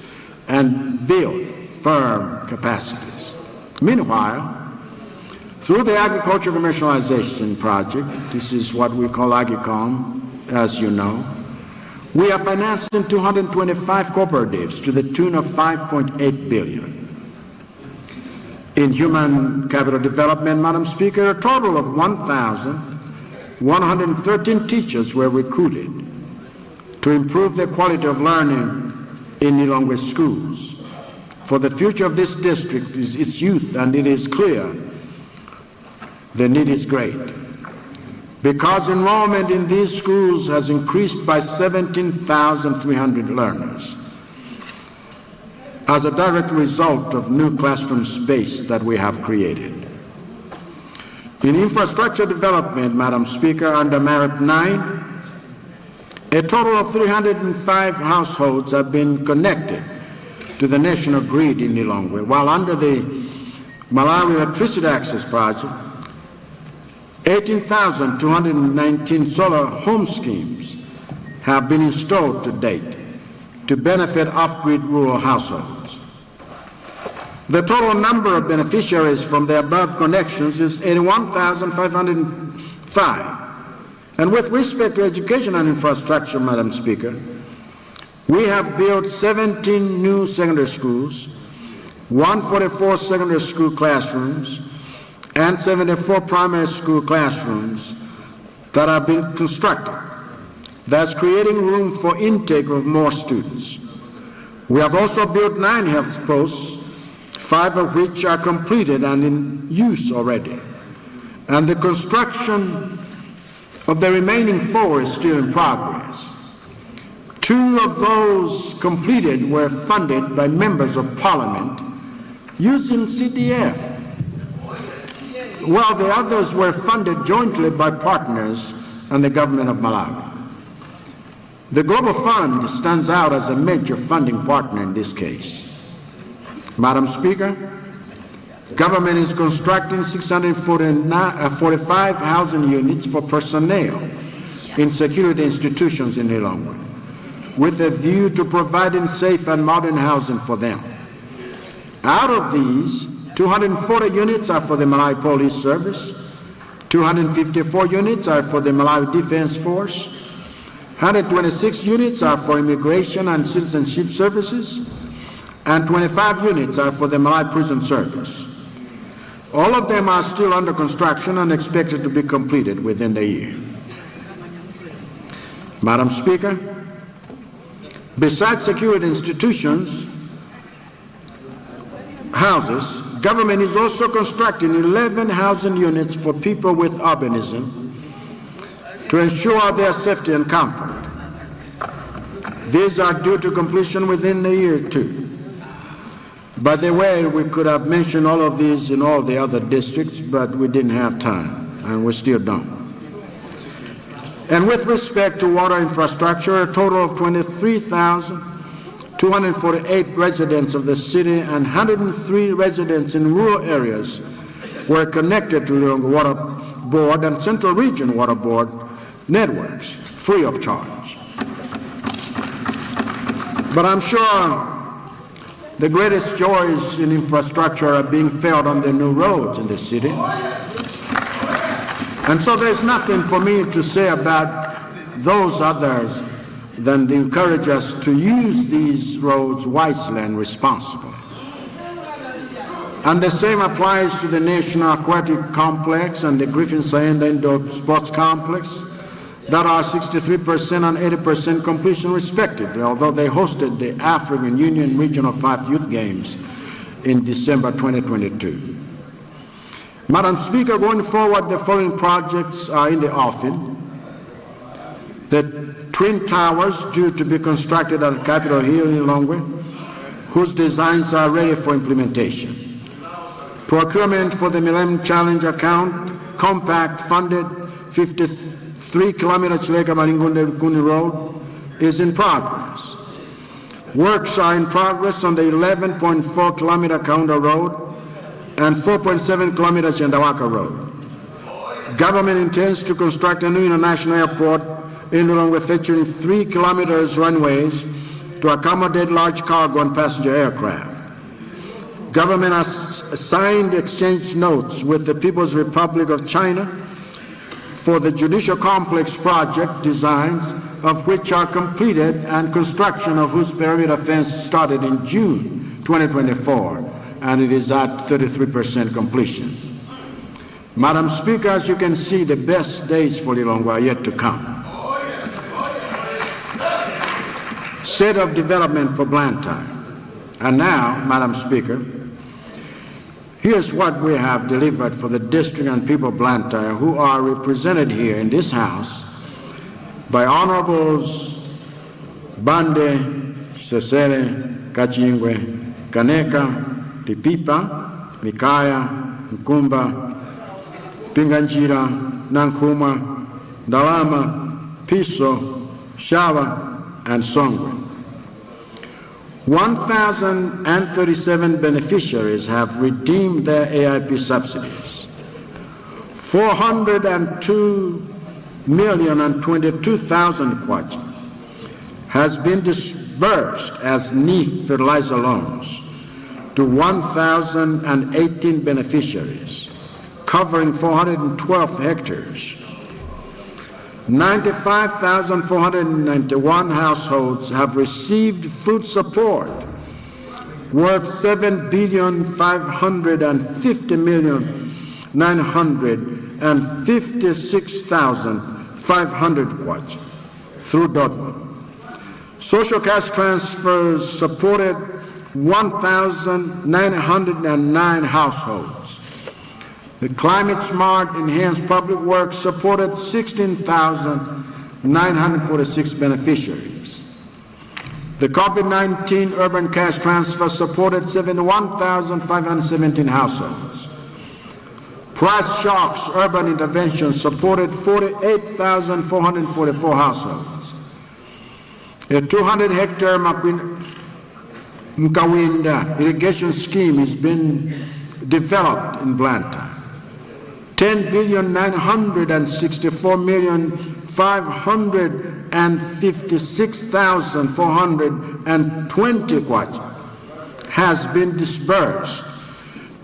and build firm capacities. Meanwhile, through the Agriculture Commercialization Project, this is what we call AGICOM, as you know, we are financing 225 cooperatives to the tune of $5.8 billion. In human capital development, Madam Speaker, a total of 1,113 teachers were recruited to improve the quality of learning in Lilongwe schools. For the future of this district is its youth, and it is clear the need is great, because enrollment in these schools has increased by 17,300 learners as a direct result of new classroom space that we have created. In infrastructure development, Madam Speaker, under Merit 9, a total of 305 households have been connected to the national grid in Lilongwe, while under the Malawi Electricity Access Project, 18,219 solar home schemes have been installed to date to benefit off-grid rural households. The total number of beneficiaries from the above connections is 81,505. And with respect to education and infrastructure, Madam Speaker, we have built 17 new secondary schools, 144 secondary school classrooms, and 74 primary school classrooms that have been constructed, thus creating room for intake of more students. We have also built 9 health posts, 5 of which are completed and in use already, and the construction of the remaining 4 is still in progress. 2 of those completed were funded by members of Parliament using CDF, while the others were funded jointly by partners and the government of Malawi. The Global Fund stands out as a major funding partner in this case. Madam Speaker, government is constructing 645 housing units for personnel in security institutions in Lilongwe, with a view to providing safe and modern housing for them. Out of these, 240 units are for the Malawi Police Service, 254 units are for the Malawi Defense Force, 126 units are for Immigration and Citizenship Services, and 25 units are for the Malawi Prison Service. All of them are still under construction and expected to be completed within the year. Madam Speaker, besides security institutions, houses, government is also constructing 11 housing units for people with albinism to ensure their safety and comfort. These are due to completion within the year too. By the way, we could have mentioned all of these in all the other districts, but we didn't have time, and we still don't. And with respect to water infrastructure, a total of 23,248 residents of the city and 103 residents in rural areas were connected to the Water Board and Central Region Water Board networks, free of charge. But I'm sure the greatest joys in infrastructure are being felt on the new roads in the city. And so there's nothing for me to say about those others than to encourage us to use these roads wisely and responsibly. And the same applies to the National Aquatic Complex and the Griffin Sayenda Indoor Sports Complex that are 63% and 80% completion respectively, although they hosted the African Union Regional 5 Youth Games in December 2022. Madam Speaker, going forward, the following projects are in the offing. The Twin Towers, due to be constructed at Capitol Hill in Lilongwe, whose designs are ready for implementation. Procurement for the Millennium Challenge account, compact funded 53 kilometer Chileka Malingunde Guni Road, is in progress. Works are in progress on the 11.4 kilometer Kaunda Road and 4.7 kilometer Chandawaka Road. Government intends to construct a new international airport in Lilongwe featuring 3 kilometers runways to accommodate large cargo and passenger aircraft. Government has signed exchange notes with the People's Republic of China for the judicial complex project designs of which are completed and construction of whose perimeter fence started in June 2024, and it is at 33% completion. Madam Speaker, as you can see, the best days for Lilongwe are yet to come. State of development for Blantyre. And now, Madam Speaker, here's what we have delivered for the district and people of Blantyre who are represented here in this House by Honorables Bande, Sesere, Kachingwe, Kaneka, Tipipa, Mikaya, Nkumba, Pinganjira, Nankuma, Dalama, Piso, Shava, and Songwe. 1,037 beneficiaries have redeemed their AIP subsidies. 402,022,000 kwacha has been disbursed as NEEF fertilizer loans to 1,018 beneficiaries, covering 412 hectares. 95,491 households have received food support worth 7,550,956,500 kwacha through DOTMA. Social cash transfers supported 1,909 households. The Climate Smart Enhanced Public Works supported 16,946 beneficiaries. The COVID-19 Urban Cash Transfer supported 71,517 households. Price Shocks Urban Intervention supported 48,444 households. A 200-hectare Mkawinda irrigation scheme has been developed in Blantyre. 10,964,556,420 kwacha has been disbursed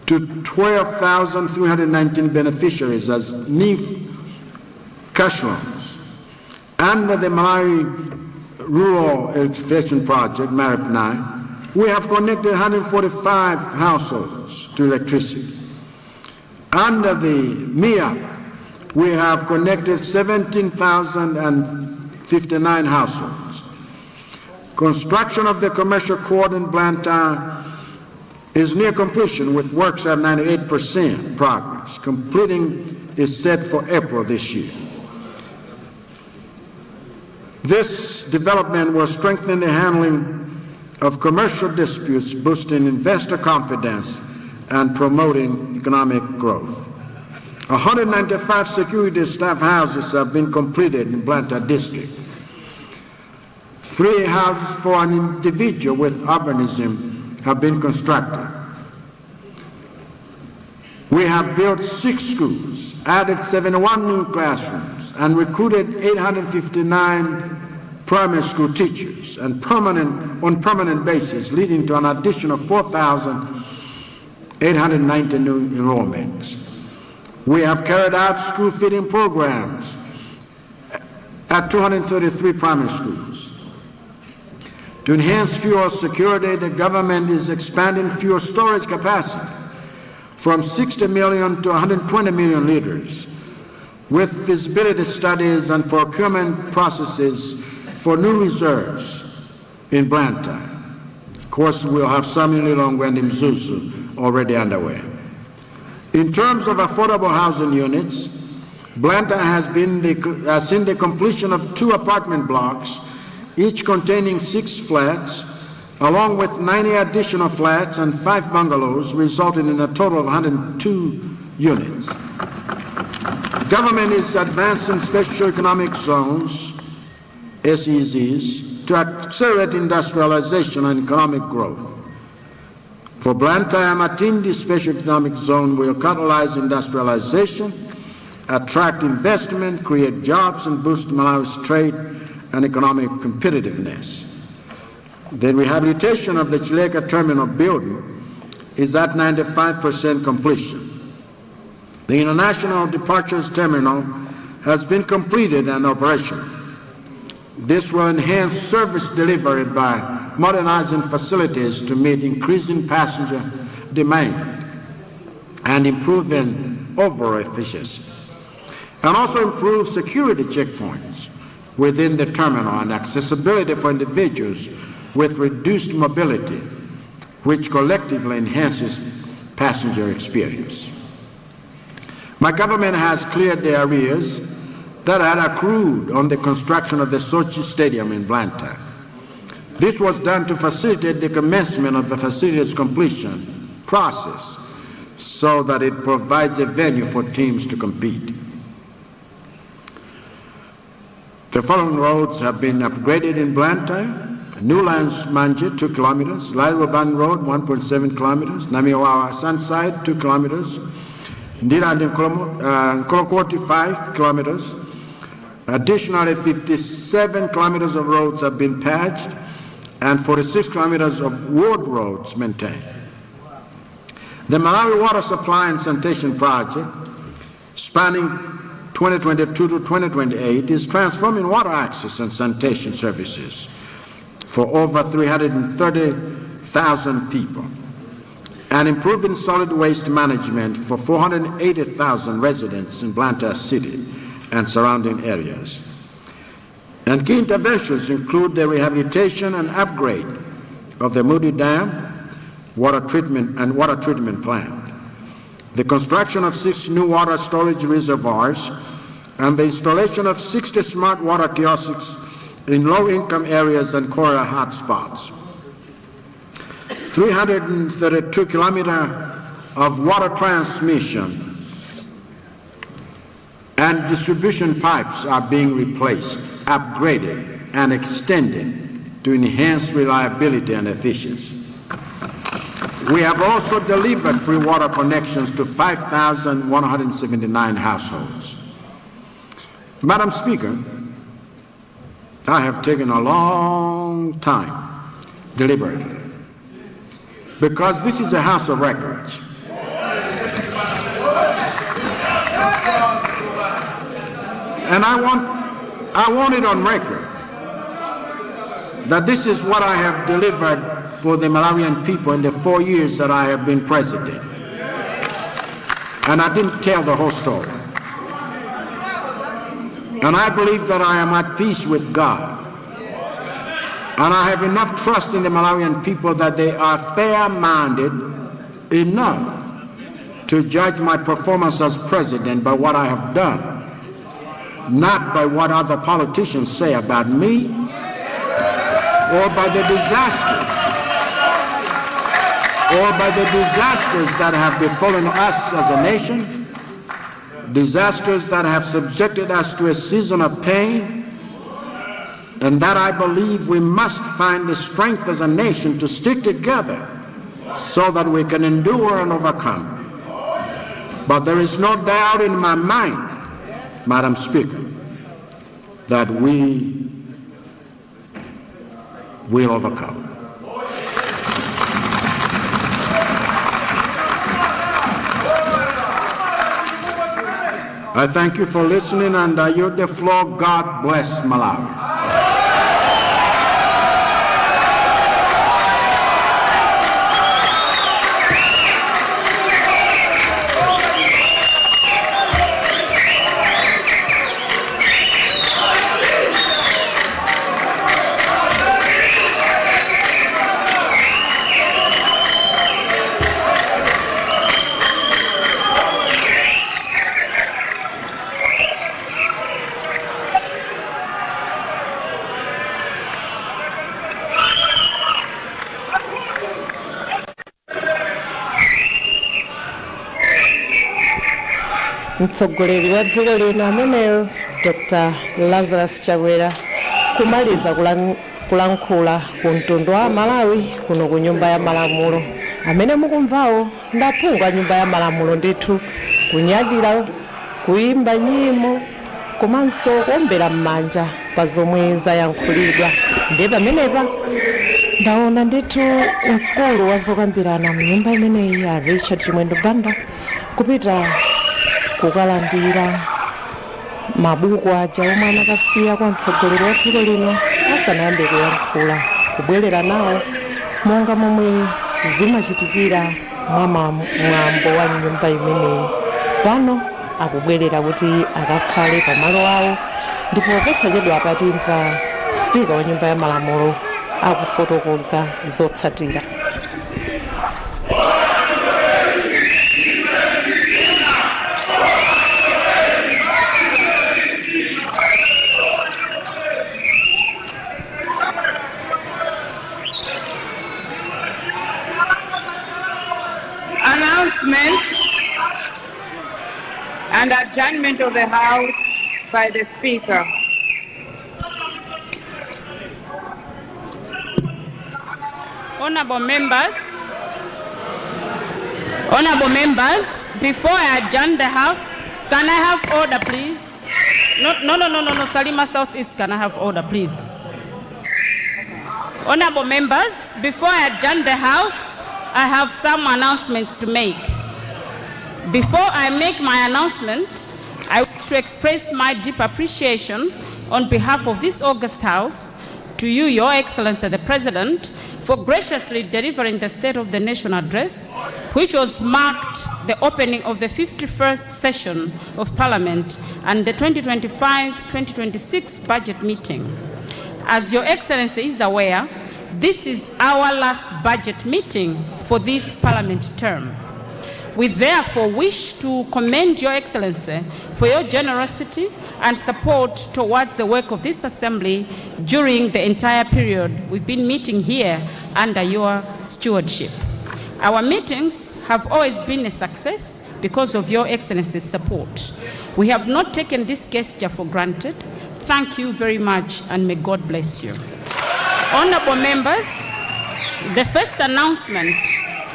to 12,319 beneficiaries as NEEF cash loans. Under the Malawi Rural Electrification Project, MARIP 9, we have connected 145 households to electricity. Under the MIA, we have connected 17,059 households. Construction of the commercial court in Blantyre is near completion with works at 98% progress. Completing is set for April this year. This development will strengthen the handling of commercial disputes, boosting investor confidence and promoting economic growth. 195 security staff houses have been completed in Blantyre District. 3 houses for an individual with urbanism have been constructed. We have built 6 schools, added 71 new classrooms, and recruited 859 primary school teachers on permanent basis, leading to an additional 4,890 new enrollments. We have carried out school feeding programs at 233 primary schools. To enhance fuel security, the government is expanding fuel storage capacity from 60 million to 120 million liters, with feasibility studies and procurement processes for new reserves in Blantyre. Of course, we'll have some in Lilongwe and Mzuzu already underway. In terms of affordable housing units, Blantyre has seen the completion of 2 apartment blocks, each containing 6 flats, along with 90 additional flats and 5 bungalows, resulting in a total of 102 units. Government is advancing special economic zones SEZs, to accelerate industrialization and economic growth. For Blantyre, Matindi Special Economic Zone will catalyze industrialization, attract investment, create jobs, and boost Malawi's trade and economic competitiveness. The rehabilitation of the Chileka terminal building is at 95% completion. The International Departures Terminal has been completed and operational. This will enhance service delivery by modernizing facilities to meet increasing passenger demand and improving overall efficiency, and also improve security checkpoints within the terminal and accessibility for individuals with reduced mobility, which collectively enhances passenger experience. My government has cleared the arrears that had accrued on the construction of the Sochi Stadium in Blantyre. This was done to facilitate the commencement of the facility's completion process so that it provides a venue for teams to compete. The following roads have been upgraded in Blantyre: Newlands Manje, 2 kilometers, Lairoban Road, 1.7 kilometers, Namiwawa Sunside, 2 kilometers, Ndila and Nkolokoti, 5 kilometers. Additionally, 57 kilometers of roads have been patched and 46 kilometers of wood roads maintained. The Malawi Water Supply and Sanitation Project, spanning 2022 to 2028, is transforming water access and sanitation services for over 330,000 people and improving solid waste management for 480,000 residents in Blantyre City and surrounding areas. And key interventions include the rehabilitation and upgrade of the Moody Dam water treatment plant, the construction of 6 new water storage reservoirs, and the installation of 60 smart water kiosks in low-income areas and cholera hotspots. 332 kilometers of water transmission and distribution pipes are being replaced, upgraded, and extended to enhance reliability and efficiency. We have also delivered free water connections to 5,179 households. Madam Speaker, I have taken a long time, deliberately, because this is a house of records. And I want it on record that this is what I have delivered for the Malawian people in the 4 years that I have been president. And I didn't tell the whole story. And I believe that I am at peace with God. And I have enough trust in the Malawian people that they are fair-minded enough to judge my performance as president by what I have done, not by what other politicians say about me or by the disasters that have befallen us as a nation, disasters that have subjected us to a season of pain, and that I believe we must find the strength as a nation to stick together so that we can endure and overcome. But there is no doubt in my mind, Madam Speaker, that we will overcome. I thank you for listening, and I yield the floor. God bless Malawi. Mtsogoleri wa dziko lino ameneyo Dr. Lazarus Chakwera kumaliza kulankhula ku mtundu wa Malawi kuno ku nyumba ya malamulo. Amene mukumvawo ndaphunga nyumba ya malamulo ndithu kunyadira, kuimba nyimbo, komanso kuombera m'manja pa zomwe zayankhulidwa. Ndi pamenepa ndaona ndithu mkulu wa zokambirana mu nyumba imeneyi ya Richard Chimwendo Banda kupita kukalandira mabuku aja omwe anakasiya kwa mtsogoleri wa dziko lino asanayambe kuyankhula, kubwerera nawo monga momwe zimachitikira mwa mwambo wa nyumba imeneyi. Pano akubwerera kuti akakhale pamalo awo, ndipo posachedwa patimva spika wa nyumba ya malamulo akufotokoza zotsatira. Announcements and adjournment of the House by the Speaker. Honorable members, before I adjourn the House, can I have order, please? No, Salima Southeast, can I have order, please? Honorable members, before I adjourn the House, I have some announcements to make. Before I make my announcement, I wish to express my deep appreciation on behalf of this august House to you, Your Excellency the President, for graciously delivering the State of the Nation address, which was marked the opening of the 51st session of Parliament and the 2025-2026 budget meeting. As Your Excellency is aware, this is our last budget meeting for this Parliament term. We therefore wish to commend Your Excellency for your generosity and support towards the work of this Assembly during the entire period we've been meeting here under your stewardship. Our meetings have always been a success because of Your Excellency's support. We have not taken this gesture for granted. Thank you very much, and may God bless you. Honorable members, the first announcement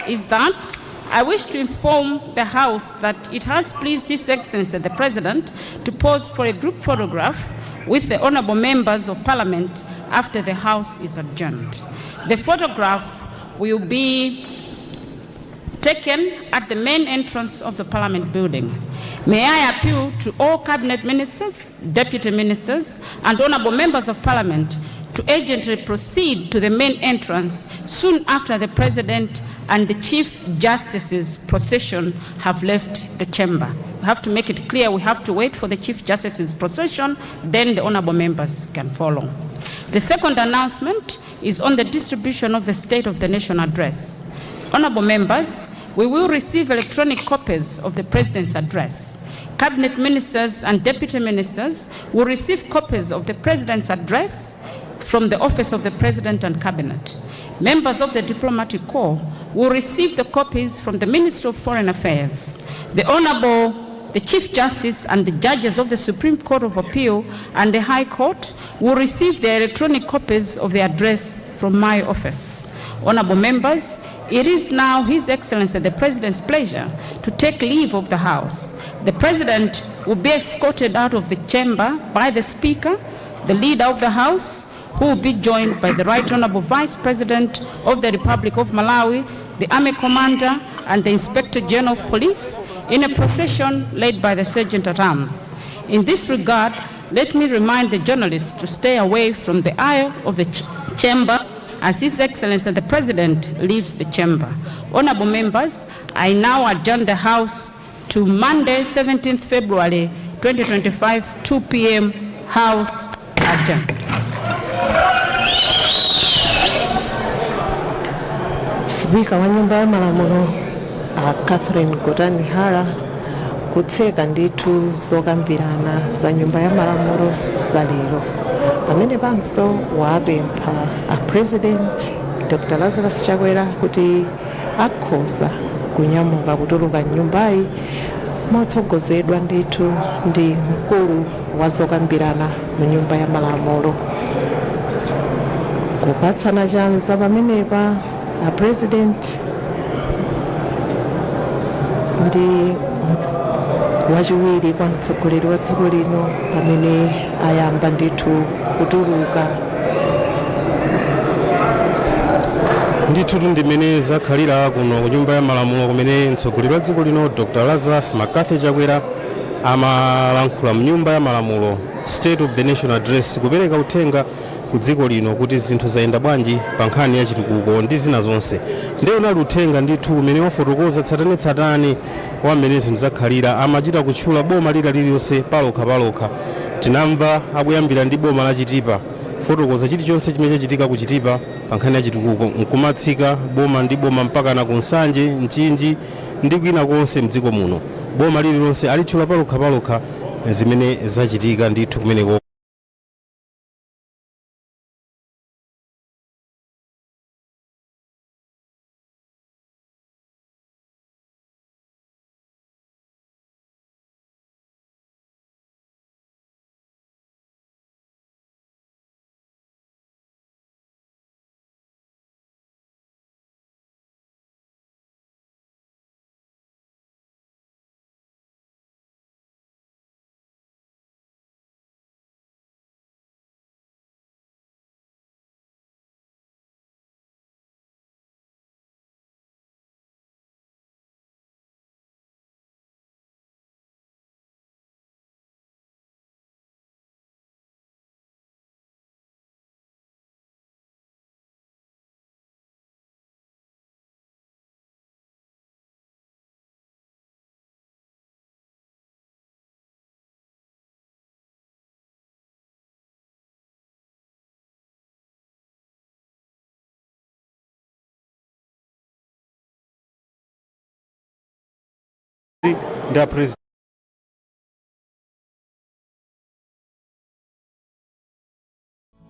is that I wish to inform the House that it has pleased His Excellency the President to pose for a group photograph with the honorable members of Parliament after the House is adjourned. The photograph will be taken at the main entrance of the Parliament building. May I appeal to all Cabinet Ministers, Deputy Ministers, and honorable members of Parliament to urgently proceed to the main entrance soon after the President and the Chief Justice's procession have left the chamber. We have to make it clear we have to wait for the Chief Justice's procession, then the honorable members can follow. The second announcement is on the distribution of the State of the Nation address. Honorable members, we will receive electronic copies of the President's address. Cabinet Ministers and Deputy Ministers will receive copies of the President's address from the Office of the President and Cabinet. Members of the Diplomatic Corps will receive the copies from the Ministry of Foreign Affairs. The Chief Justice and the judges of the Supreme Court of Appeal and the High Court will receive their electronic copies of the address from my office. Honorable members, it is now His Excellency the President's pleasure to take leave of the House. The President will be escorted out of the chamber by the Speaker, the Leader of the House, who will be joined by the Right Honorable Vice President of the Republic of Malawi, the Army Commander, and the Inspector General of Police in a procession led by the Sergeant at Arms. In this regard, let me remind the journalists to stay away from the aisle of the chamber as His Excellency the President leaves the chamber. Honorable members, I now adjourn the House to Monday, 17th February 2025, 2 p.m. House adjourned. Spika wa nyumba ya malamulo Catherine Gotani Hara kutseka ndithu zokambirana za nyumba ya malamulo za lero. Pamene panso wapempha a President Dr. Lazarus Chakwera kuti akhoza kunyamuka kutuluka nyumbayi motsogozedwa ndithu ndi mkulu wa zokambirana mu nyumba ya malamulo. kupatsana chanza pamenepa a president ndi wachiwiri kwa mtsogoleri wa dziko lino pamene ayamba ndithu kutuluka. ndithu ndimene zakhalira kuno ku nyumba ya malamulo kumene mtsogoleri wa dziko lino Dr. Lazarus Makathi Chakwera amalankhula mu nyumba ya malamulo State of the Nation Address, kupereka uthenga ku dziko lino kuti zinthu zayenda bwanji pa nkhani ya chitukuko ndi zina zonse. Ndiye unali uthenga ndithu umene wafotokoza tsatanetsatane wa mmene zinthu zakhalira, amachita kutchula boma lililonse palokha. Tinamva akuyambira ndi boma la Chitipa fotokoza chilichonse chimene chachitika ku Chitipa pa nkhani ya chitukuko, nkumatsika boma ndi boma mpaka na kunsanje Mchinji ndi kwina konse mdziko muno. Boma lililonse alitchula palokha zimene zachitika ndithu kumeneko.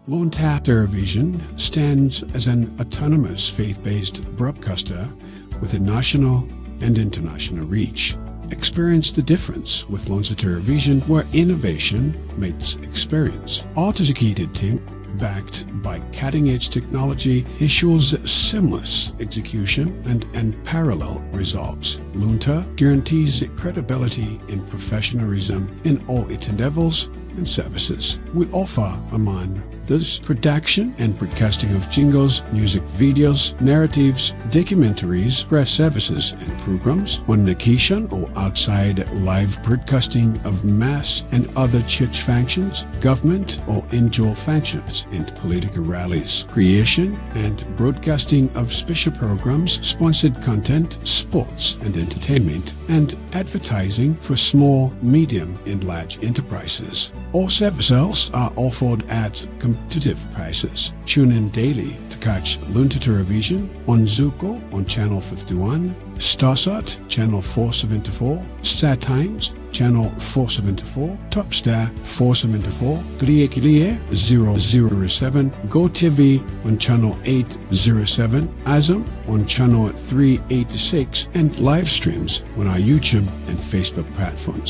Luntha Television stands as an autonomous faith-based broadcaster with a national and international reach. Experience the difference with Luntha Television, where innovation meets experience. Our dedicated team, backed by cutting-edge technology, ensures seamless execution and unparalleled results. Luntha guarantees credibility and professionalism in all its endeavors and services. We offer, among this, production and broadcasting of jingles, music videos, narratives, documentaries, press services and programs, on occasion or outside live broadcasting of mass and other church functions, government or NGO functions, and political rallies, creation and broadcasting of special programs, sponsored content, sports and entertainment, and advertising for small, medium and large enterprises. All services are offered at competitive prices. Tune in daily to catch Luntha Television on Zuko on Channel 51, Starsat Channel 474, Star Times Channel 474, Topstar 474, Kriye 007, GoTV on Channel 807, Azam on Channel 386, and live streams on our YouTube and Facebook platforms.